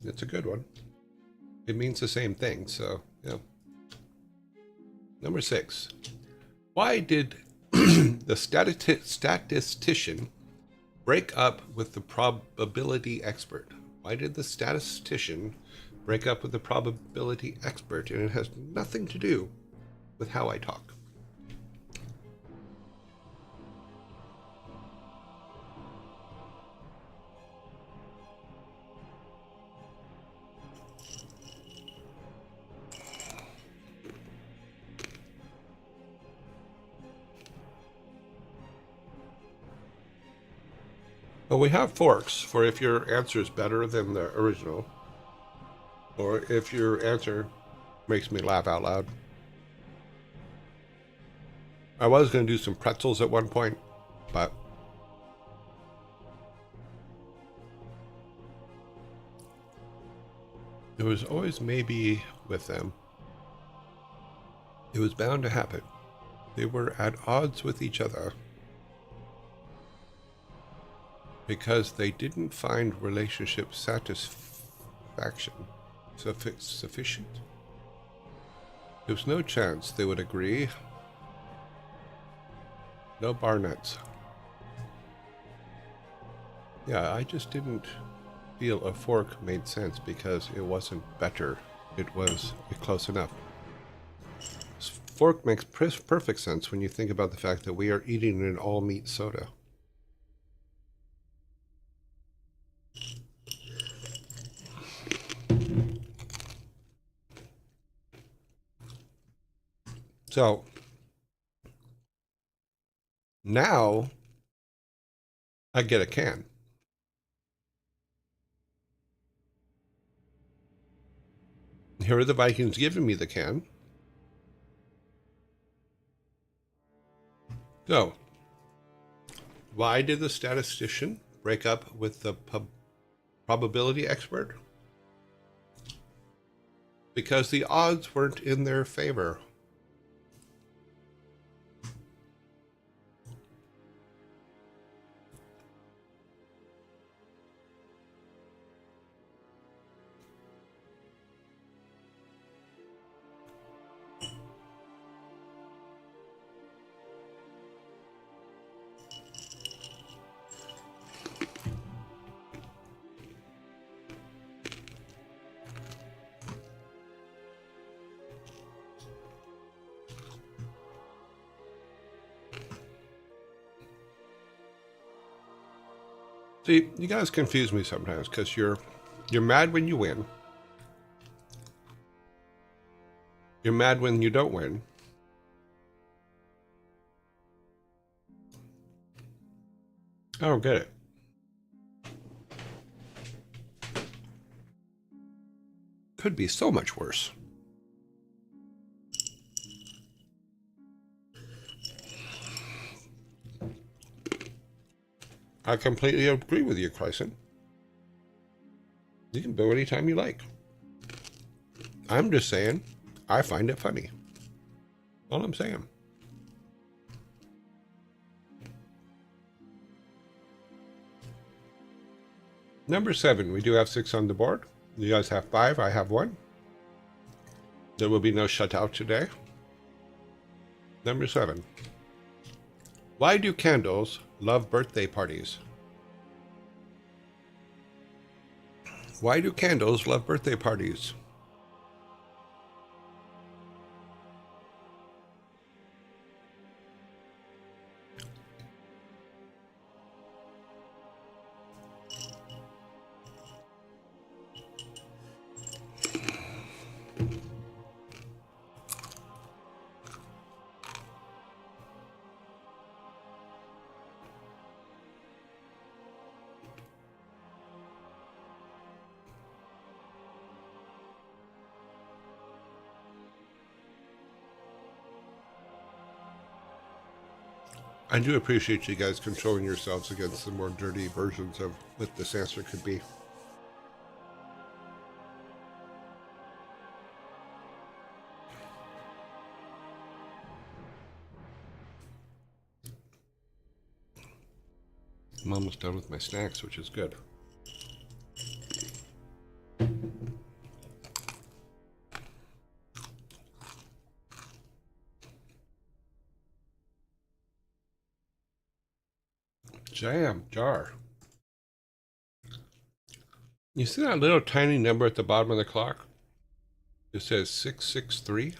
It's a good one. It means the same thing, so, yeah. Number 6. Why did the statistician break up with the probability expert? Why did the statistician break up with the probability expert? And it has nothing to do with how I talk. Well, we have forks for if your answer is better than the original, or if your answer makes me laugh out loud. I was going to do some pretzels at one point, but there was always maybe with them. It was bound to happen. They were at odds with each other because they didn't find relationship satisfaction sufficient. There was no chance they would agree. No bar nuts. Yeah, I just didn't feel a fork made sense because it wasn't better. It was close enough. Fork makes perfect sense when you think about the fact that we are eating an all-meat soda. So now I get a can. Here are the Vikings giving me the can. So, why did the statistician break up with the probability expert? Because the odds weren't in their favor. See, you guys confuse me sometimes because you're mad when you win. You're mad when you don't win. I don't get it. could be so much worse. I completely agree with you, Chryson. You can build anytime you like. I'm just saying, I find it funny. All I'm saying. Number 7, we do have 6 on the board. You guys have 5, I have 1. There will be no shutout today. Number 7. Why do candles love birthday parties? Why do candles love birthday parties? I do appreciate you guys controlling yourselves against the more dirty versions of what this answer could be. I'm almost done with my snacks, which is good. Jam jar. You see that little tiny number at the bottom of the clock? It says 663.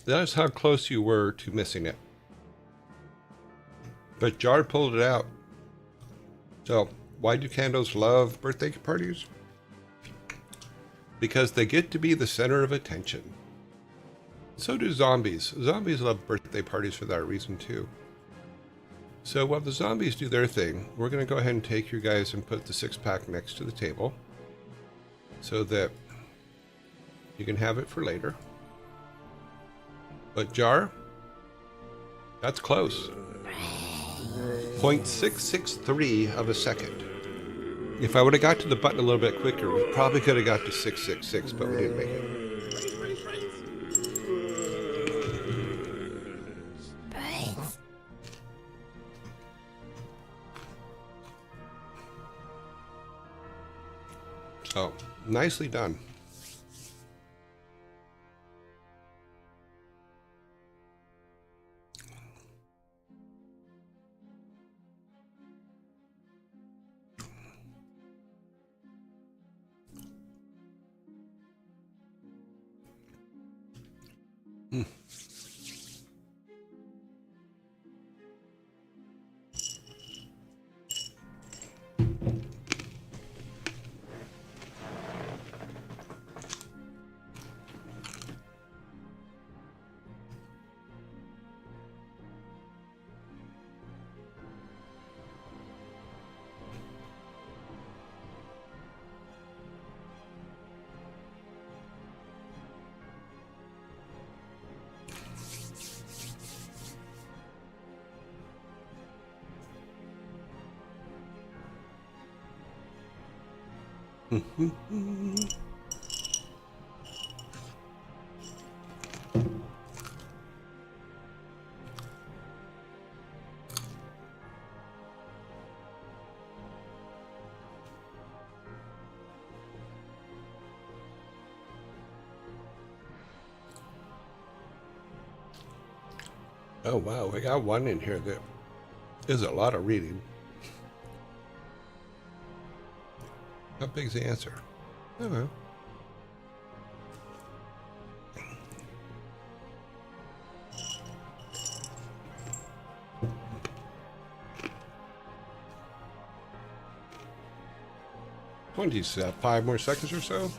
That is how close you were to missing it. But Jar pulled it out. So, why do candles love birthday parties? Because they get to be the center of attention. So do zombies. Zombies love birthday parties for that reason too. So while the zombies do their thing, we're going to go ahead and take you guys and put the 6-pack next to the table so that you can have it for later. But Jar, that's close. 0.663 of a second. If I would have got to the button a little bit quicker, we probably could have got to 666, but we didn't make it. So, nicely done. Oh wow, we got one in here that is a lot of reading. How big's the answer? I don't know. What do you say, 5 more seconds or so?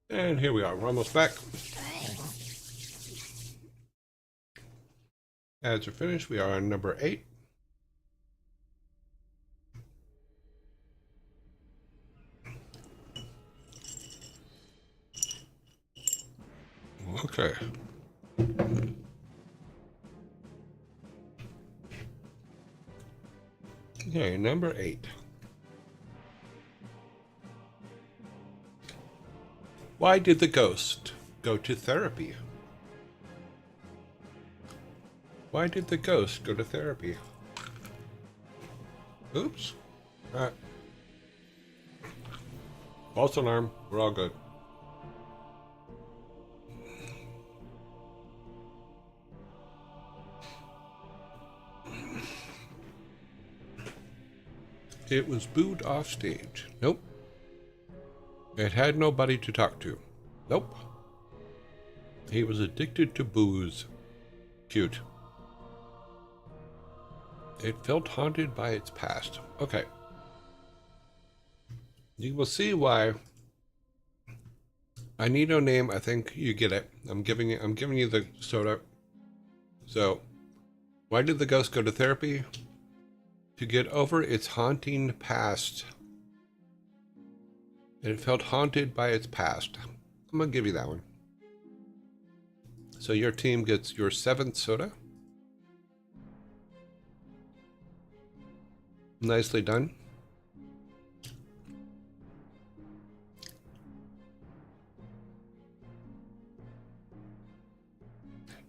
And here we are. We're almost back. Ads are finished. We are on number 8. Okay. Okay, number 8. Why did the ghost go to therapy? Why did the ghost go to therapy? Oops. Alright. False alarm. We're all good. It was booed off stage. Nope. It had nobody to talk to. Nope. He was addicted to booze. Cute. It felt haunted by its past. Okay. You will see why. I need no name. I think you get it. I'm giving you the soda. So, why did the ghost go to therapy? To get over its haunting past. It felt haunted by its past. I'm gonna give you that one. So your team gets your 7th soda. Nicely done.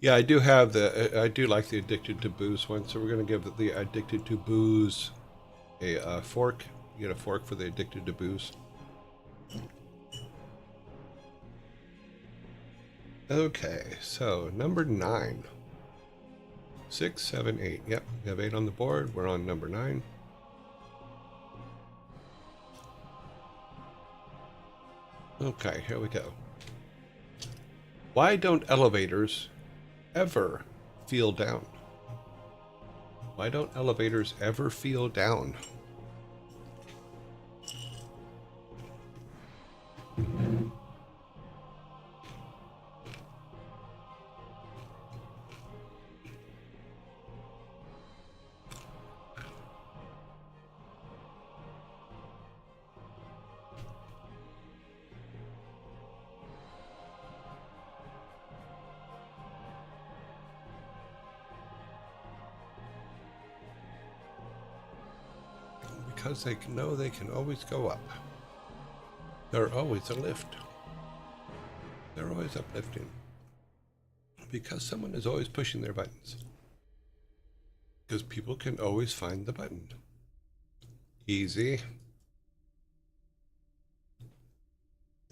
Yeah, I do have I do like the addicted to booze one, so we're going to give the addicted to booze a fork. You get a fork for the addicted to booze. Okay, so number 9. 6, 7, 8. Yep, we have 8 on the board. We're on number 9. Okay, here we go. Why don't elevators ever feel down? Why don't elevators ever feel down? Because they know they can always go up. They're always a lift. They're always uplifting. Because someone is always pushing their buttons. Because people can always find the button. Easy.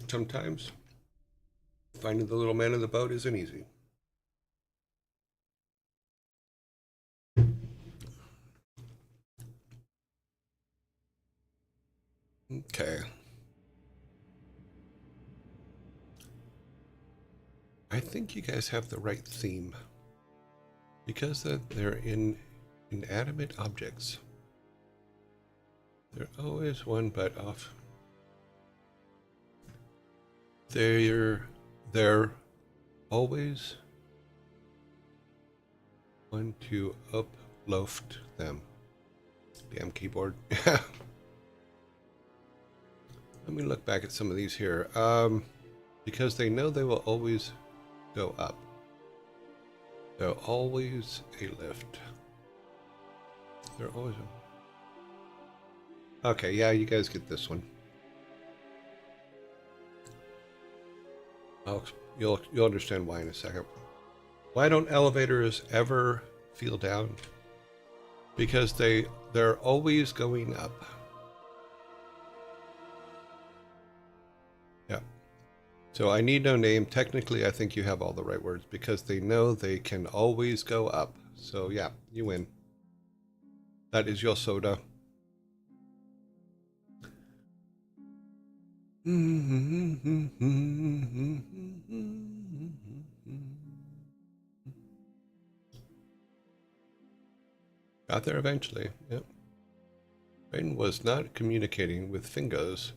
Sometimes finding the little man in the boat isn't easy. Okay. I think you guys have the right theme. Because they're inanimate objects. They're always one butt off. They're always one to uploft them. Damn keyboard. Let me look back at some of these here. Because they know they will always go up. They're always a lift. They're always a... Okay, yeah, you guys get this one. You'll understand why in a second. Why don't elevators ever feel down? Because they're always going up. Yeah. So I need no name. Technically, I think you have all the right words because they know they can always go up. So yeah, you win. That is your soda. Got there eventually. Yep. Rain was not communicating with fingers,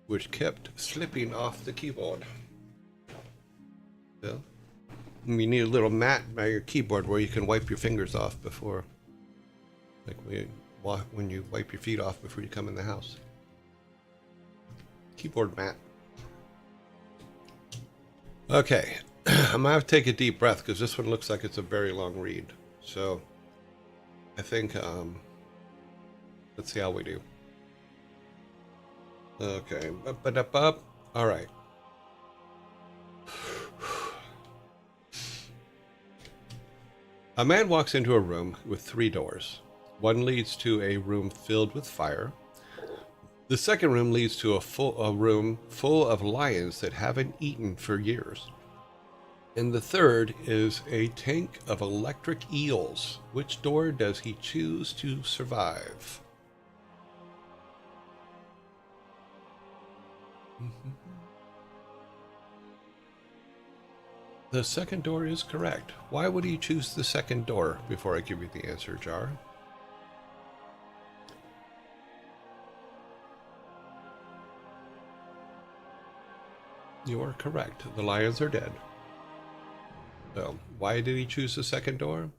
which kept slipping off the keyboard. Bill? You need a little mat by your keyboard where you can wipe your fingers off before, like when you wipe your feet off before you come in the house. Keyboard mat. Okay, I'm gonna have to take a deep breath because this one looks like it's a very long read. So I think let's see how we do. Okay, up. All right. A man walks into a room with 3 doors. One leads to a room filled with fire. The second room leads to a room full of lions that haven't eaten for years. And the third is a tank of electric eels. Which door does he choose to survive? The second door is correct. Why would he choose the second door before I give you the answer, Jar? You are correct. The lions are dead. So, why did he choose the second door?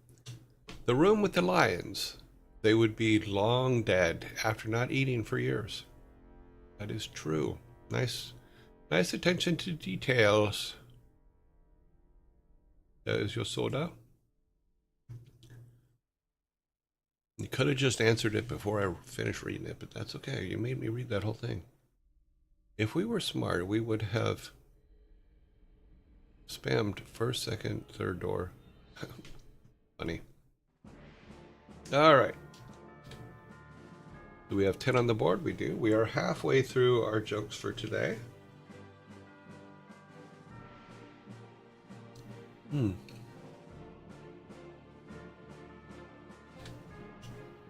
The room with the lions. They would be long dead after not eating for years. That is true. Nice attention to details. There's your soda. You could have just answered it before I finished reading it, but that's okay. You made me read that whole thing. If we were smart, we would have spammed first, second, third door. Funny. All right. Do we have 10 on the board? We do. We are halfway through our jokes for today.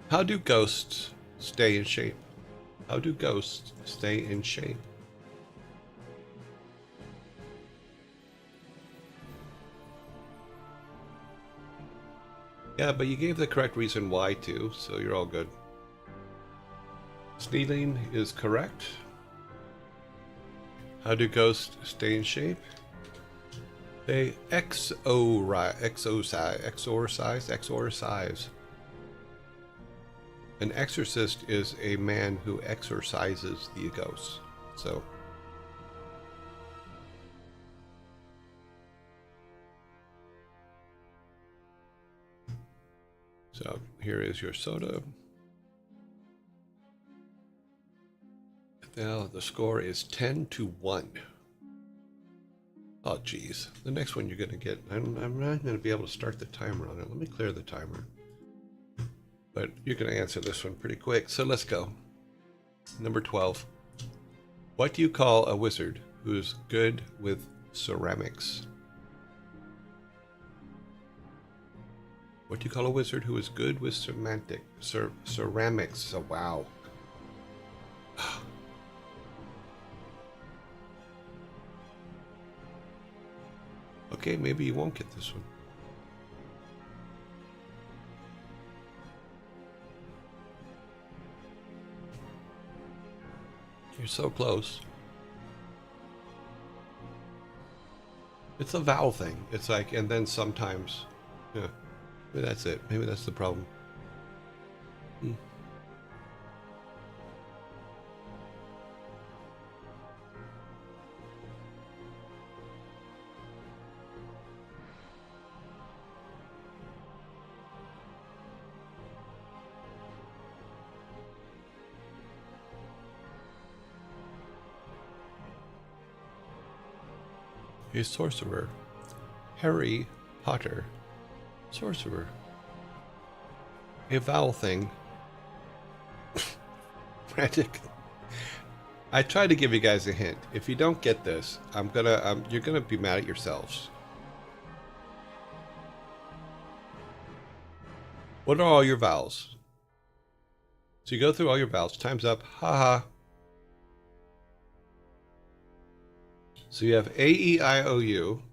How do ghosts stay in shape? How do ghosts stay in shape? Yeah, but you gave the correct reason why too, so you're all good. Snealing is correct. How do ghosts stay in shape? They exorcise. An exorcist is a man who exorcises the ghosts. So here is your soda. Now the score is 10-1. Oh, geez. The next one you're going to get... I'm not going to be able to start the timer on it. Let me clear the timer. But you're going to answer this one pretty quick. So let's go. Number 12. What do you call a wizard who's good with ceramics? What do you call a wizard who is good with ceramics? So, wow. Okay, maybe you won't get this one. You're so close. It's a vowel thing. It's like, and then sometimes, yeah, maybe that's it. Maybe that's the problem. A sorcerer. Harry Potter. Sorcerer. A vowel thing. Frantic. I tried to give you guys a hint. If you don't get this, you're gonna be mad at yourselves. What are all your vowels? So you go through all your vowels. Time's up. Haha. So you have A, E, I, O, U,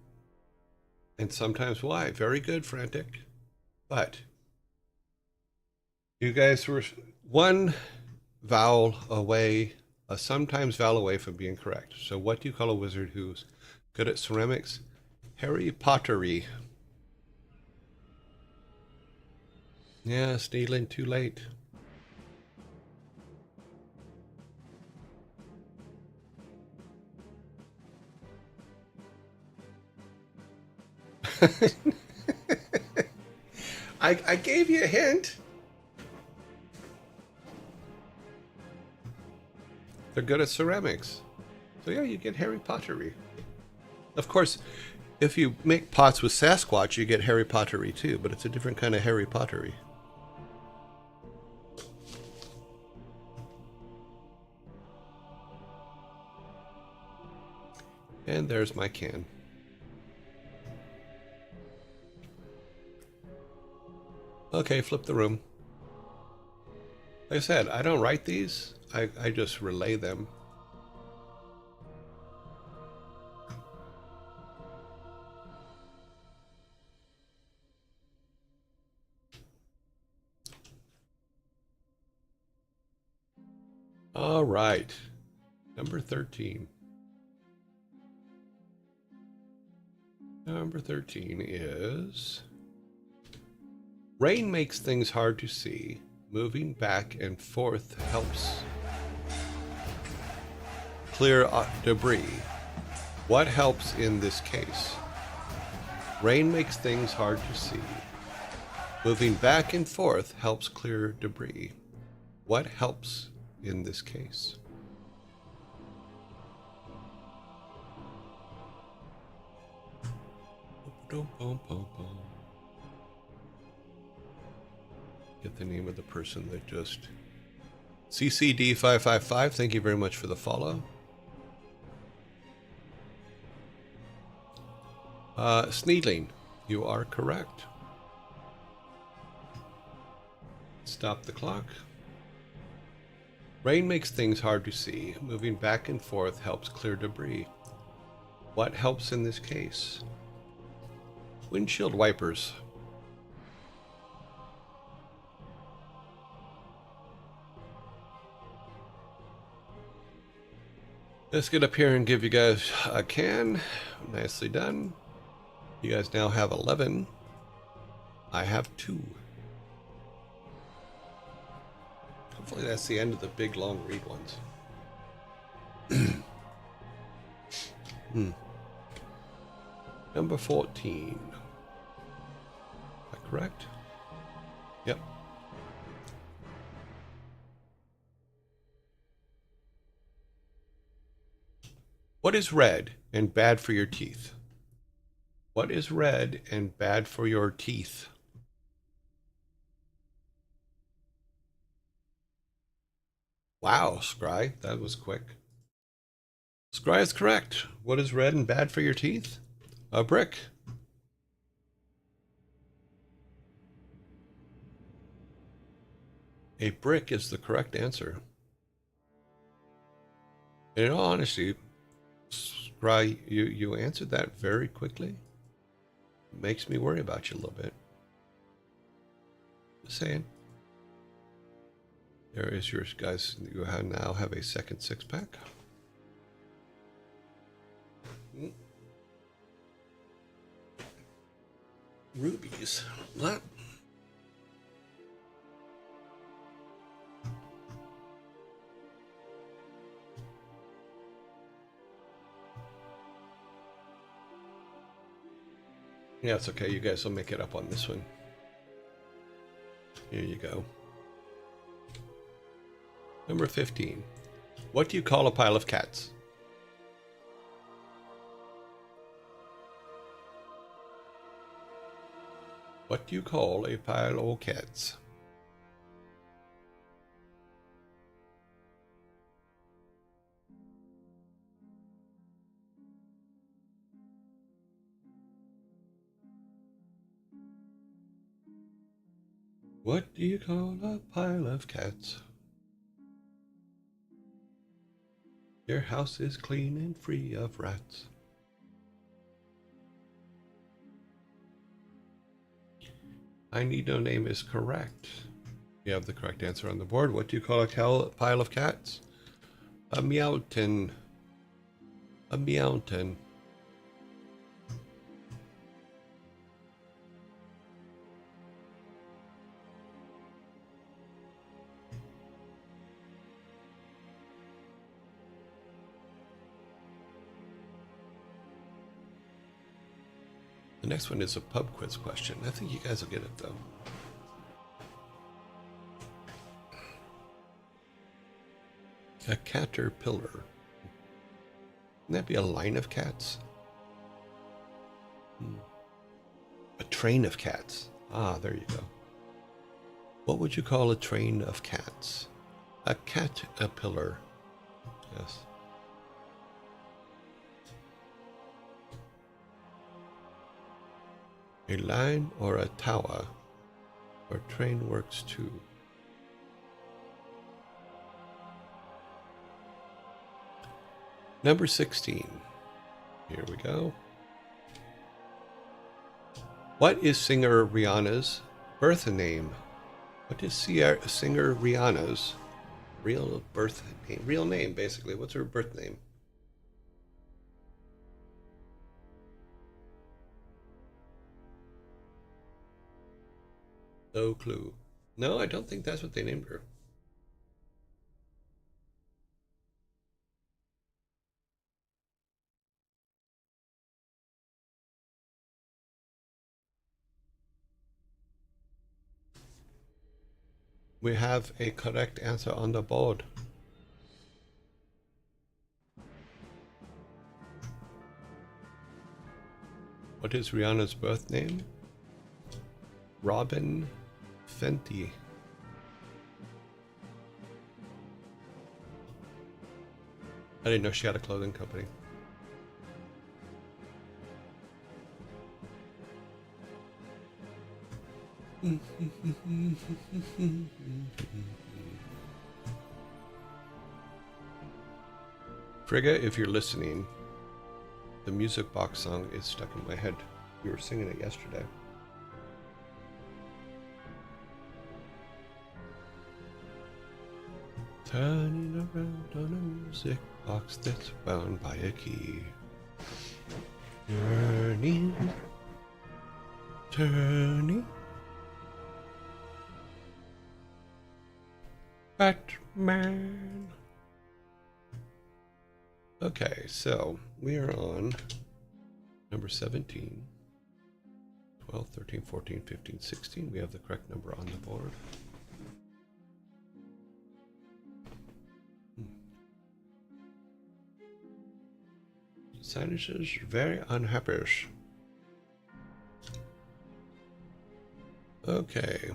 and sometimes Y. Very good, Frantic. But you guys were one vowel away, sometimes vowel away from being correct. So what do you call a wizard who's good at ceramics? Harry Pottery. Yeah, stealing too late. I gave you a hint. They're good at ceramics. So yeah, you get Harry Pottery. Of course, if you make pots with Sasquatch, you get Harry Pottery too, but it's a different kind of Harry Pottery. And there's my can. Okay, flip the room. Like I said, I don't write these. I just relay them. All right. Number 13. Number 13 is... Rain makes things hard to see. Moving back and forth helps clear debris. What helps in this case? Rain makes things hard to see. Moving back and forth helps clear debris. What helps in this case? Get the name of the person that just... CCD555, thank you very much for the follow. Sneedling, you are correct. Stop the clock. Rain makes things hard to see. Moving back and forth helps clear debris. What helps in this case? Windshield wipers. Let's get up here and give you guys a can. Nicely done. You guys now have 11. I have 2. Hopefully that's the end of the big long read ones. Number 14. Is that correct? Yep. What is red and bad for your teeth? What is red and bad for your teeth? Wow, Scry, that was quick. Scry is correct. What is red and bad for your teeth? A brick. A brick is the correct answer. In all honesty, Scry, you answered that very quickly. It makes me worry about you a little bit. Just saying. There is yours, guys. You now have a second 6-pack. Rubies. What? Yeah, it's okay. You guys will make it up on this one. Here you go. Number 15. What do you call a pile of cats? What do you call a pile of cats? What do you call a pile of cats? Your house is clean and free of rats. I need no name is correct. You have the correct answer on the board. What do you call a pile of cats? A meowton. A meowton. The next one is a pub quiz question. I think you guys will get it though. A caterpillar. Wouldn't that be a line of cats? A train of cats. Ah, there you go. What would you call a train of cats? A caterpillar. Yes. A line or a tower where train works too. Number 16. Here we go. What is singer Rihanna's birth name? What is singer Rihanna's real birth name? Real name, basically. What's her birth name? No clue. No, I don't think that's what they named her. We have a correct answer on the board. What is Rihanna's birth name? Robin Fenty. I didn't know she had a clothing company. Frigga, if you're listening, the music box song is stuck in my head. We were singing it yesterday. Turning around on a music box that's bound by a key. Turning. Batman. Okay, so we are on number 17, 12, 13, 14, 15, 16. We have the correct number on the board. Signage is very unhappy. Okay.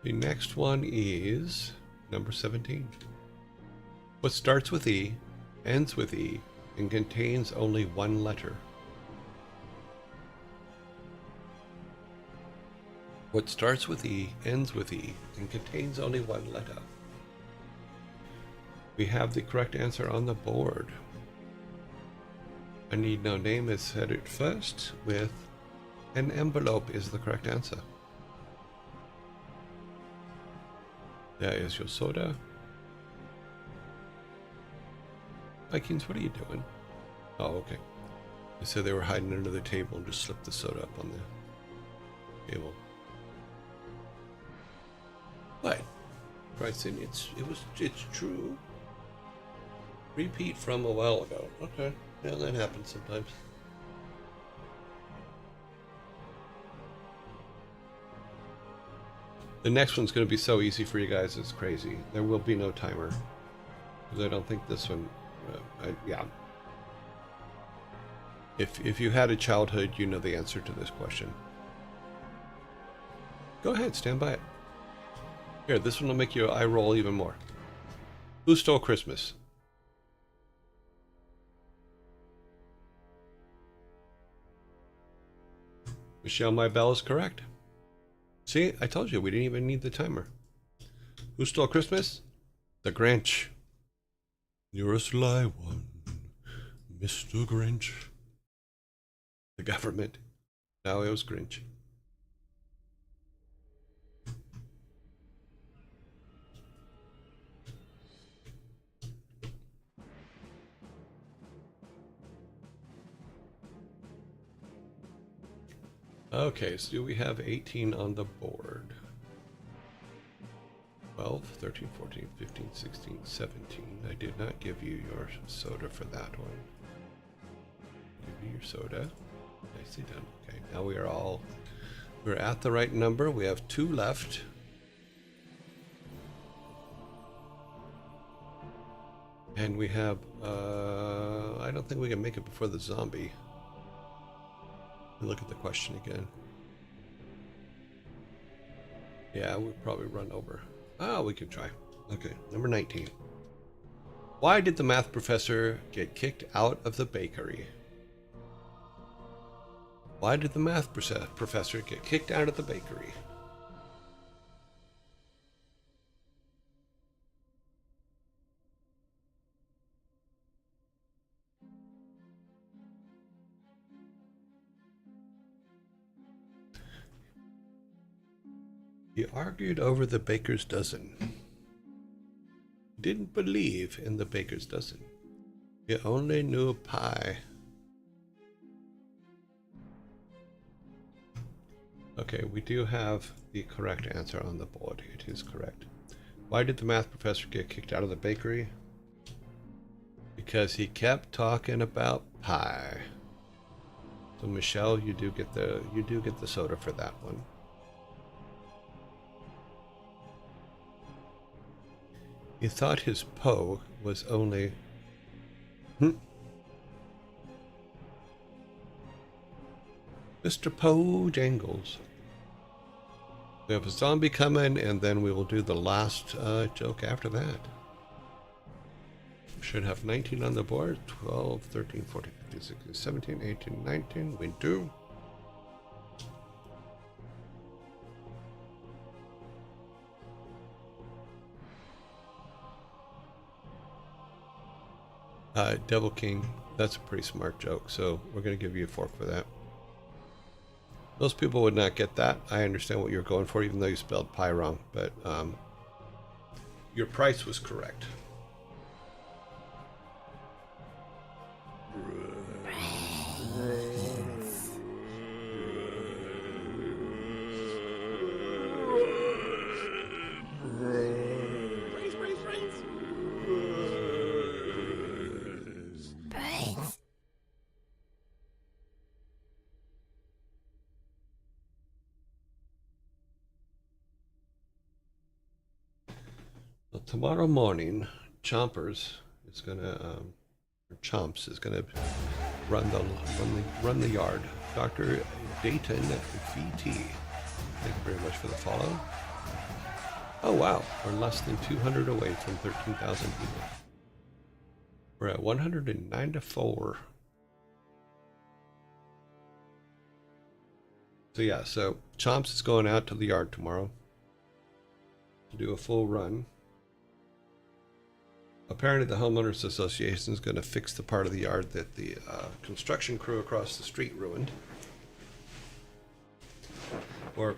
The next one is number 17. What starts with E, ends with E, and contains only one letter? What starts with E, ends with E, and contains only one letter? We have the correct answer on the board. I Need No Name is said it first with an envelope is the correct answer. There is your soda. Vikings, what are you doing? Oh, okay. They said they were hiding under the table and just slipped the soda up on the table. What? Bryson, it's true. Repeat from a while ago. Okay. Yeah, that happens sometimes. The next one's going to be so easy for you guys, it's crazy. There will be no timer. Because I don't think this one... yeah. If you had a childhood, you know the answer to this question. Go ahead, stand by it. Here, this one will make your eye roll even more. Who stole Christmas? Michelle, my bell is correct. See, I told you we didn't even need the timer. Who stole Christmas? The Grinch. You're a sly one, Mr. Grinch. The government. Now it was Grinch. Okay, so do we have 18 on the board? 12, 13, 14, 15, 16, 17. I did not give you your soda for that one. soda. Nicely done. Okay, now we're at the right number. We have 2 left. And we have, I don't think we can make it before the zombie. Look at the question again. Yeah, we'll probably run over. Oh, we can try. Okay, number 19. Why did the math professor get kicked out of the bakery? Why did the math professor get kicked out of the bakery? He argued over the baker's dozen. Didn't believe in the baker's dozen. He only knew pie. Okay, we do have the correct answer on the board. It is correct. Why did the math professor get kicked out of the bakery? Because he kept talking about pie. So Michelle, you do get the soda for that one. He thought his Poe was only... Mr. Poe Jangles. We have a zombie coming, and then we will do the last joke after that. We should have 19 on the board. 12, 13, 14, 15, 16, 17, 18, 19. We do. Devil King, that's a pretty smart joke, so we're going to give you a fork for that. Most people would not get that. I understand what you're going for, even though you spelled pie wrong, but your price was correct. Well, tomorrow morning, Chomps is gonna run the yard. Dr. Dayton VT. Thank you very much for the follow. Oh wow, we're less than 200 away from 13,000 people. We're at 109 to 4. So yeah, so Chomps is going out to the yard tomorrow to do a full run. Apparently the homeowners association is going to fix the part of the yard that the construction crew across the street ruined, or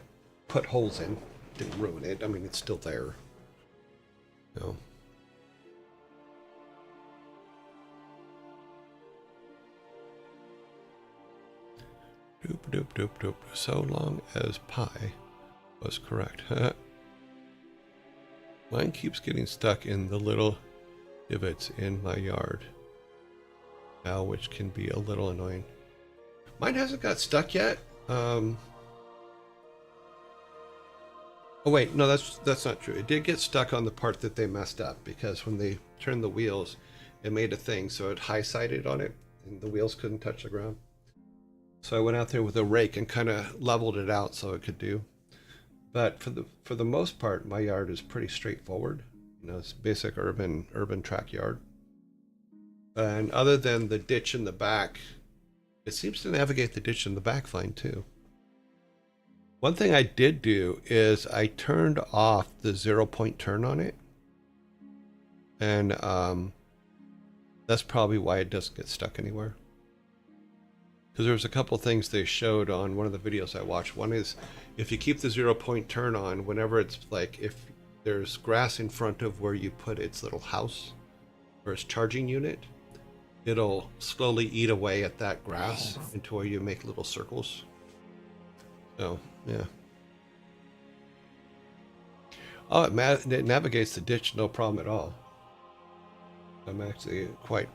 put holes in. Didn't ruin it. I mean, it's still there. No. Doop doop doop doop. So long as pie was correct. Mine keeps getting stuck in the little divots in my yard now, which can be a little annoying. Mine hasn't got stuck yet. Oh wait, no, that's not true. It did get stuck on the part that they messed up, because when they turned the wheels, it made a thing, so it high-sided on it, and the wheels couldn't touch the ground. So I went out there with a rake and kind of leveled it out so it could do. But for the most part, my yard is pretty straightforward. You know, it's basic urban track yard. And other than the ditch in the back, it seems to navigate the ditch in the back fine too. One thing I did do is I turned off the 0-point turn on it. And that's probably why it doesn't get stuck anywhere. Because there was a couple things they showed on one of the videos I watched. One is if you keep the 0-point turn on, whenever it's like, if there's grass in front of where you put its little house or its charging unit, it'll slowly eat away at that grass until you make little circles. So, yeah. Oh, it navigates the ditch no problem at all. I'm actually quite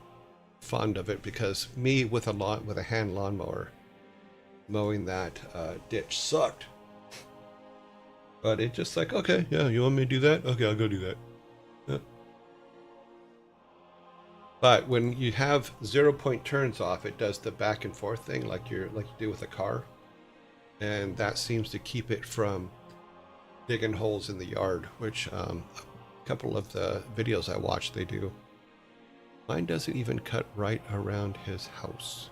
fond of it because me with a hand lawnmower mowing that ditch sucked. But it's just like, okay, yeah, you want me to do that? Okay, I'll go do that. Yeah. But when you have 0-point turns off, it does the back and forth thing like you do with a car, and that seems to keep it from digging holes in the yard, which a couple of the videos I watched they do. Mine doesn't even cut right around his house.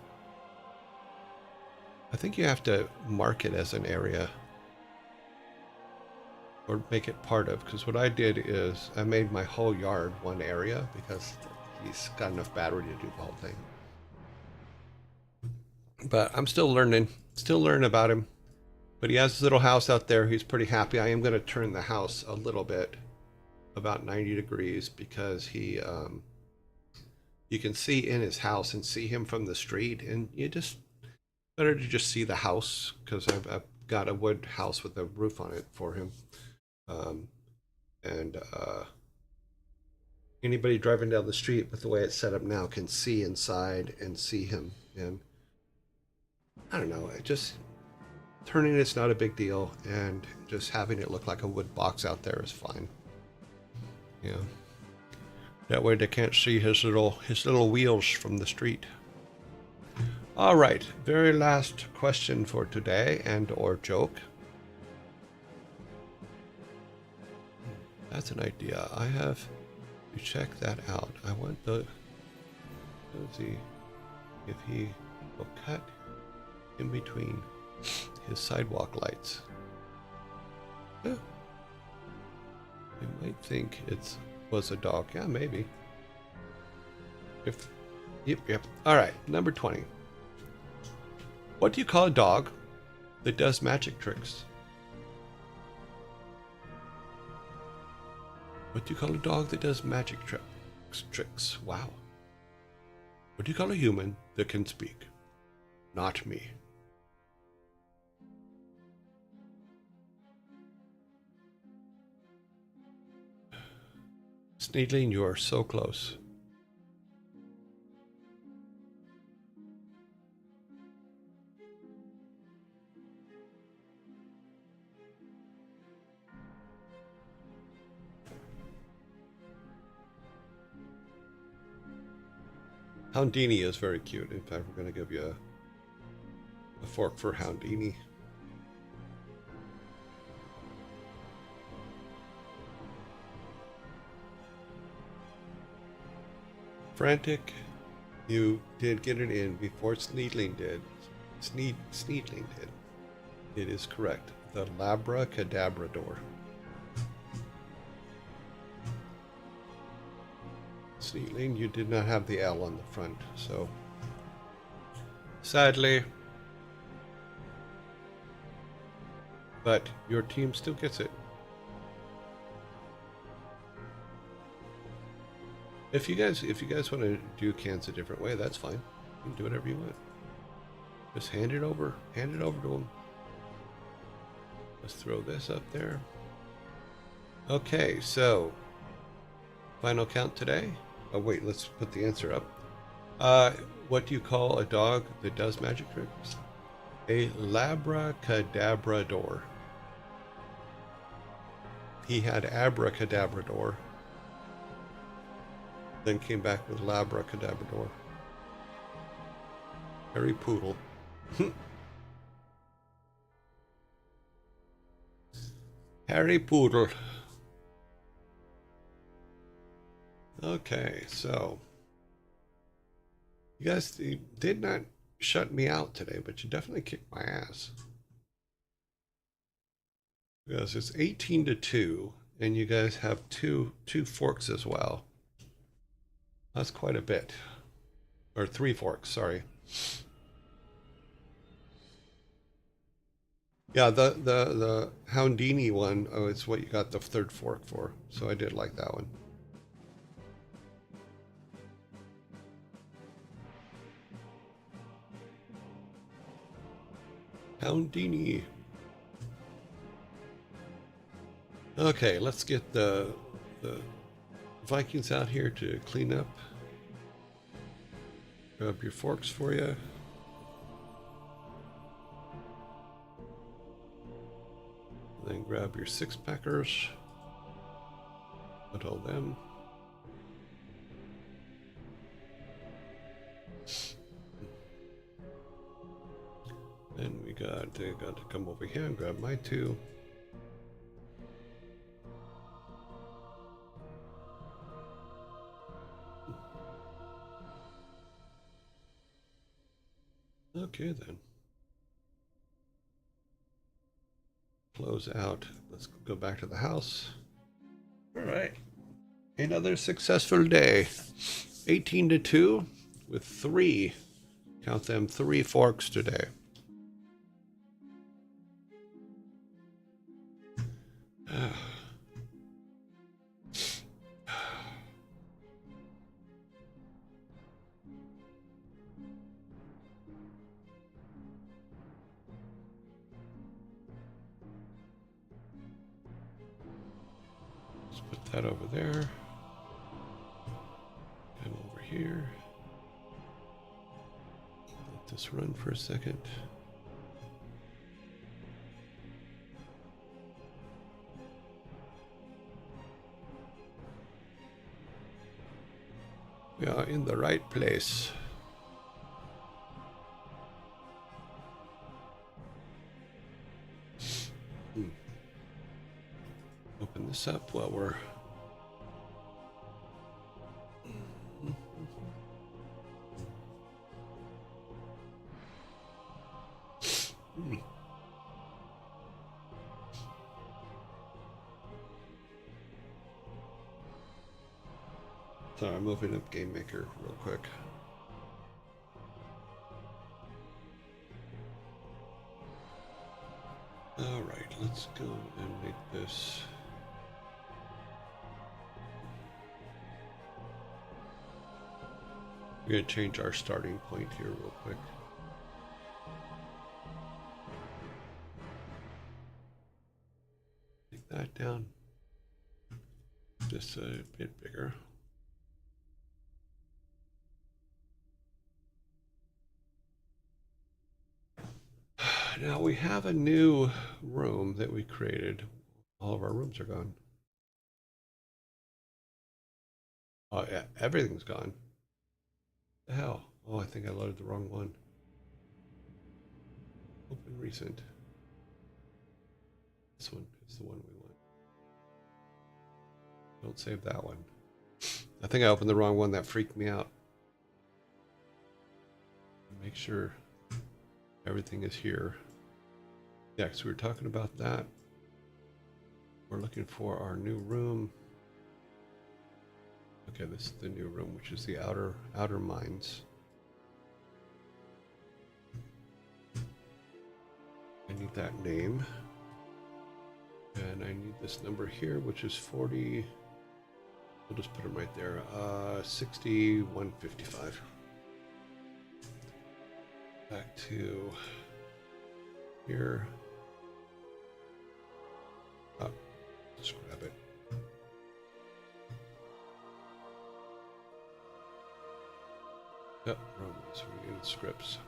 I think you have to mark it as an area or make it part of, because what I did is I made my whole yard one area because he's got enough battery to do the whole thing. But I'm still learning about him. But he has his little house out there. He's pretty happy. I am going to turn the house a little bit, about 90 degrees, because he, you can see in his house and see him from the street, and you just better to just see the house, because I've got a wood house with a roof on it for him. Anybody driving down the street with the way it's set up now can see inside and see him. And I don't know, it just turning it's not a big deal, and just having it look like a wood box out there is fine. Yeah. That way they can't see his little wheels from the street. All right, very last question for today and or joke. That's an idea. I have to check that out. I want the, let's see if he will cut in between his sidewalk lights. Yeah. You might think it was a dog. Yeah, maybe. Yep. All right, number 20. What do you call a dog that does magic tricks? What do you call a dog that does magic tricks? Wow. What do you call a human that can speak? Not me. Sneedling, you are so close. Houndini is very cute. In fact, we're going to give you a fork for Houndini. Frantic, you did get it in before Sneedling did. Sneedling did. It is correct. The Labracadabrador. Sneedling, you did not have the L on the front, so sadly, but your team still gets it. If you guys want to do cans a different way, that's fine. You can do whatever you want. Just hand it over to them. Let's throw this up there. Okay, so final count today. Oh wait, let's put the answer up. What do you call a dog that does magic tricks? A Labracadabrador. He had Abracadabrador, then came back with Labracadabrador. Harry Poodle. Harry Poodle. Okay, so you guys did not shut me out today, but you definitely kicked my ass. Because it's 18-2, and you guys have two forks as well. That's quite a bit. Or 3 forks, sorry. Yeah, the Houndini one, oh, it's what you got the 3rd fork for. So I did like that one. Houndini. Okay, let's get the Vikings out here to clean up. Grab your forks for you. Then grab your 6-packers. Put all them. Then we got to come over here and grab my 2. Okay then. Close out. Let's go back to the house. All right. Another successful day. 18 to 2 with 3. Count them 3 forks today. Let's put that over there. And over here. Let this run for a second. We are in the right place. Open this up while we're... Sorry, I'm moving up Game Maker real quick. All right, let's go and make this. We're going to change our starting point here real quick. Take that down. Just a bit bigger. Now we have a new room that we created. All of our rooms are gone. Oh yeah, everything's gone. The hell? Oh, I think I loaded the wrong one. Open recent. This one is the one we want. Don't save that one. I think I opened the wrong one. That freaked me out. Make sure everything is here. Yeah, so we were talking about that. We're looking for our new room. Okay, this is the new room, which is the outer mines. I need that name. And I need this number here, which is 40. We'll just put it right there. 6155. Back to here. Oh, let's grab it. Yep, Romans, we need scripts.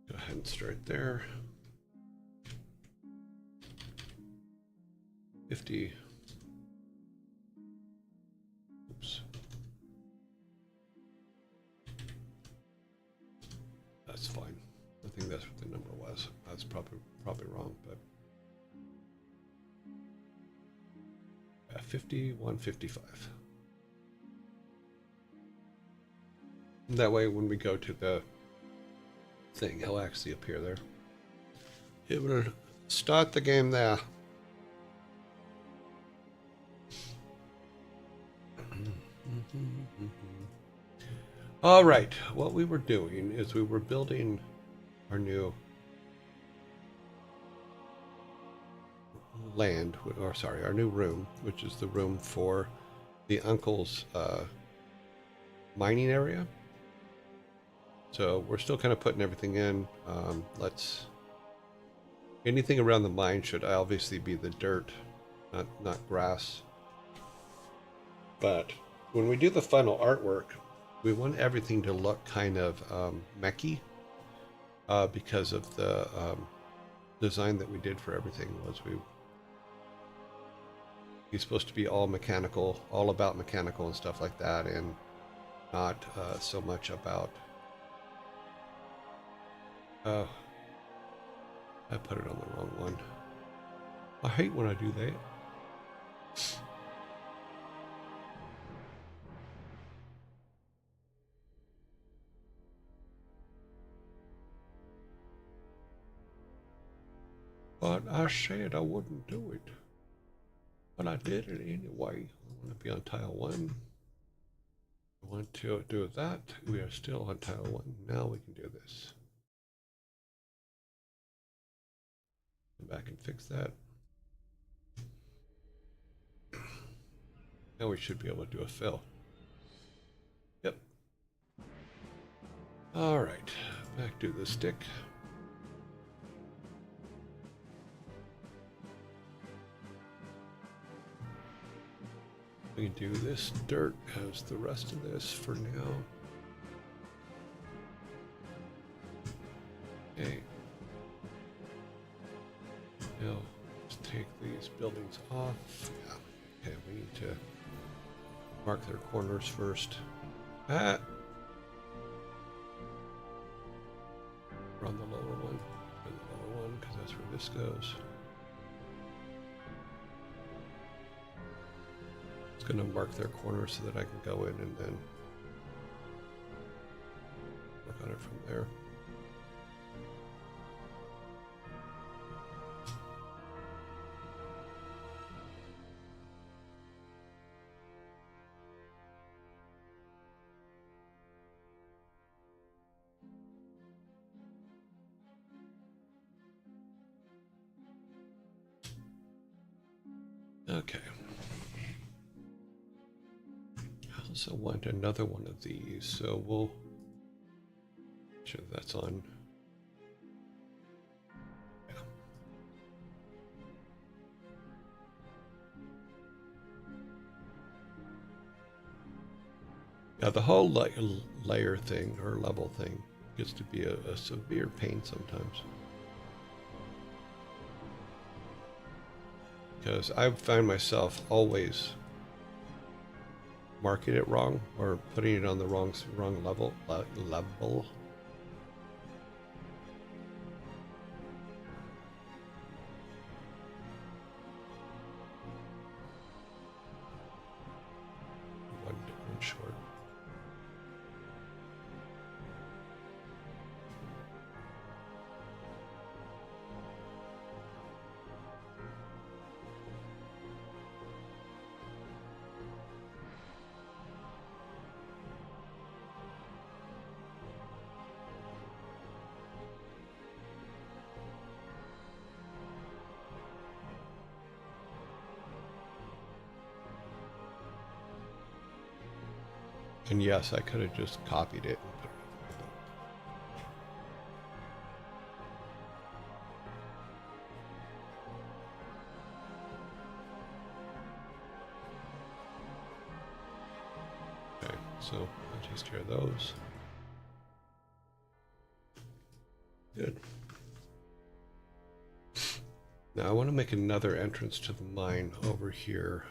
Go ahead and start there. 50. Oops. That's fine. I think that's what the number was. That's probably wrong, but 5155. That way, when we go to the thing, he'll actually appear there. It will start the game there. All right, what we were doing is we were building our new land, or sorry, our new room, which is the room for the uncle's mining area. So we're still kind of putting everything in. Let's Anything around the mine should obviously be the dirt, not grass. But when we do the final artwork, we want everything to look kind of mechy because of the design that we did for everything. He's supposed to be all mechanical, all about mechanical and stuff like that, and not so much about. Oh, I put it on the wrong one. I hate when I do that. But I said I wouldn't do it. But I did it anyway. I want to be on tile 1. I want to do that. We are still on tile 1. Now we can do this. Come back and fix that. Now we should be able to do a fill. Yep. All right. Back to the stick. We can do this dirt as the rest of this for now. Okay. Now let's take these buildings off. Yeah. Okay, we need to mark their corners first. Ah. Run the lower one. Run the lower one because that's where this goes. It's going to mark their corners so that I can go in and then work on it from there. Okay. I also want another one of these, so we'll make sure that's on. Yeah. Yeah, the whole layer thing or level thing gets to be a severe pain sometimes. Because I find myself always marking it wrong or putting it on the wrong level. One short. And yes, I could have just copied it and put it over. Okay, so that takes care of those. Good. Now I want to make another entrance to the mine over here.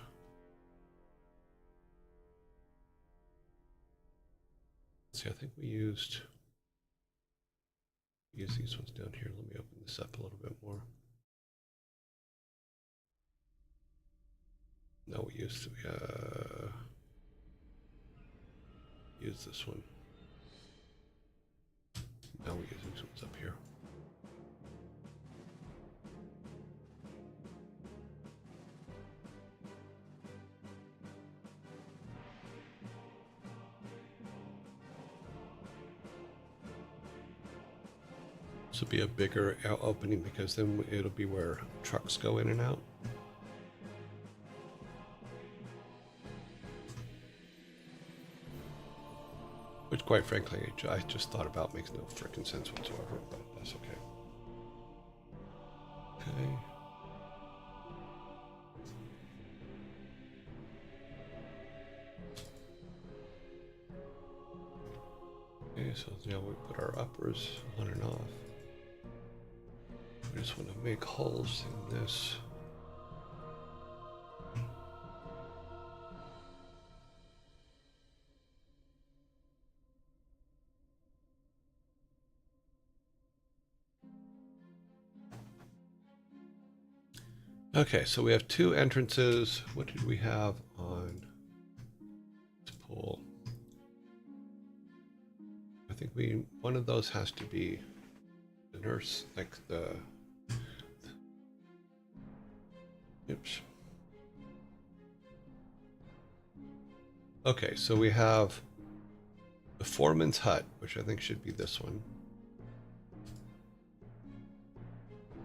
See, I think we used these ones down here. Let me open this up a little bit more. No, we used use this one. Now we use these ones up here. This will be a bigger opening because then it'll be where trucks go in and out. Which, quite frankly, I just thought about makes no freaking sense whatsoever, but that's okay. Okay, so now we put our uppers on and off. We just want to make holes in this. Okay, so we have two entrances. What did we have on this pool? I think one of those has to be the nurse, like the, oops. Okay, so we have the foreman's hut, which I think should be this one.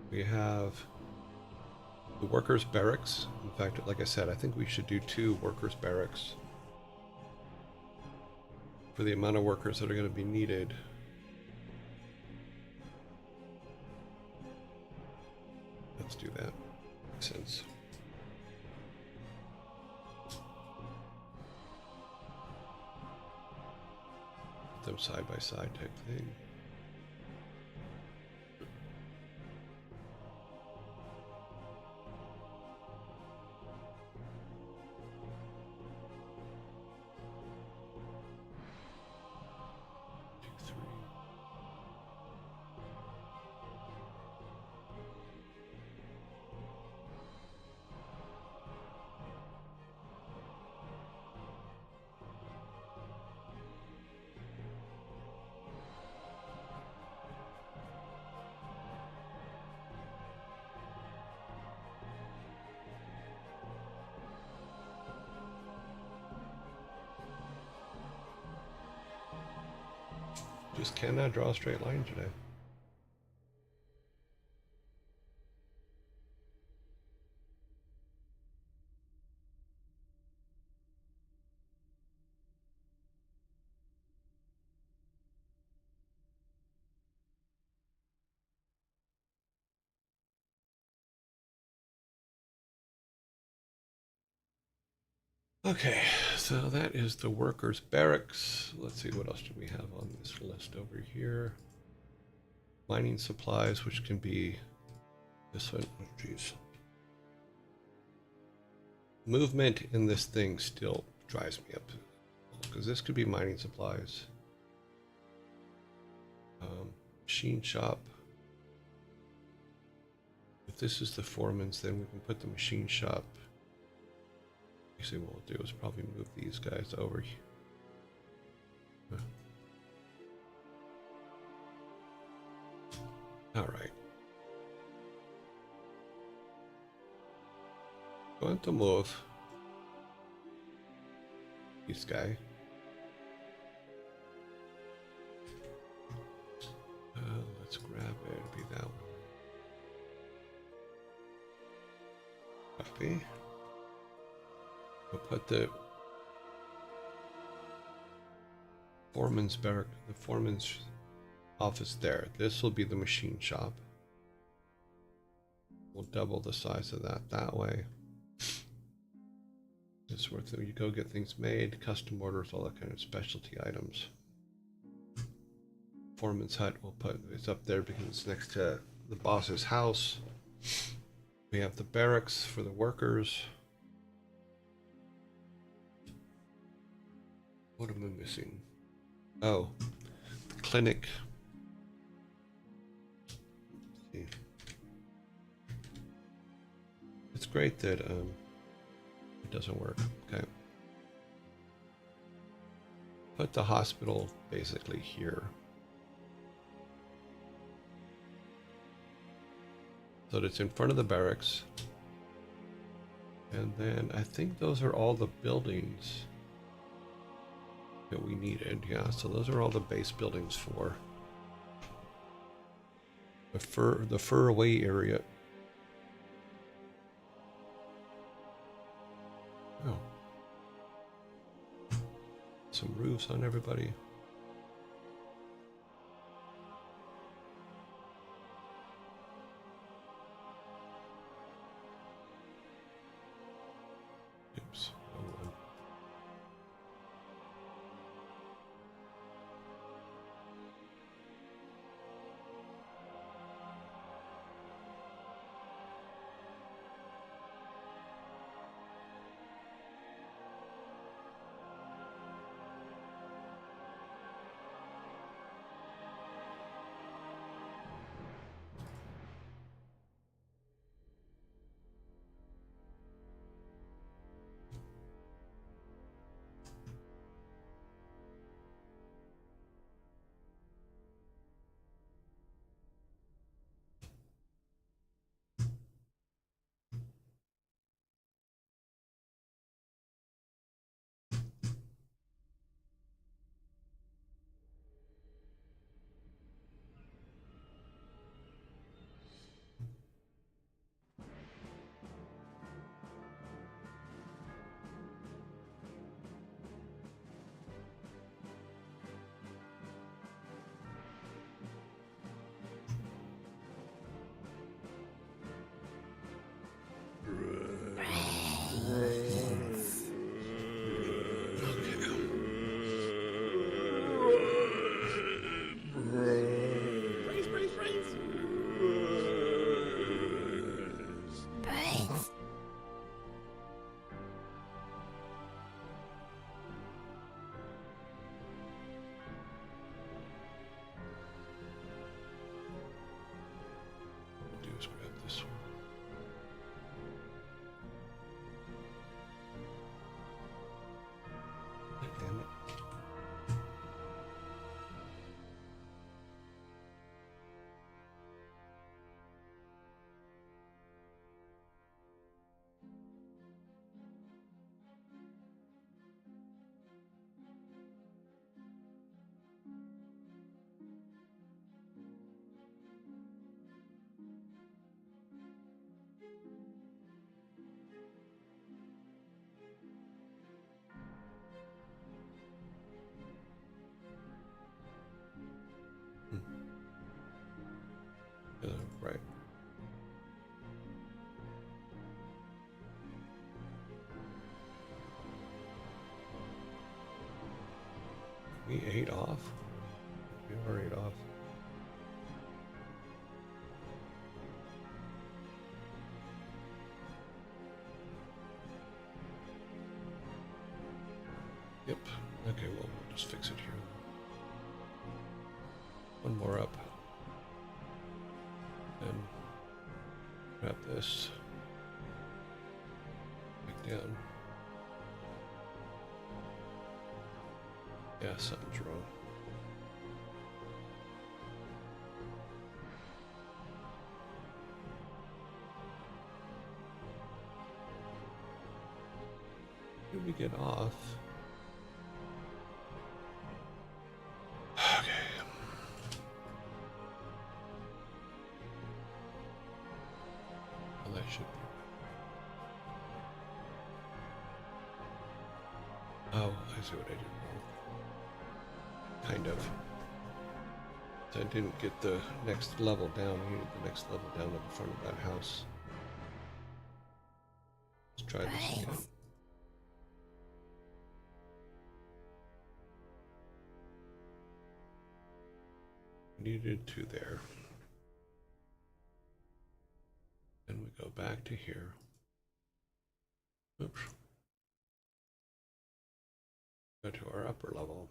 We have the workers' barracks. In fact, like I said, I think we should do 2 workers' barracks for the amount of workers that are going to be needed. Let's do that. Makes sense. Put them side by side type thing. Just cannot draw a straight line today. Okay, so that is the workers' barracks. Let's see, what else do we have on this list over here? Mining supplies, which can be this one. Oh, geez. Movement in this thing still drives me up, because this could be mining supplies. Machine shop. If this is the foreman's, then we can put the machine shop. Actually, what we'll do is probably move these guys over here. All right. Going to move this guy. Let's grab it. It'll be that one. Copy. We'll put the foreman's barrack, the foreman's office there. This will be the machine shop. We'll double the size of that way. This is where you go get things made, custom orders, all that kind of specialty items. Foreman's hut, we'll put it's up there because it's next to the boss's house. We have the barracks for the workers. What am I missing? Oh, the clinic. Let's see. It's great that it doesn't work. Okay. Put the hospital basically here. So that it's in front of the barracks. And then I think those are all the buildings that we needed. Yeah, so those are all the base buildings for the fur away area. Oh. Some roofs on everybody. Oops. Wrong one. Damn it. Right. We ate off? We are 8 off. Yep. Okay, well, we'll just fix it here. One more up. Then grab this. Back down. Yeah, something's wrong. Did we get off? Okay. Well, that should be. Oh, I see what I did wrong. Kind of. I didn't get the next level down. I needed the next level down at the front of that house. Let's try this again. Needed 2 there. Then we go back to here. Oops. Go to our upper level.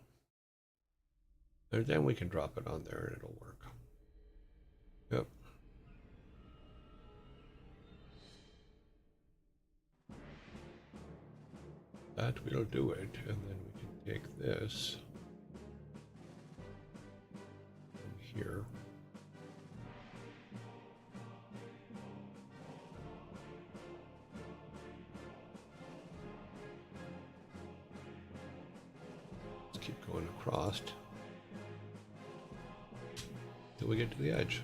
And then we can drop it on there and it'll work. Yep. That will do it. And then we can take this from here. Let's keep going across till we get to the edge.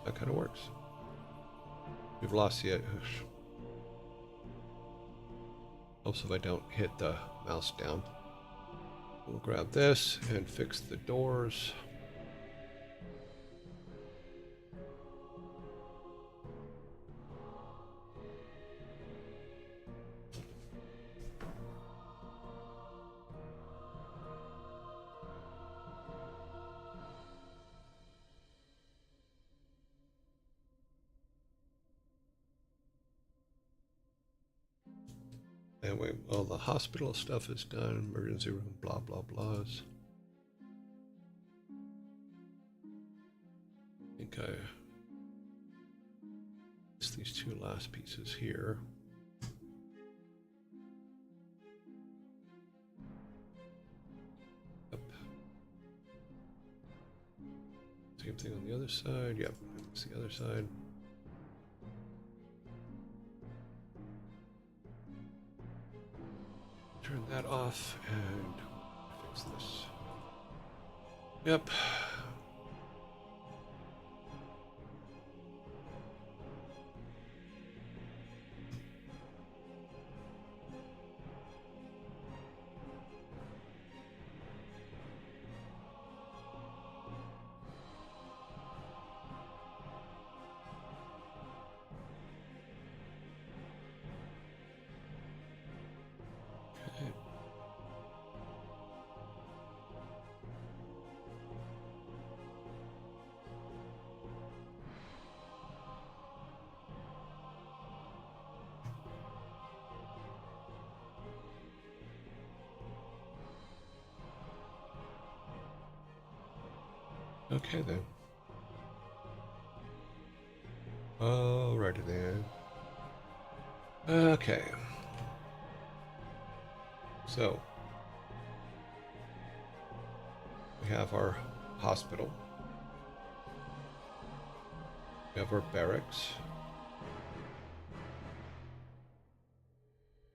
That kind of works. We've lost the edge. Helps if I don't hit the mouse down. We'll grab this and fix the doors. Anyway, well, the hospital stuff is done, emergency room, blah, blah, blahs. I think it's these 2 last pieces here. Yep. Same thing on the other side. Yep, it's the other side. Turn that off and fix this. Yep. Okay then. Alrighty then. Okay. So we have our hospital. We have our barracks.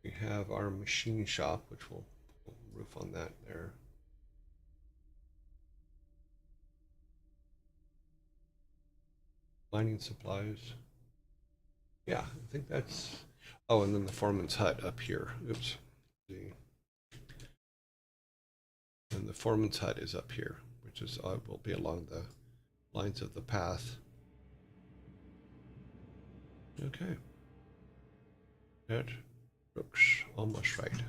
We have our machine shop, which we'll put a roof on that there. Mining supplies. Yeah, I think that's... Oh, and then the foreman's hut up here. Oops. See. And the foreman's hut is up here, which is will be along the lines of the path. Okay. That looks almost right.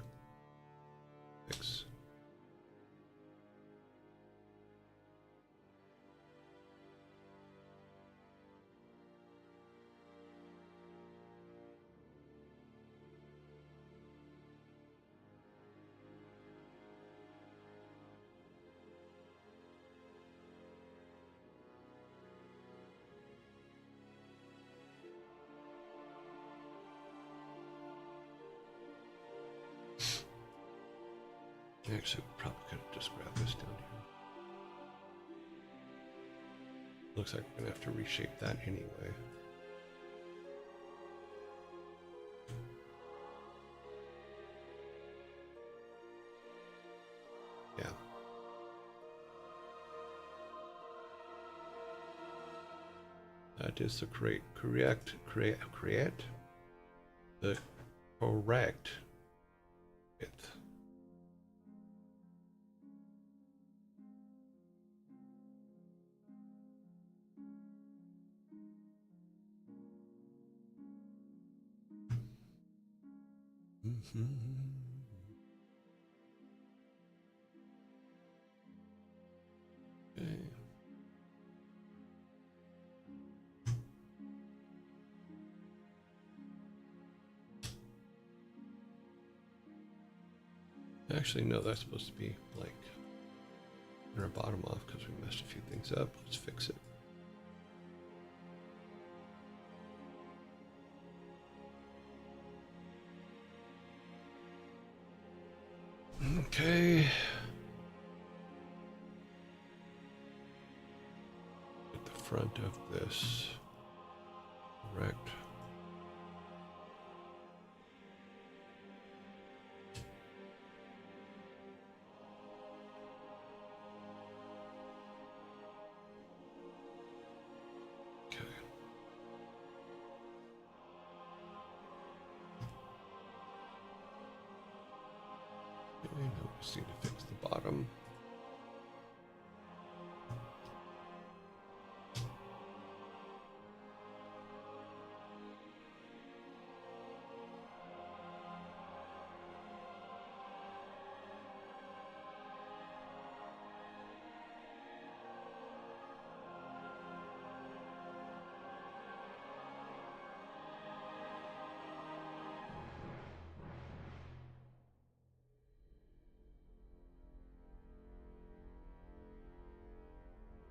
Thanks. Actually, we probably could have just grabbed this down here. Looks like we're going to have to reshape that anyway. Yeah. That is the correct the correct width. Okay. Actually, no, that's supposed to be blank. Turn our bottom off because we messed a few things up. Let's fix it. Okay. At the front of this. Correct. Now we just need to fix the bottom.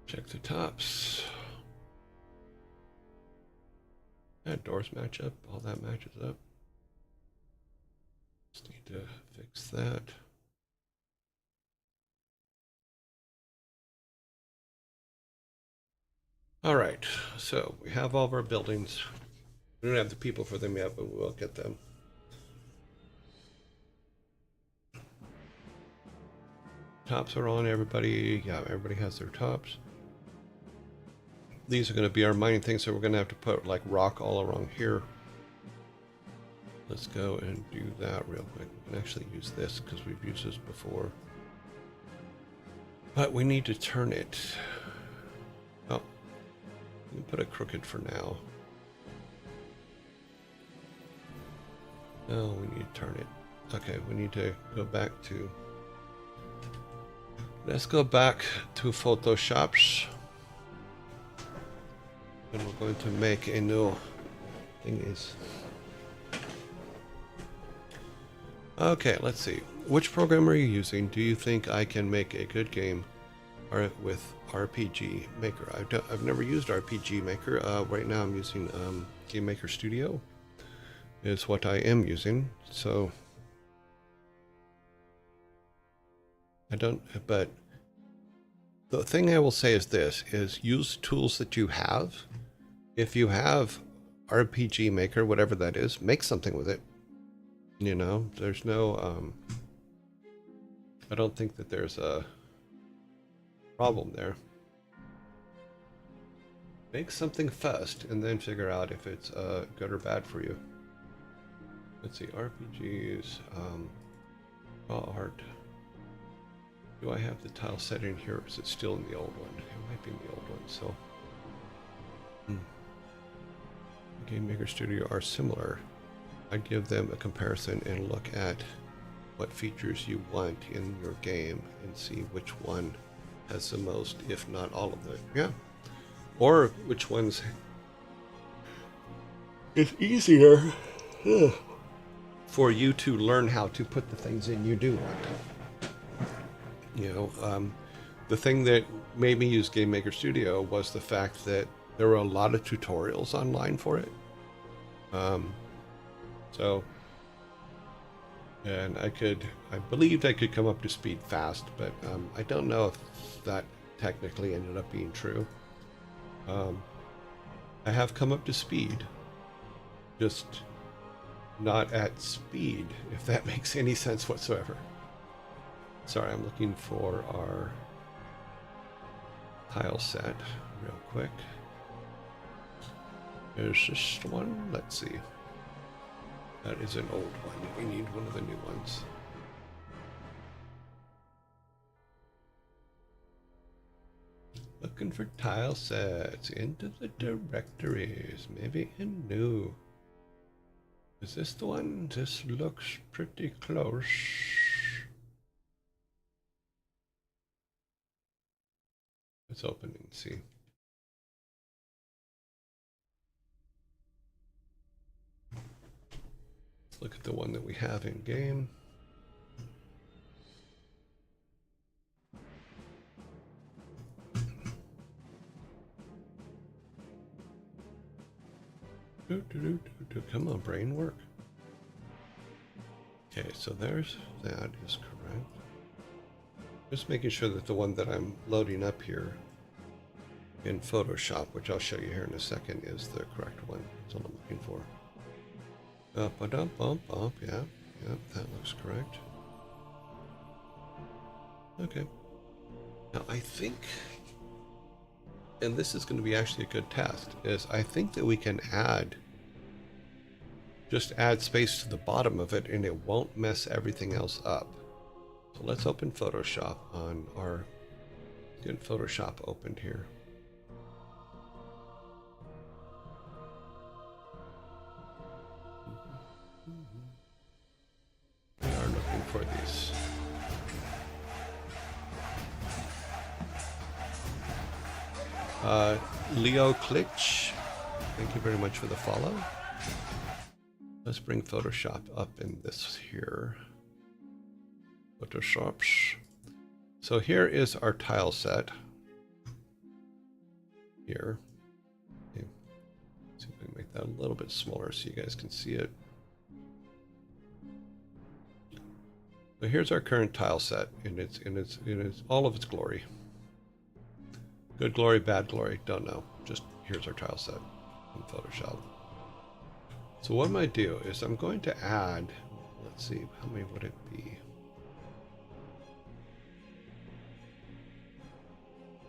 Check the tops. Yeah, doors match up. All that matches up. Just need to fix that. All right, so we have all of our buildings. We don't have the people for them yet, but we will get them. Tops are on, everybody. Yeah, everybody has their tops. These are going to be our mining things, so we're going to have to put like rock all around here. Let's go and do that real quick. We can actually use this because we've used this before. But we need to turn it. Oh, we can put it crooked for now. No, we need to turn it. Okay, we need to go back to... Let's go back to Photoshops. And we're going to make a new thing is. Okay, let's see. Which program are you using? Do you think I can make a good game with RPG Maker? I've never used RPG Maker. Right now I'm using Game Maker Studio is what I am using. So I don't, but the thing I will say is this, is use tools that you have. If you have RPG Maker, whatever that is, make something with it. You know, there's no, I don't think that there's a problem there. Make something first and then figure out if it's good or bad for you. Let's see, RPGs, raw art. Do I have the tile set in here, or is it still in the old one? It might be in the old one, so. Game Maker Studio are similar. I'd give them a comparison and look at what features you want in your game and see which one has the most, if not all of it. Yeah. Or which ones is easier for you to learn how to put the things in you do want. You know, the thing that made me use Game Maker Studio was the fact that there were a lot of tutorials online for it. And I believed I could come up to speed fast, but I don't know if that technically ended up being true. I have come up to speed, just not at speed, if that makes any sense whatsoever. Sorry, I'm looking for our tile set real quick. There's this one. Let's see. That is an old one. We need one of the new ones. Looking for tile sets into the directories. Maybe in new. Is this the one? This looks pretty close. Let's open and see. Let's look at the one that we have in game. Come on, brain, work. Okay, so there's that is correct. Just making sure that the one that I'm loading up here in Photoshop, which I'll show you here in a second, is the correct one. That's what I'm looking for. Yeah, that looks correct. Okay. Now I think, and this is going to be actually a good test, is I think that we can just add space to the bottom of it and it won't mess everything else up. So let's open Photoshop on our, get Photoshop opened here. We are looking for these. Leo Klitsch, thank you very much for the follow. Let's bring Photoshop up in this here. Photoshops. So here is our tile set. Here. Okay. See if we can make that a little bit smaller so you guys can see it. So here's our current tile set in its all of its glory. Good glory, bad glory, don't know. Just here's our tile set in Photoshop. So what I might do is I'm going to add, let's see, how many would it be?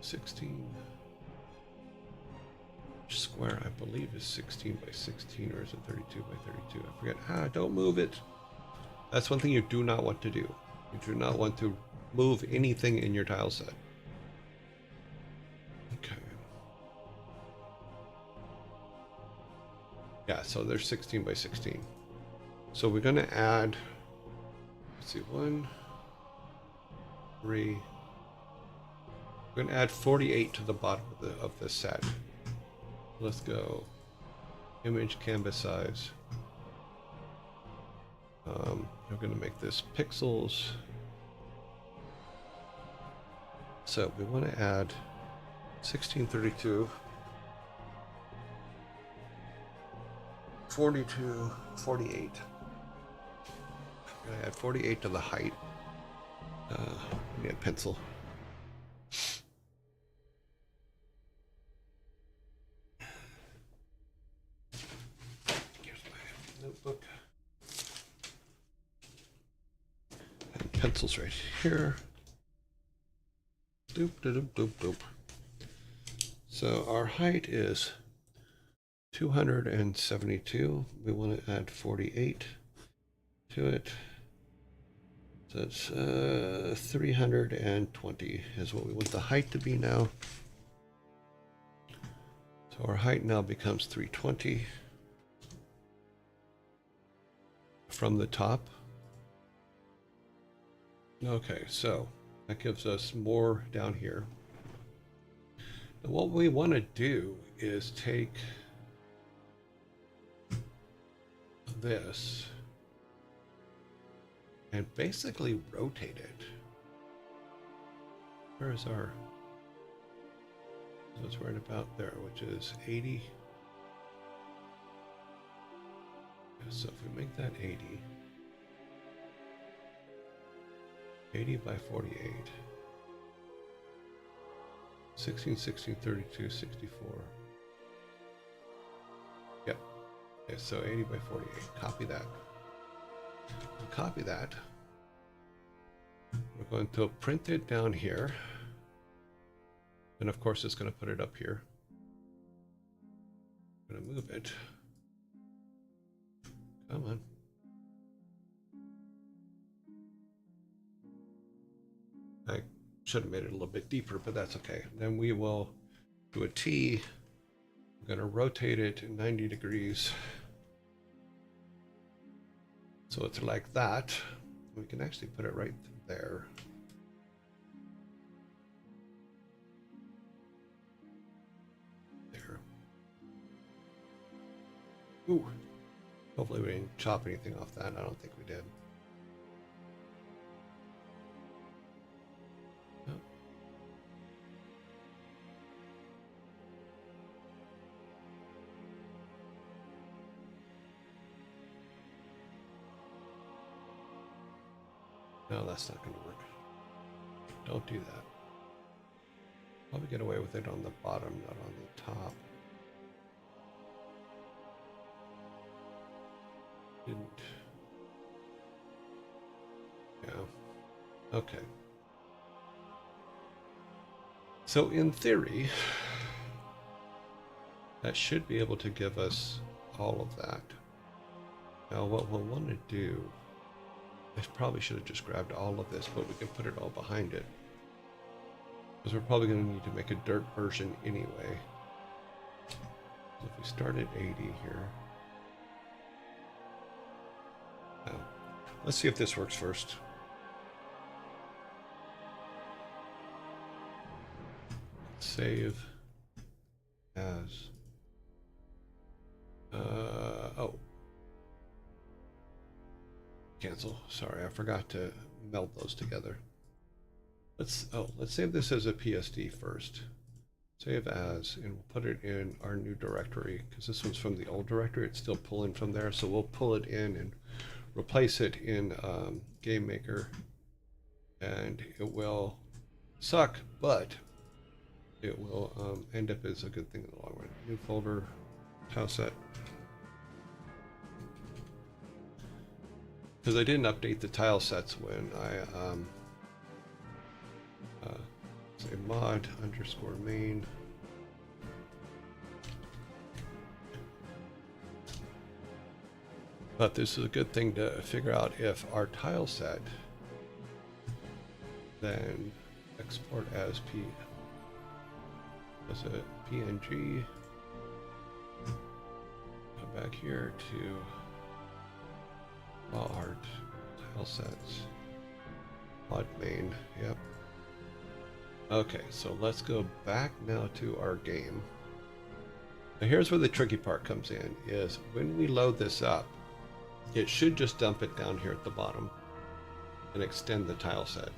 16 square, I believe, is 16 by 16, or is it 32 by 32? I forget. Don't move it. That's one thing you do not want to do. You do not want to move anything in your tile set. Okay. Yeah, so there's 16 by 16. So we're going to add, let's see, 1, 3. We're going to add 48 to the bottom of the set. Let's go. Image canvas size. We're going to make this pixels. So we want to add 1632, 42, 48. I'm going to add 48 to the height. need a pencil. Here's my notebook. And pencils right here. Doop, doop, doop, doop. So our height is 272. We want to add 48 to it. So it's 320 is what we want the height to be now. So our height now becomes 320 from the top. Okay, so that gives us more down here. And what we want to do is take this and basically rotate it. Where is our... So it's right about there, which is 80. So if we make that 80 by 48, 16, 16, 32, 64. Yep. Okay, so 80 by 48. Copy that. Copy that. We're going to print it down here. And of course, it's going to put it up here. I'm going to move it. Come on. I should have made it a little bit deeper, but that's okay. Then we will do a T. I'm going to rotate it 90 degrees. So it's like that. We can actually put it right there. There. Ooh. Hopefully we didn't chop anything off that. I don't think we did. Oh. No, that's not going to work. Don't do that. Probably get away with it on the bottom, not on the top. Didn't. Yeah. Okay. So in theory, that should be able to give us all of that. Now what we'll want to do, I probably should have just grabbed all of this, but we can put it all behind it. Because we're probably going to need to make a dirt version anyway. So if we start at 80 here. Now, let's see if this works first. Save as. Oh. Cancel. Sorry, I forgot to meld those together. Let's save this as a PSD first. Save as, and we'll put it in our new directory because this one's from the old directory. It's still pulling from there, so we'll pull it in and replace it in Game Maker, and it will suck, but it will end up as a good thing in the long run. New folder, tile set. Because I didn't update the tile sets when I say mod _ main. But this is a good thing to figure out if our tile set then export as a PNG. Come back here to raw art, tile sets, mod main, yep. Okay, so let's go back now to our game. Now here's where the tricky part comes in, is when we load this up, it should just dump it down here at the bottom and extend the tile set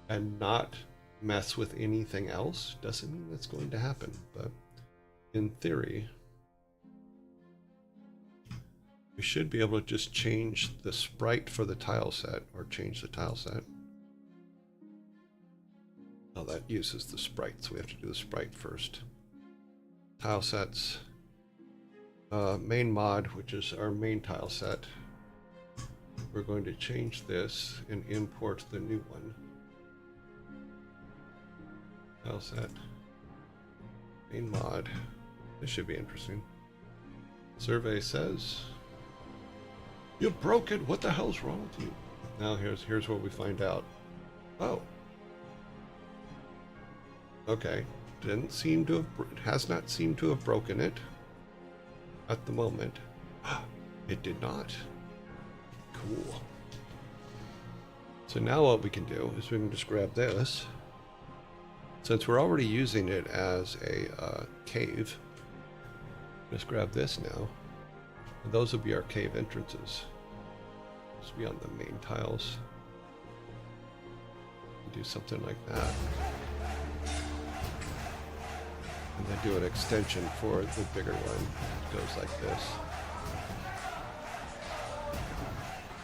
and not mess with anything else. Doesn't mean that's going to happen, but in theory, we should be able to just change the sprite for the tile set, or change the tile set. Oh, that uses the sprite, so we have to do the sprite first. Tile sets. Main mod, which is our main tile set. We're going to change this and import the new one. Tile set. Main mod. This should be interesting. Survey says, "You broke it. What the hell's wrong with you?" Now here's what we find out. Oh. Okay. Has not seemed to have broken it at the moment. It did not. Cool. So now what we can do is we can just grab this. Since we're already using it as a cave, just grab this now. And those will be our cave entrances. This will be on the main tiles. Do something like that. And then do an extension for the bigger one. It goes like this.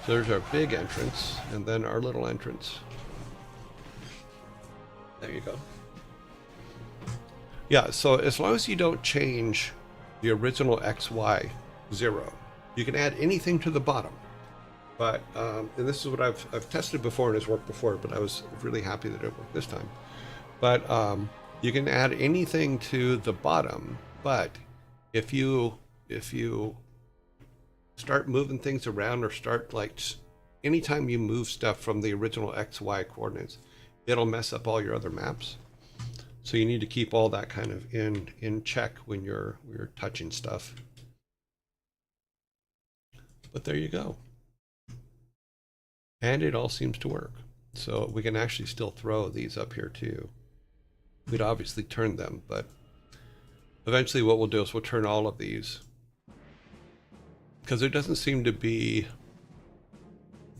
So there's our big entrance, and then our little entrance. There you go. Yeah, so as long as you don't change the original XY 0, you can add anything to the bottom. But, and this is what I've tested before and it's worked before, but I was really happy that it worked this time. But you can add anything to the bottom, but if you start moving things around or start like anytime you move stuff from the original XY coordinates, it'll mess up all your other maps. So you need to keep all that kind of in check when you're touching stuff. But there you go. And it all seems to work. So we can actually still throw these up here too. We'd obviously turn them, but eventually what we'll do is we'll turn all of these. Because there doesn't seem to be...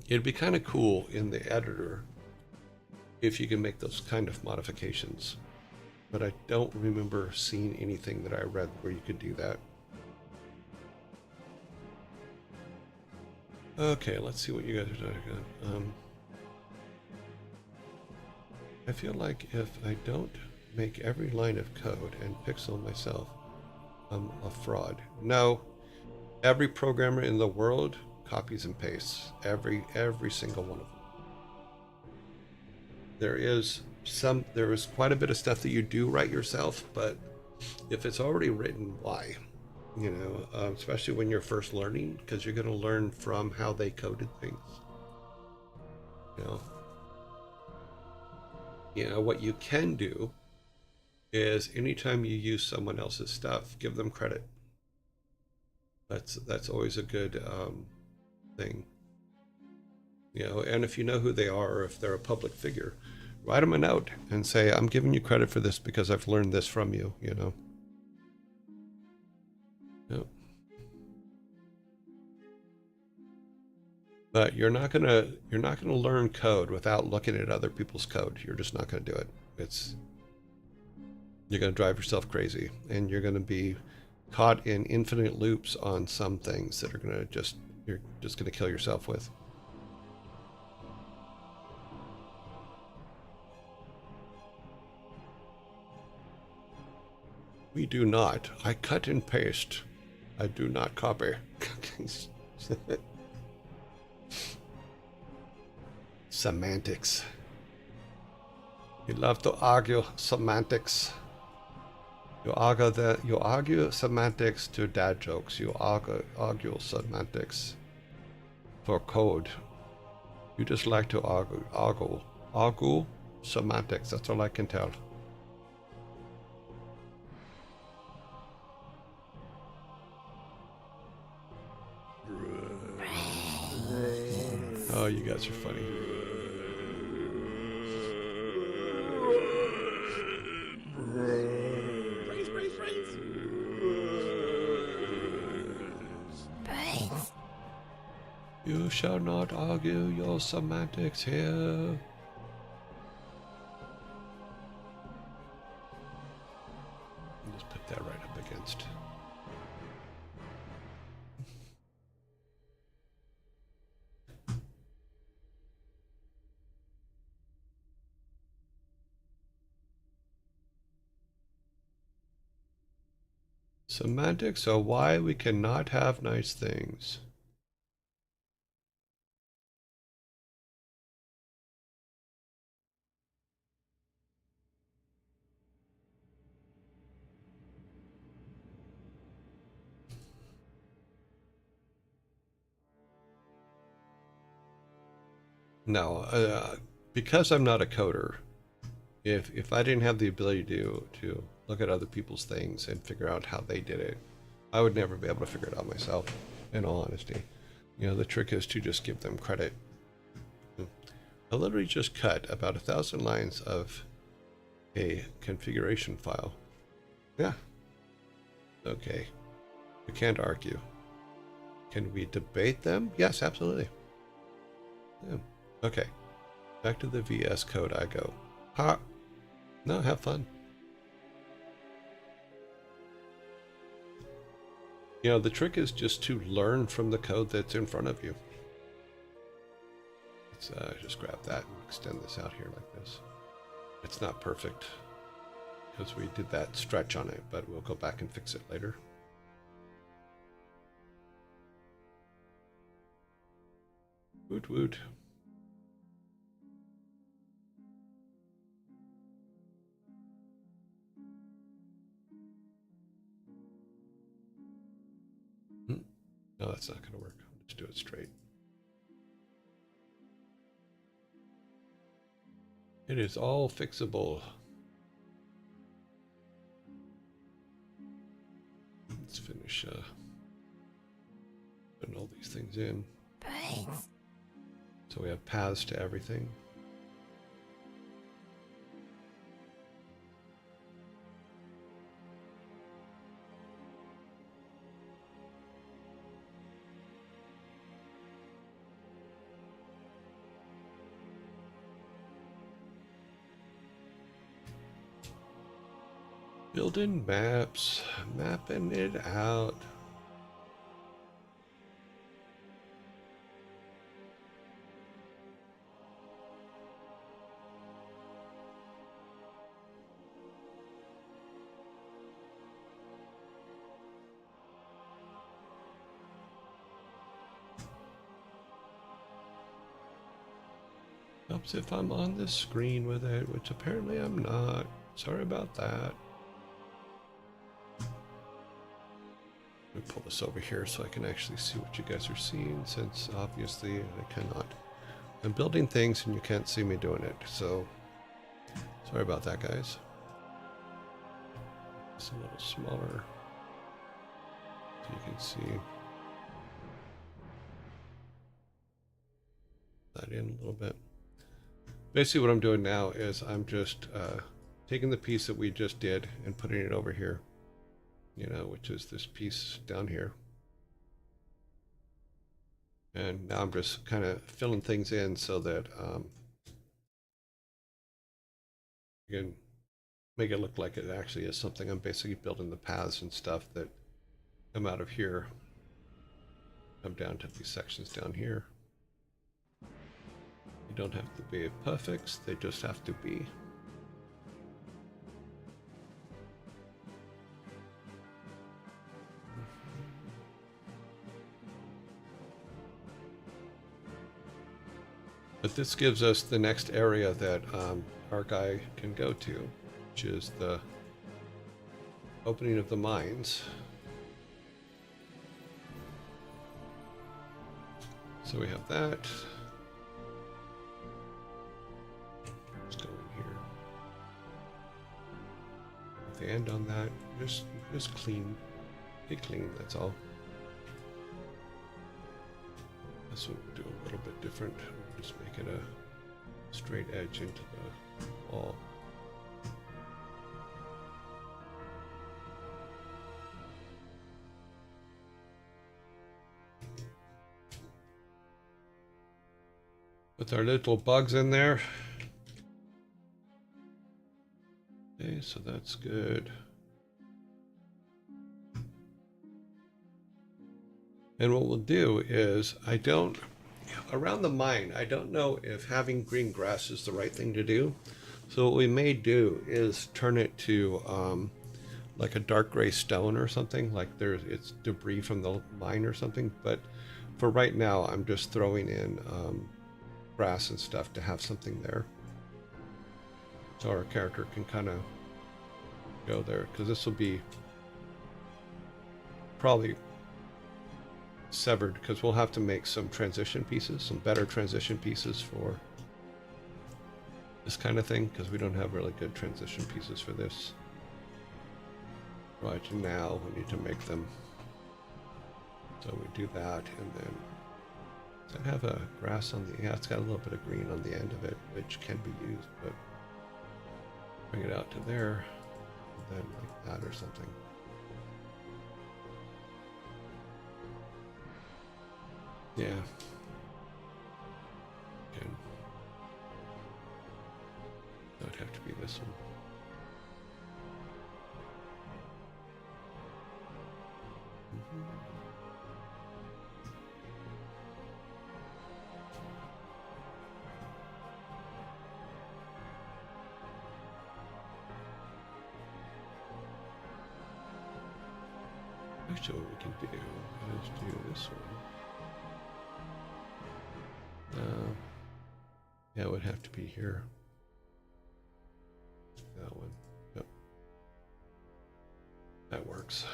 It'd be kind of cool in the editor if you can make those kind of modifications. But I don't remember seeing anything that I read where you could do that. Okay, let's see what you guys are doing. I feel like if I don't make every line of code and pixel myself, I'm a fraud. No, every programmer in the world copies and pastes every single one of them. There is quite a bit of stuff that you do write yourself, but if it's already written, why? You know, especially when you're first learning, because you're going to learn from how they coded things. You know, what you can do is anytime you use someone else's stuff, give them credit. That's always a good thing. You know, and if you know who they are, or if they're a public figure, write them a note and say, "I'm giving you credit for this because I've learned this from you." You know. Yep. But you're not gonna learn code without looking at other people's code. You're just not gonna do it. You're gonna drive yourself crazy, and you're gonna be caught in infinite loops on some things that are you're just gonna kill yourself with. We do not. I cut and paste. I do not copy. Semantics. You love to argue semantics. You argue semantics to dad jokes. You argue semantics for code. You just like to argue semantics. That's all I can tell. Oh, you guys are funny. You shall not argue your semantics here. Just put that right up against. Semantics are why we cannot have nice things. No, because I'm not a coder, if I didn't have the ability to look at other people's things and figure out how they did it, I would never be able to figure it out myself, in all honesty. You know, the trick is to just give them credit. I literally just cut about 1,000 lines of a configuration file. Yeah. Okay. We can't argue. Can we debate them? Yes, absolutely. Yeah. Okay. Back to the VS Code I go. Ha! No, have fun. You know, the trick is just to learn from the code that's in front of you. Let's just grab that and extend this out here like this. It's not perfect because we did that stretch on it, but we'll go back and fix it later. Woot woot. No, that's not going to work. Let's do it straight. It is all fixable. Let's finish putting all these things in. Brains. So we have paths to everything. Building maps, mapping it out. Helps if I'm on the screen with it, which apparently I'm not. Sorry about that. Let me pull this over here so I can actually see what you guys are seeing, since obviously I cannot. I'm building things and you can't see me doing it, so sorry about that, guys. It's a little smaller so you can see that in a little bit. Basically what I'm doing now is I'm just taking the piece that we just did and putting it over here, you know, which is this piece down here. And now I'm just kind of filling things in so that you can make it look like it actually is something. I'm basically building the paths and stuff that come out of here, come down to these sections down here. They don't have to be perfect, they just have to be. But this gives us the next area that our guy can go to, which is the opening of the mines. So we have that. Let's go in here. At the end on that, just clean, get clean. That's all. This one we'll do a little bit different. We'll just make it a straight edge into the wall. With our little bugs in there. Okay, so that's good. And what we'll do is, around the mine, I don't know if having green grass is the right thing to do. So what we may do is turn it to like a dark gray stone or something, like it's debris from the mine or something. But for right now, I'm just throwing in grass and stuff to have something there, so our character can kind of go there, because this will be probably severed, because we'll have to make some transition pieces, some better transition pieces for this kind of thing, because we don't have really good transition pieces for this. Right now we need to make them. So we do that, and then does it have a grass on the, yeah, it's got a little bit of green on the end of it, which can be used, but bring it out to there, and then like that or something. Yeah. Again. That would have to be this one. Actually, what we can do is do this one. Yeah, it would have to be here. That one. Yep. That works.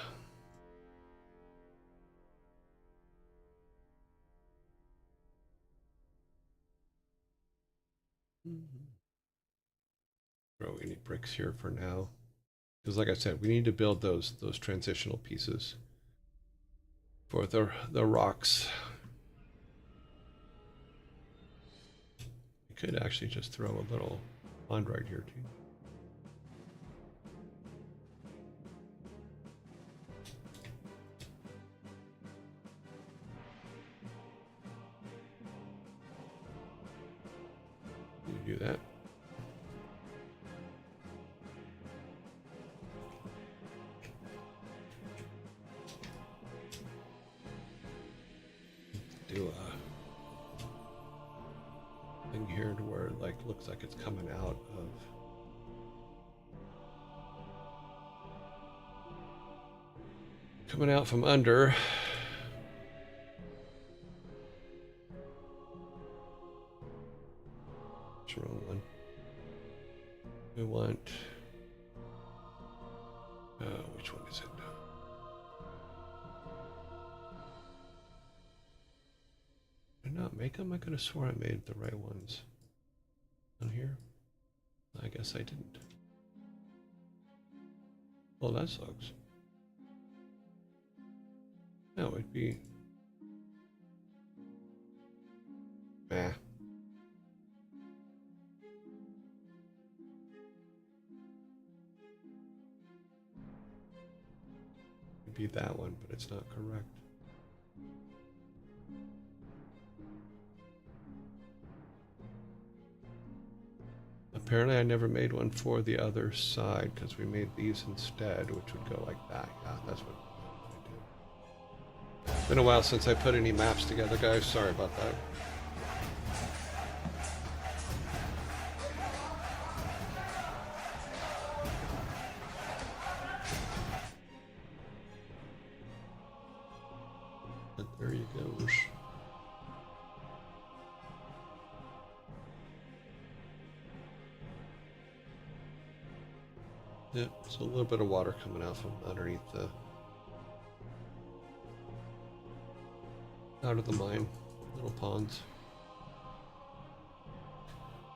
Throw any bricks here for now, because like I said, we need to build those transitional pieces for the rocks. We could actually just throw a little pond right here too. You do that. Do a thing here to where it like looks like it's coming out of from under. It's the wrong one. We want which one is it now? Did I not make them? I could have sworn I made the right ones. On here? I guess I didn't. Well, that sucks. No, it'd be... Meh. It'd be that one, but it's not correct. Apparently I never made one for the other side, because we made these instead, which would go like that. Yeah, that's what I did. Been a while since I put any maps together, guys. Sorry about that. But there you go. Yep, so a little bit of water coming out from underneath the out of the mine, little ponds.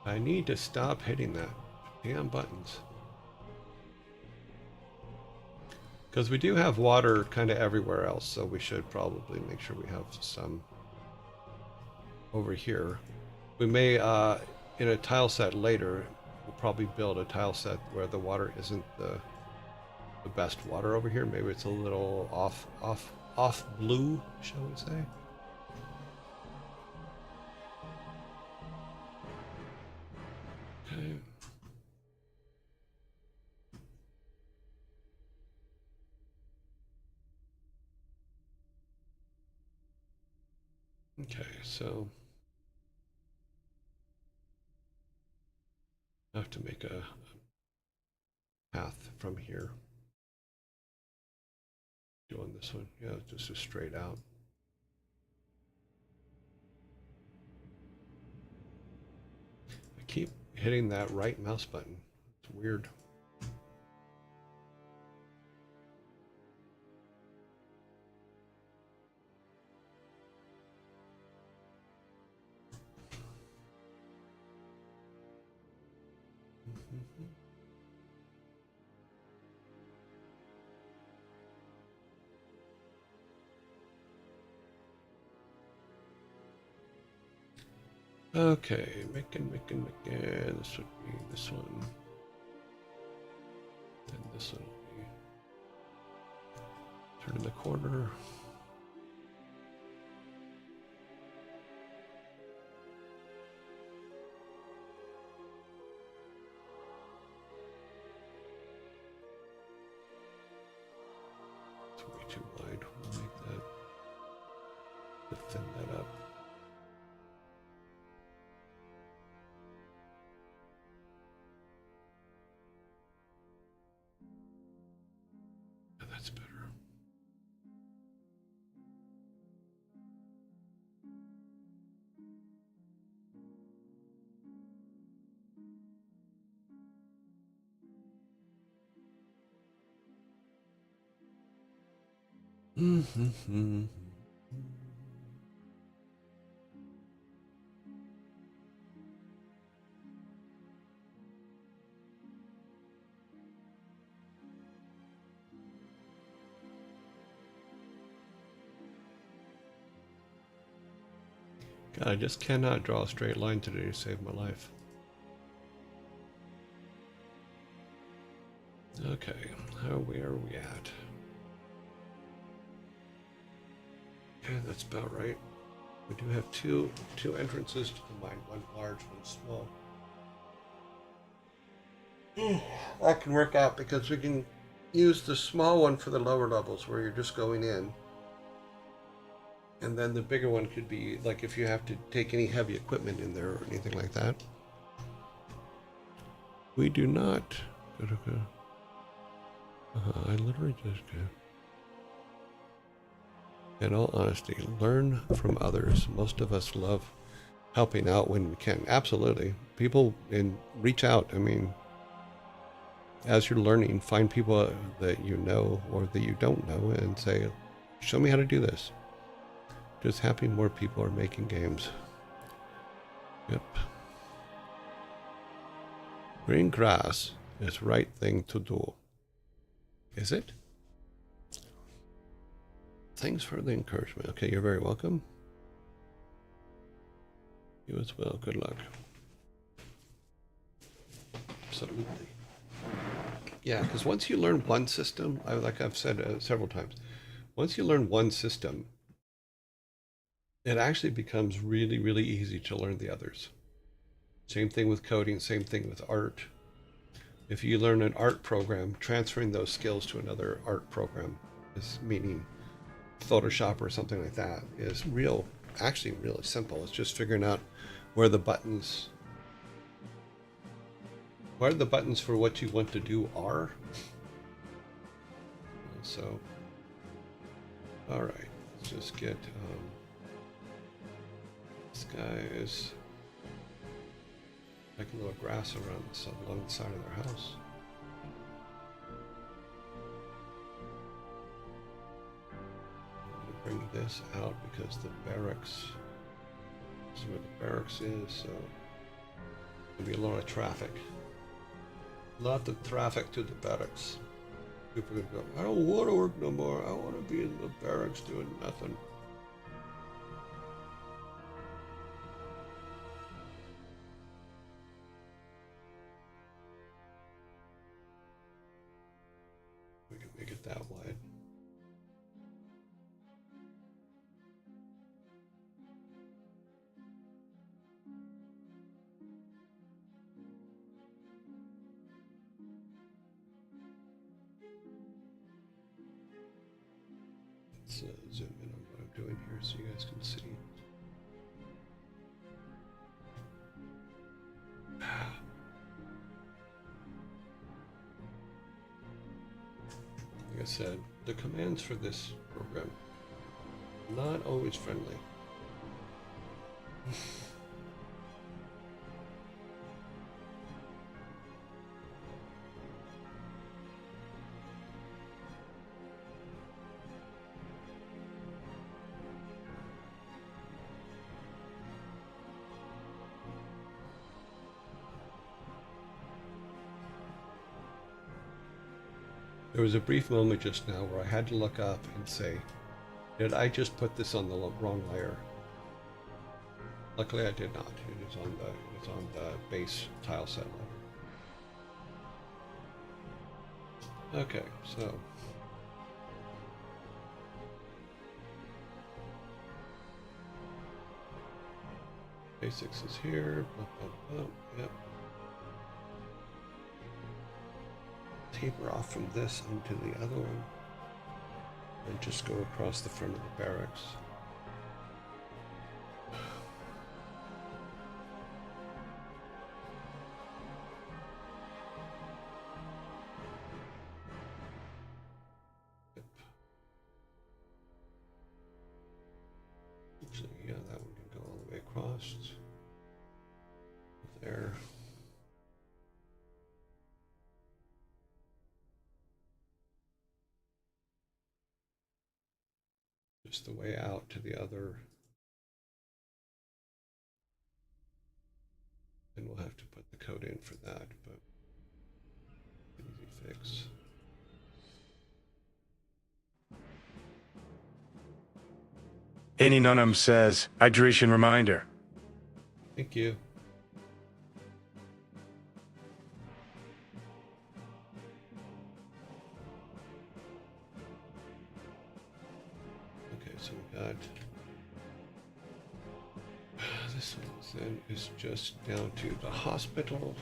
I need to stop hitting that damn buttons, because we do have water kind of everywhere else, so we should probably make sure we have some over here. We may in a tile set later, we'll probably build a tile set where the water isn't the best water over here. Maybe it's a little off blue, shall we say? Okay. Okay, so I have to make a path from here. Doing this one, yeah, just a straight out. I keep hitting that right mouse button. It's weird. Okay, making. This would be this one. Then this one will be turn in the corner. It's way too wide. We'll make that to thin that up. Yeah, that's better. God, I just cannot draw a straight line today to save my life. Okay, where are we at? Okay, that's about right. We do have two entrances to combine, one large, one small. That can work out because we can use the small one for the lower levels where you're just going in. And then the bigger one could be like if you have to take any heavy equipment in there or anything like that. We do not. I literally just go. In all honesty, learn from others. Most of us love helping out when we can. Absolutely. People and reach out. I mean, as you're learning, find people that you know or that you don't know and say, show me how to do this. Just happy more people are making games. Yep. Green grass is the right thing to do. Is it? Thanks for the encouragement. Okay, you're very welcome. You as well. Good luck. Absolutely. Yeah, because once you learn one system, like I've said several times, once you learn one system, it actually becomes really, really easy to learn the others. Same thing with coding, same thing with art. If you learn an art program, transferring those skills to another art program, is meaning Photoshop or something like that, is actually really simple. It's just figuring out where the buttons for what you want to do are. So, all right, let's just get this guy is like a little grass along the side of their house. I'm going to bring this out because the barracks, this is where the barracks is, so there'll be a lot of traffic. Lot of traffic to the barracks. People are going to go, I don't want to work no more. I want to be in the barracks doing nothing. We can make it that wide. Let's zoom in on what I'm doing here so you guys can see. You I said, the commands for this program, not always friendly. There was a brief moment just now where I had to look up and say, did I just put this on the wrong layer? Luckily I did not. It is on the base tile set layer. Okay, so basics is here. Yep. Taper off from this into the other one and just go across the front of the barracks. Yep. Actually, yeah, that one can go all the way across there. Just the way out to the other. And we'll have to put the code in for that, but easy fix. Any Nunum says, hydration reminder. Thank you. Okay, so we got this one then is just down to the hospital.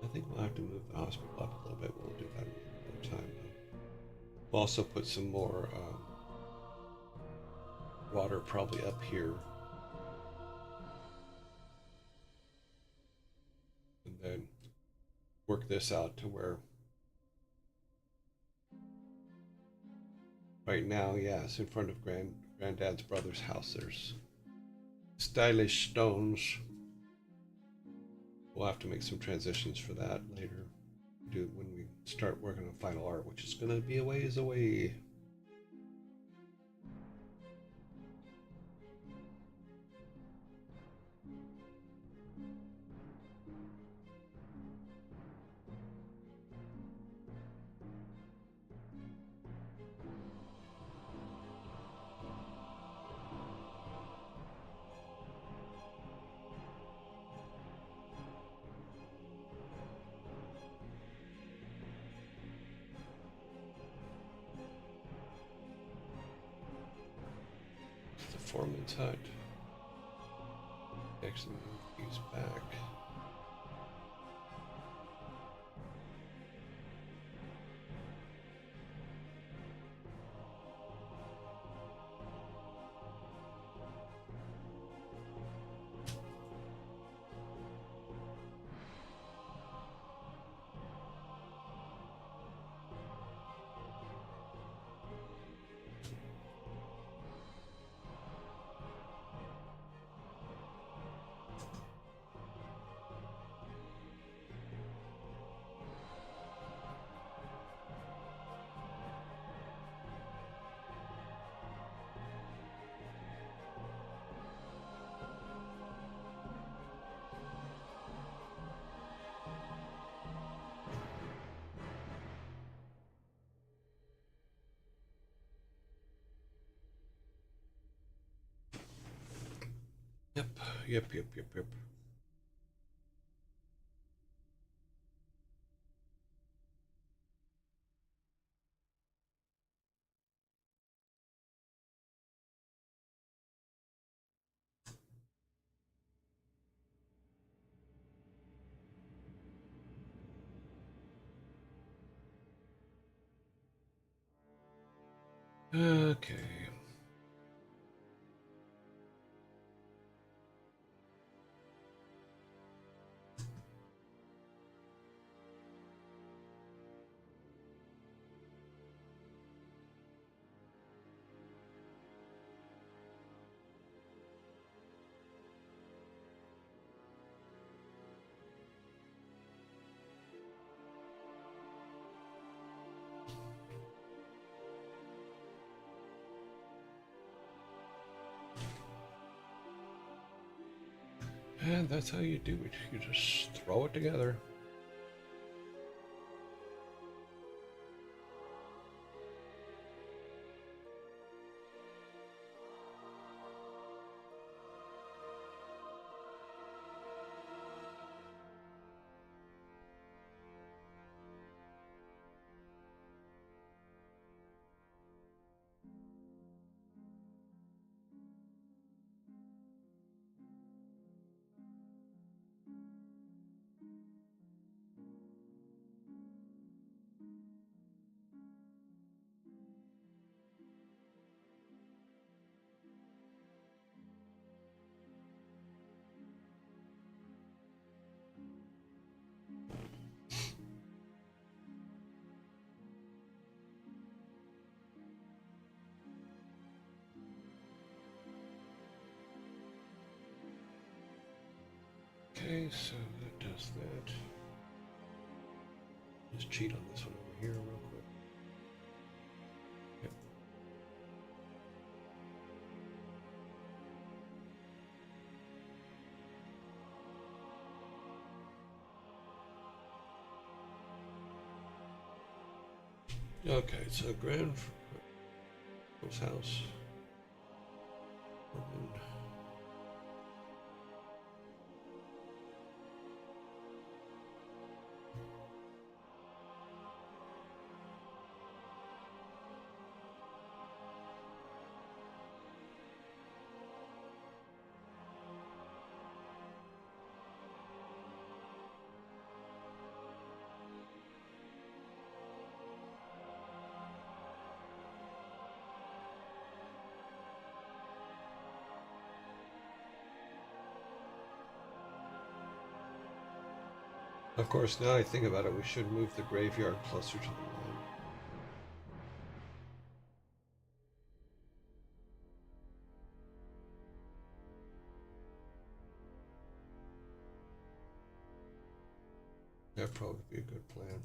I think we'll have to move the hospital up a little bit. We'll do that another time. We'll also put some more water probably up here. And then work this out to where right now, yes, in front of Granddad's brother's house, there's stylish stones. We'll have to make some transitions for that later. Do when we start working on final art, which is going to be a ways away. The foreman's hut. Actually move these back. Yep. Okay. And that's how you do it. You just throw it together. Okay, so that does that. Just cheat on this one over here real quick. Yep. Okay, so Grandma's house. And then of course, now I think about it, we should move the graveyard closer to the line. That'd probably be a good plan.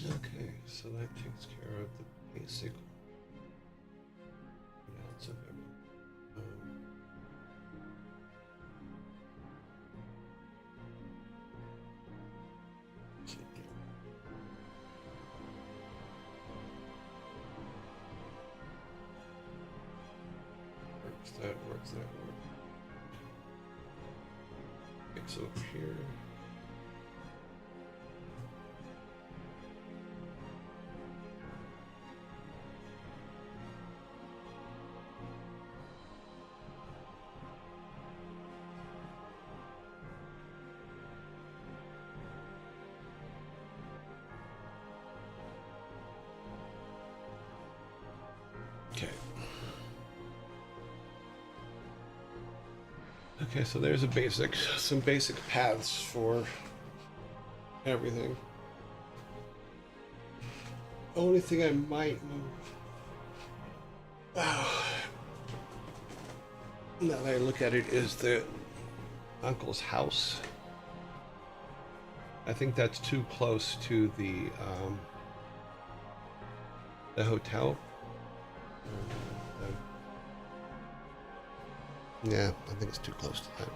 Okay, so that takes care of the basic layouts of everything. So works that, works that, works. Okay. so here. Okay. Okay, so there's some basic paths for everything. Only thing I might move. Now that I look at it, is the uncle's house. I think that's too close to the hotel. Yeah, I think it's too close to that.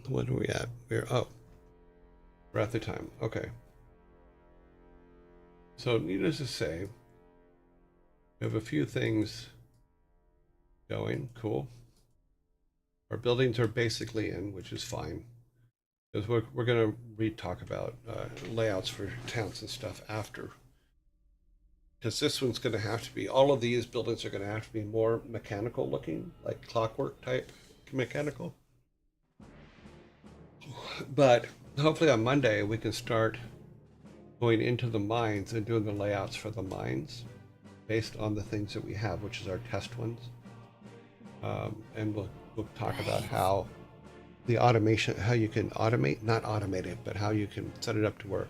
What are we at? We're at the time. Okay. So needless to say, we have a few things going. Cool. Our buildings are basically in, which is fine. Because we're going to talk about layouts for towns and stuff after. Because this one's going to have to be, all of these buildings are going to have to be more mechanical looking, like clockwork type mechanical. But hopefully on Monday we can start going into the mines and doing the layouts for the mines based on the things that we have, which is our test ones. And we'll talk about how the automation, how you can automate, not automate it, but how you can set it up to where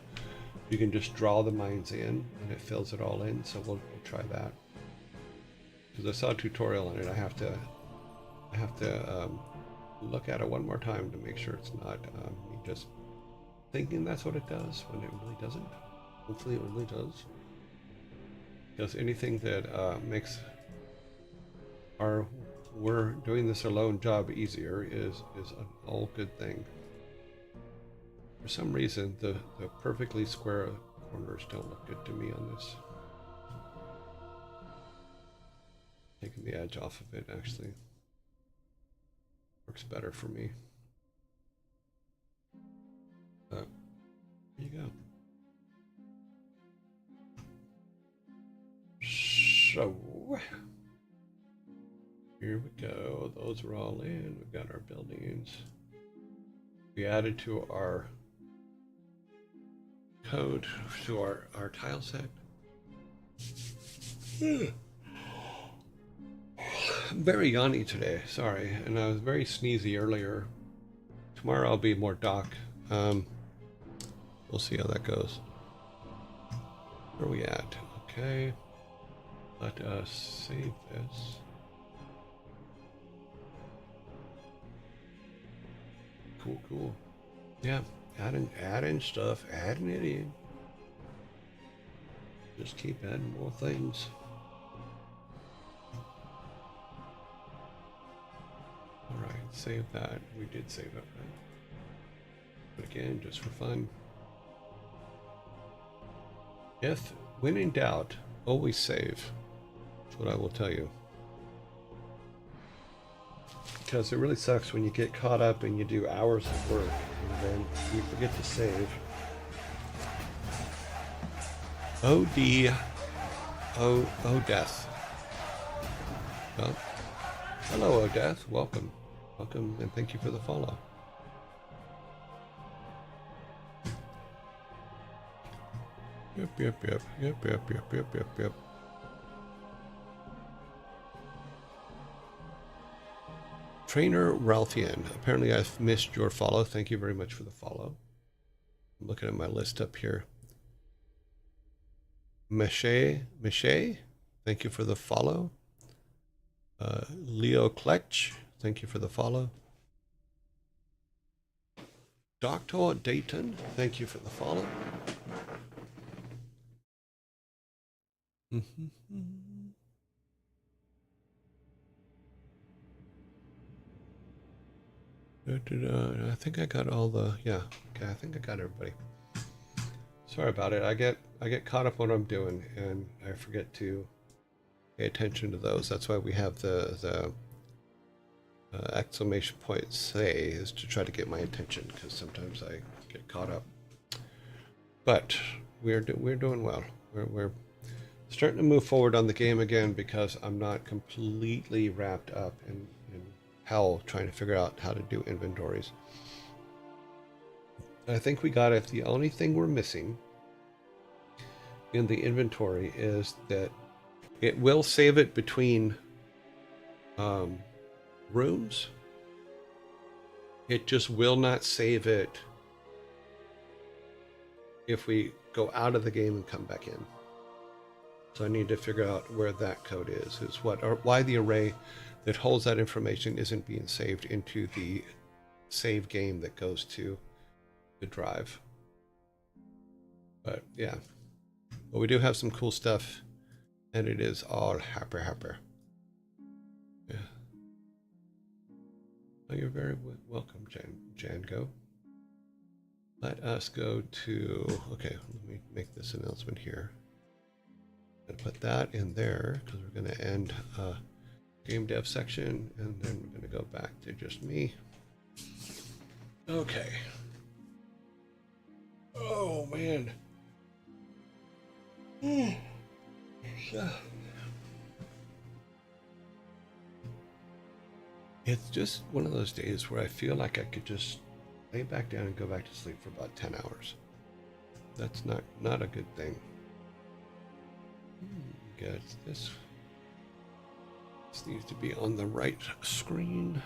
you can just draw the mines in and it fills it all in. So we'll try that. Because I saw a tutorial on it. I have to look at it one more time to make sure it's not me just thinking that's what it does when it really doesn't. Hopefully it really does. Because anything that makes we're doing this alone job easier is an all good thing. For some reason, the perfectly square corners don't look good to me on this. Taking the edge off of it actually works better for me. There you go. So here we go. Those are all in. We've got our buildings. We added to our code to our tile set. I'm very yawny today, sorry, and I was very sneezy earlier. Tomorrow I'll be more doc. We'll see how that goes. Where are we at? Okay. Let us save this. Cool. Yeah, adding stuff, adding it in. Just keep adding more things. All right, save that. We did save it, right? But again, just for fun. When in doubt, always save. That's what I will tell you. Because it really sucks when you get caught up and you do hours of work and then you forget to save. Death. Well, hello, Death. Welcome, and thank you for the follow. Yep. Trainer Ralphian, apparently I've missed your follow. Thank you very much for the follow. I'm looking at my list up here. Miche, thank you for the follow. Leo Kletch, thank you for the follow. Dr. Dayton, thank you for the follow. I think I got all the, yeah, okay, I think I got everybody. Sorry about it. I get caught up on what I'm doing and I forget to pay attention to those. That's why we have the exclamation point say is to try to get my attention, because sometimes I get caught up. But we're doing well. We're starting to move forward on the game again, because I'm not completely wrapped up in hell trying to figure out how to do inventories. I think we got it. The only thing we're missing in the inventory is that it will save it between rooms. It just will not save it if we go out of the game and come back in. So I need to figure out where that code is what, or why the array that holds that information isn't being saved into the save game that goes to the drive. But yeah, but we do have some cool stuff, and it is all happy. Yeah. Oh, you're very welcome, Jango. Let us go to, okay, let me make this announcement here. And put that in there, because we're going to end game dev section, and then we're going to go back to just me. Okay. Oh, man. Yeah. It's just one of those days where I feel like I could just lay back down and go back to sleep for about 10 hours. That's not a good thing. Good. This needs to be on the right screen.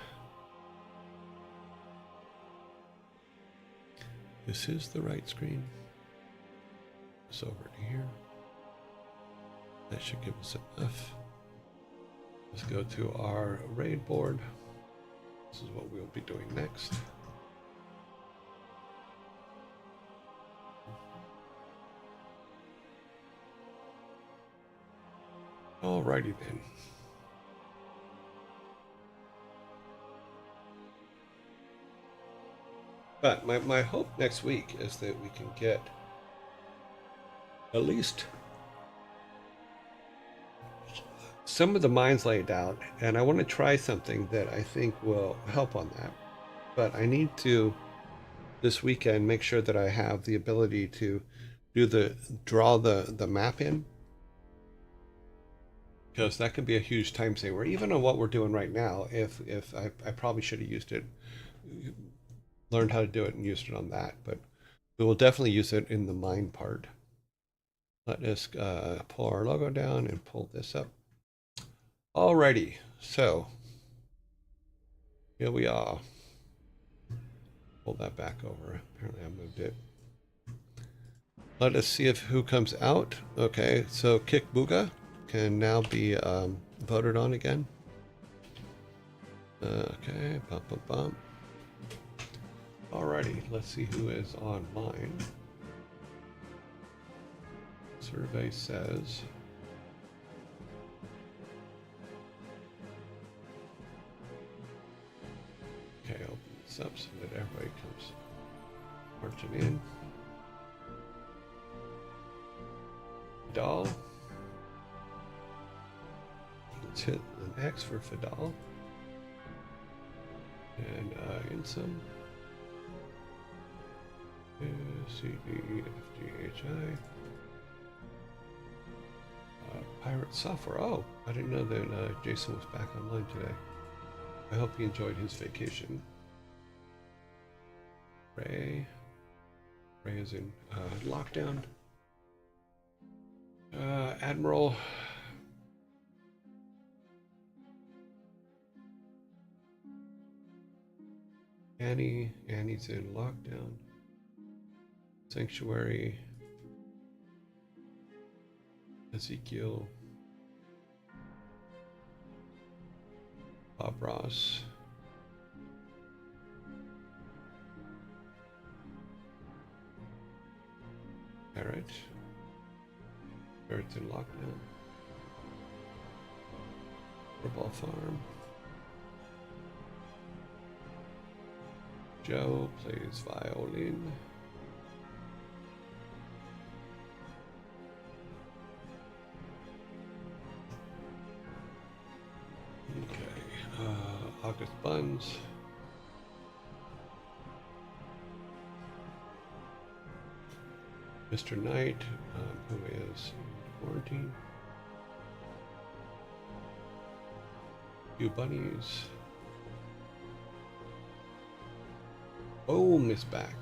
This is the right screen. This over to here. That should give us enough. Let's go to our raid board. This is what we'll be doing next. Alrighty then. But my hope next week is that we can get at least some of the mines laid out, and I want to try something that I think will help on that. But I need to this weekend make sure that I have the ability to draw the map in, because that could be a huge time saver, even on what we're doing right now. If I probably should have used it, learned how to do it and used it on that, but we will definitely use it in the mine part. Let us pull our logo down and pull this up. Alrighty, so here we are. Pull that back over. Apparently I moved it. Let us see who comes out. Okay, so Kick Booga can now be voted on again. Okay, bump, bump, bump. Alrighty, let's see who is online. Survey says okay, open this up so that everybody comes marching in. Fidal. Let's hit an X for Fidal. And Insum. C, D, E, F, G, H, I. Pirate Software. Oh, I didn't know that Jason was back online today. I hope he enjoyed his vacation. Ray is in lockdown. Admiral. Annie's in lockdown. Sanctuary. Ezekiel. Bob Ross. Barrett. Barrett's in lockdown. Football Farm. Joe plays violin. Okay. August Buns. Mr. Knight, who is in quarantine. Few bunnies. Oh, Miss Back.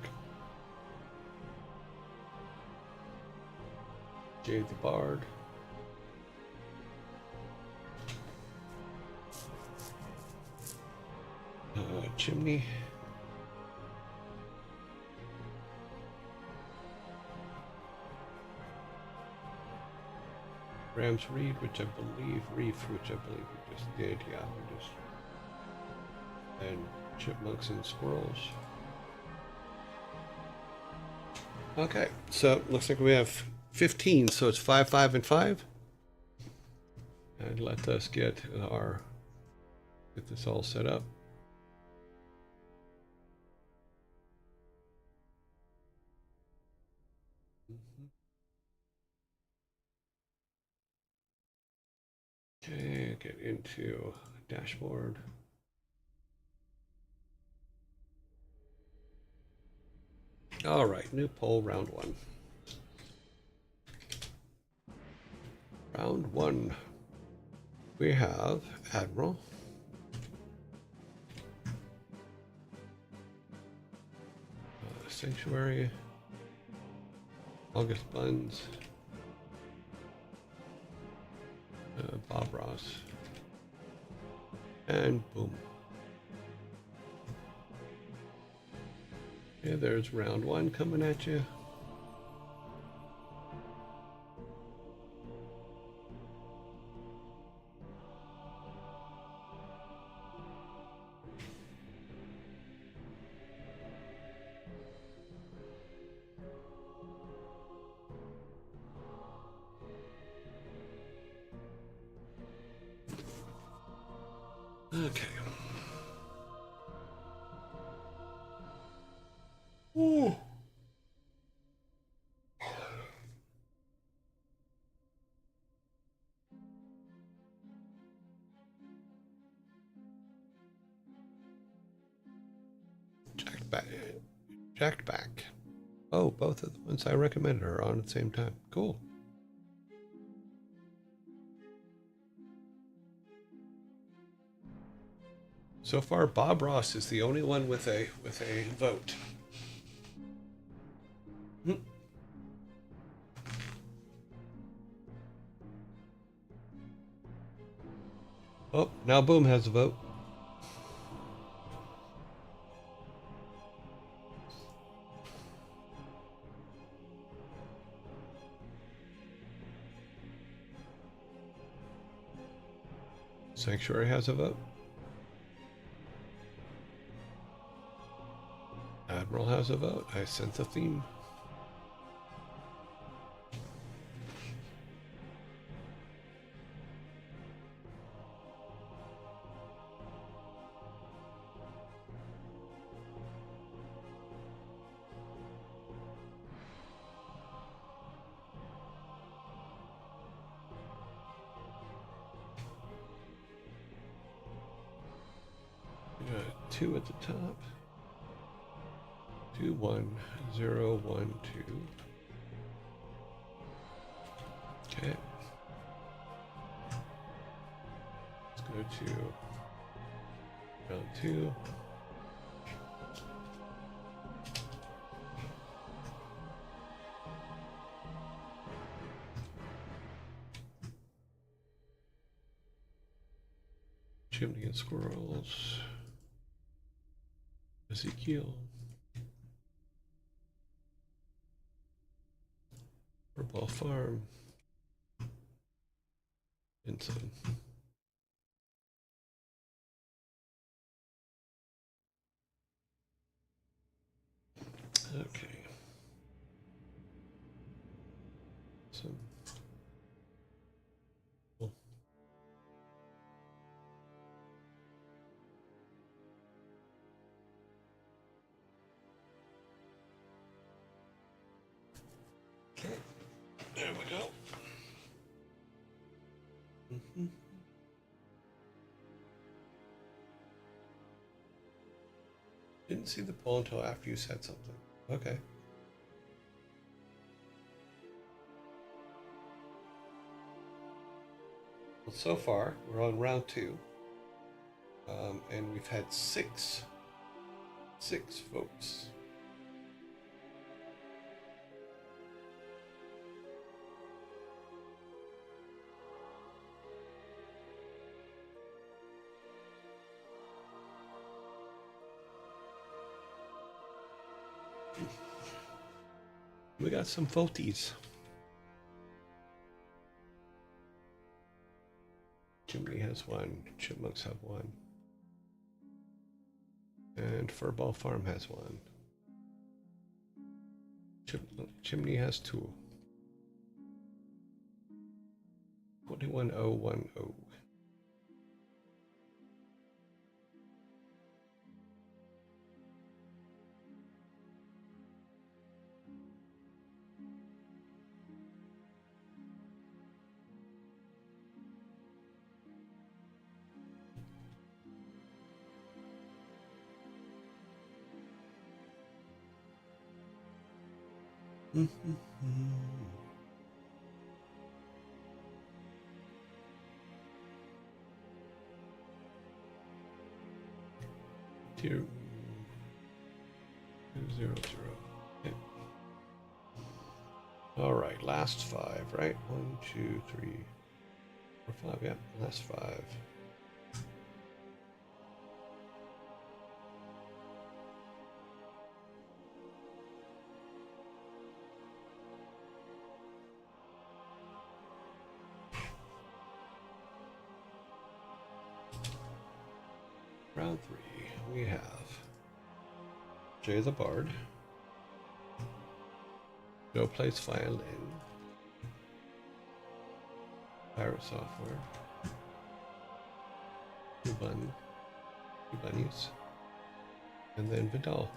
Jade the Bard. Chimney. Rams Reed, which I believe, Reef, which I believe we just did, yeah, we just, and chipmunks and squirrels. Okay, so looks like we have 15, so it's 5, 5, and 5. And let us get this all set up. Okay, get into dashboard. All right, new poll, round 1. Round 1. We have Admiral. Sanctuary. August Buns. Bob Ross. And boom. Yeah, there's round 1 coming at you. Okay. Ooh. Jacked back. Oh, both of the ones I recommended are on at the same time. Cool. So far, Bob Ross is the only one with a vote. Oh, now Boom has a vote. Sanctuary has a vote. Admiral has a vote. I sent the theme. We got 2 at the top. 2, 1, 0, 1, 2. Okay. Let's go to round 2. Chimney and squirrels. Ezekiel. Purple Farm. Ensign. Okay. So. Cool. Okay. There we go. didn't see the poll until after you said something. Okay. Well, so far, we're on round 2. And we've had six votes. We got some voties. Chimney has 1. Chipmunks have 1. And Furball Farm has 1. Chimney has 2. 21010. Tier 200. Okay. All right, last 5, right? 1, 2, 3, 4, 5. Yeah, last 5. Round 3, we have Jay the Bard, Joe plays violin, Pirate Software, two bunnies, and then Vidal.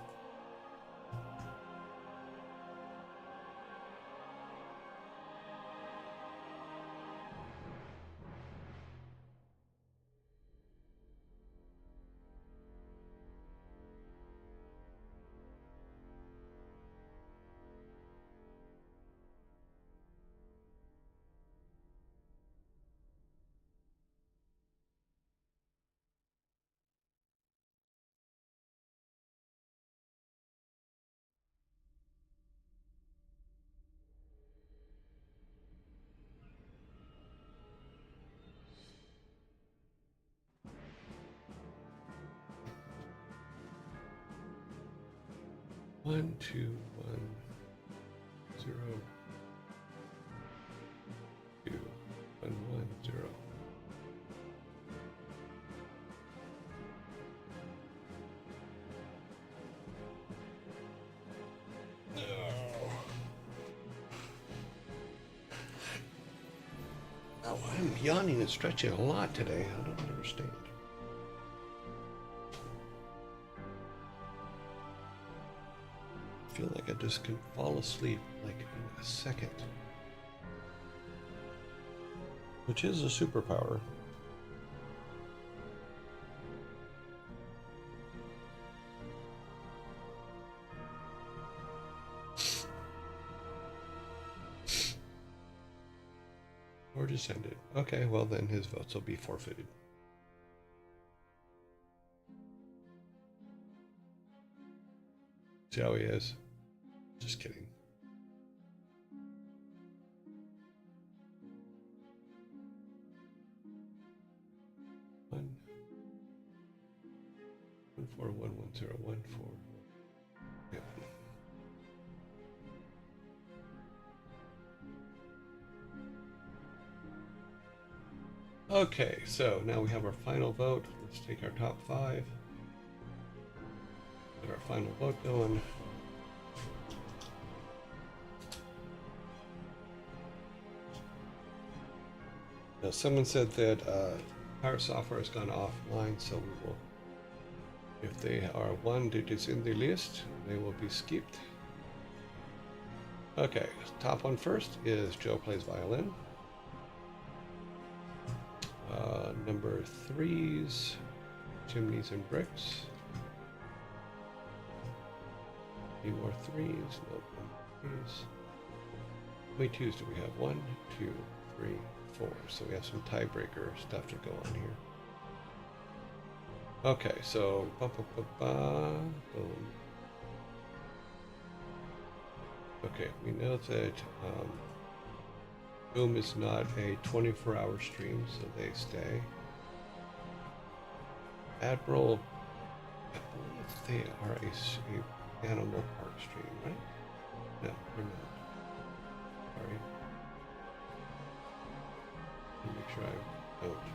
One, 2, 1, 0, 2, 1, 1, 0. Oh, I'm yawning and stretching a lot today. I don't understand. I feel like I just can fall asleep like in a second. Which is a superpower. Or descended. Okay, well then his votes will be forfeited. See how he is? Just kidding. One 4 1 1 0 1 4. Yep. Okay, so now we have our final vote. Let's take our top 5. Get our final vote going. Now, someone said that Pirate Software has gone offline, so we will, if they are 1 digits in the list, they will be skipped. Okay, top one first is Joe Plays Violin. Number 3's Chimneys and Bricks. Any more threes? Nope. No more threes. How many twos do we have? 1, 2, 3, 4. So we have some tiebreaker stuff to go on here. Okay, so boom. Okay, we know that Boom is not a 24-hour stream, so they stay. Admiral, I believe they are a animal park stream, right? No, we're not. Sorry. Let me make sure I don't.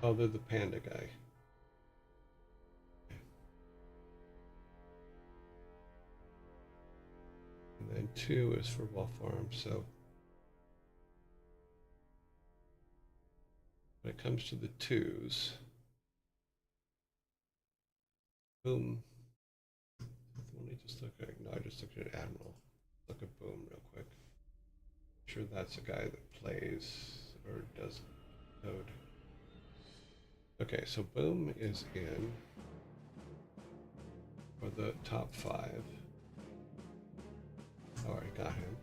Oh, they're the panda guy. And then 2 is for Wolf Farm, so when it comes to the 2s, Boom. Let me just look at, no, I just looked at Admiral. Look at Boom real quick. I'm sure that's a guy that plays or does code. Okay, so Boom is in for the top 5. Already got him.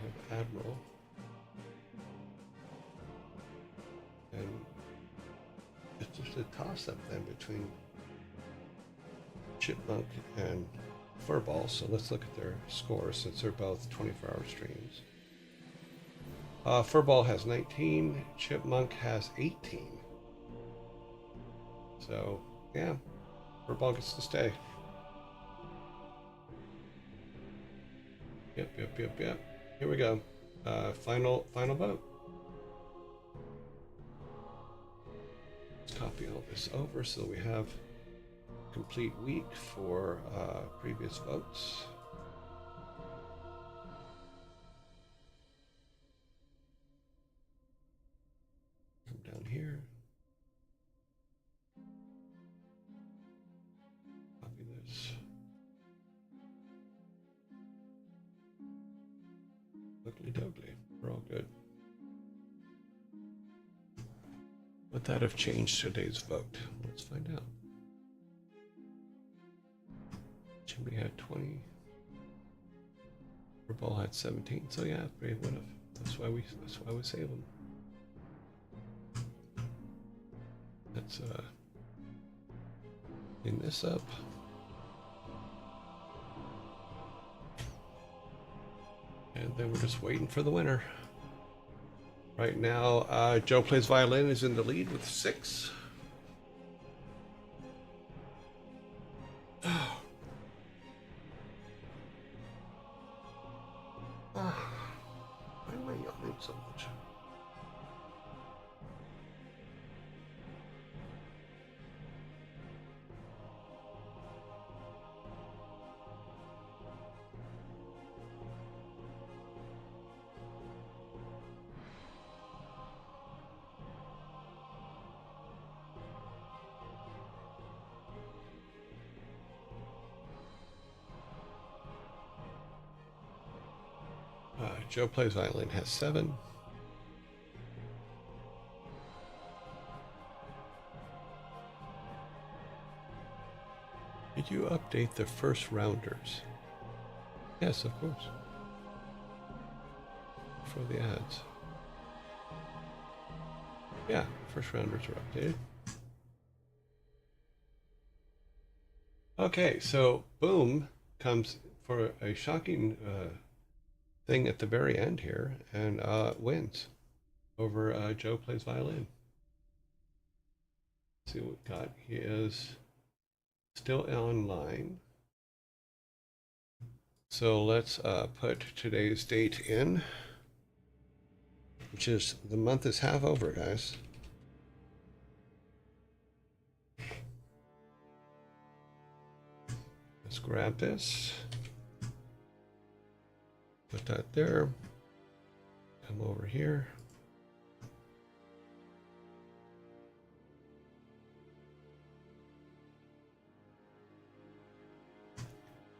I have Admiral. And it's just a toss-up then between Chipmunk and Furball. So let's look at their scores since they're both 24-hour streams. Furball has 19, Chipmunk has 18. So, yeah, Furball gets to stay. Yep. Here we go. Final vote. Let's copy all this over so we have a complete week for previous votes. Come down here. Copy this. Ugly dougly. We're all good. Would that have changed today's vote? Let's find out. Jimmy had 20. Ball had 17. So yeah, Brave would have. That's why we save them. Let's clean this up. And then we're just waiting for the winner. Right now, Joe Plays Violin is in the lead with 6. Why am I yawning so much? Joe Plays Violin has 7. Did you update the first rounders? Yes, of course. For the ads. Yeah, first rounders are updated. Okay, so Boom comes for a shocking thing at the very end here and wins over Joe Plays Violin. Let's see what we got. He is still online. So let's put today's date in, which is the month is half over, guys. Let's grab this. Put that there. Come over here.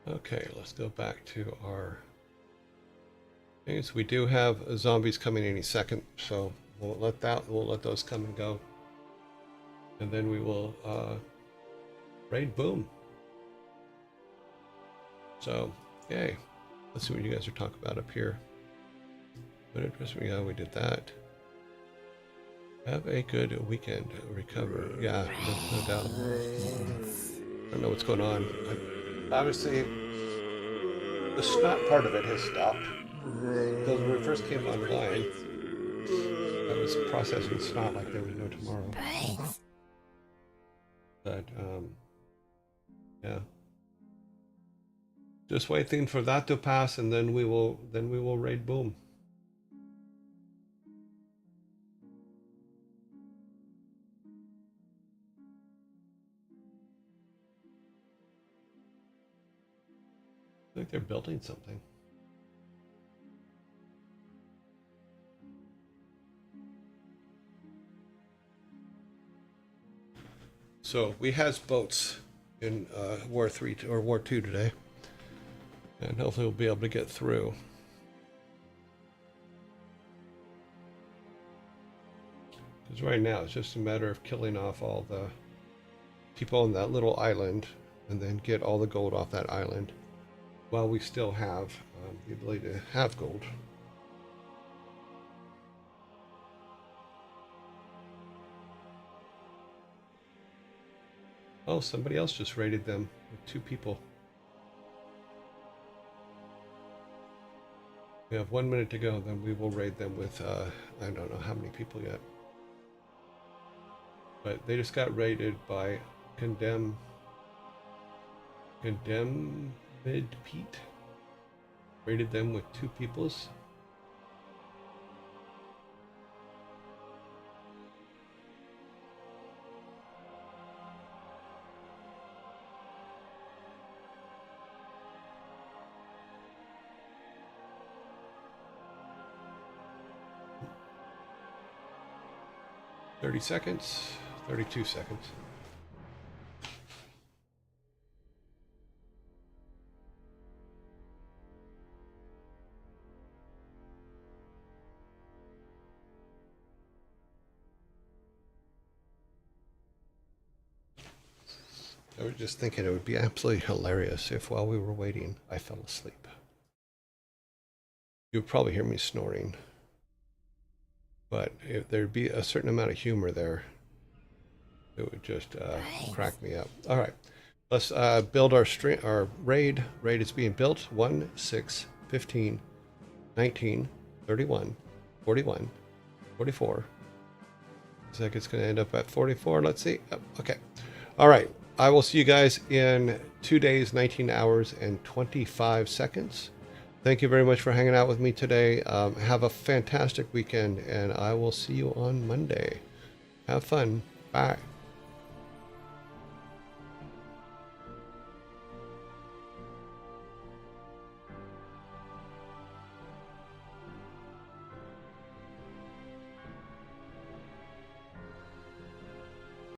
Okay, let's go back to our things. We do have zombies coming any second, so we'll let those come and go, and then we will Raid boom. So, yay. Let's see what you guys are talking about up here. What interests me? Yeah, we did that. Have a good weekend. Recover. Yeah, no doubt. I don't know what's going on. Obviously, the snot part of it has stopped. Because when we first came online, I was processing snot like there was no tomorrow. But, yeah. Just waiting for that to pass, and then we will raid boom. I think they're building something. So we has boats in War 3 or War 2 today, and hopefully we'll be able to get through. Because right now it's just a matter of killing off all the people on that little island, and then get all the gold off that island, while we still have the ability to have gold. Oh, somebody else just raided them with 2 people. We have 1 minute to go, then we will raid them with, I don't know how many people yet. But they just got raided by Condemned Pete. Raided them with 2 peoples. $30 seconds, 32 seconds. I was just thinking it would be absolutely hilarious if while we were waiting, I fell asleep. You would probably hear me snoring. But if there'd be a certain amount of humor there, it would just crack me up. All right, let's build our raid. Raid is being built. 1, 6, 15, 19, 31, 41, 44. Looks like it's going to end up at 44. Let's see. Oh, okay. All right. I will see you guys in 2 days, 19 hours, and 25 seconds. Thank you very much for hanging out with me today. Have a fantastic weekend, and I will see you on Monday. Have fun. Bye.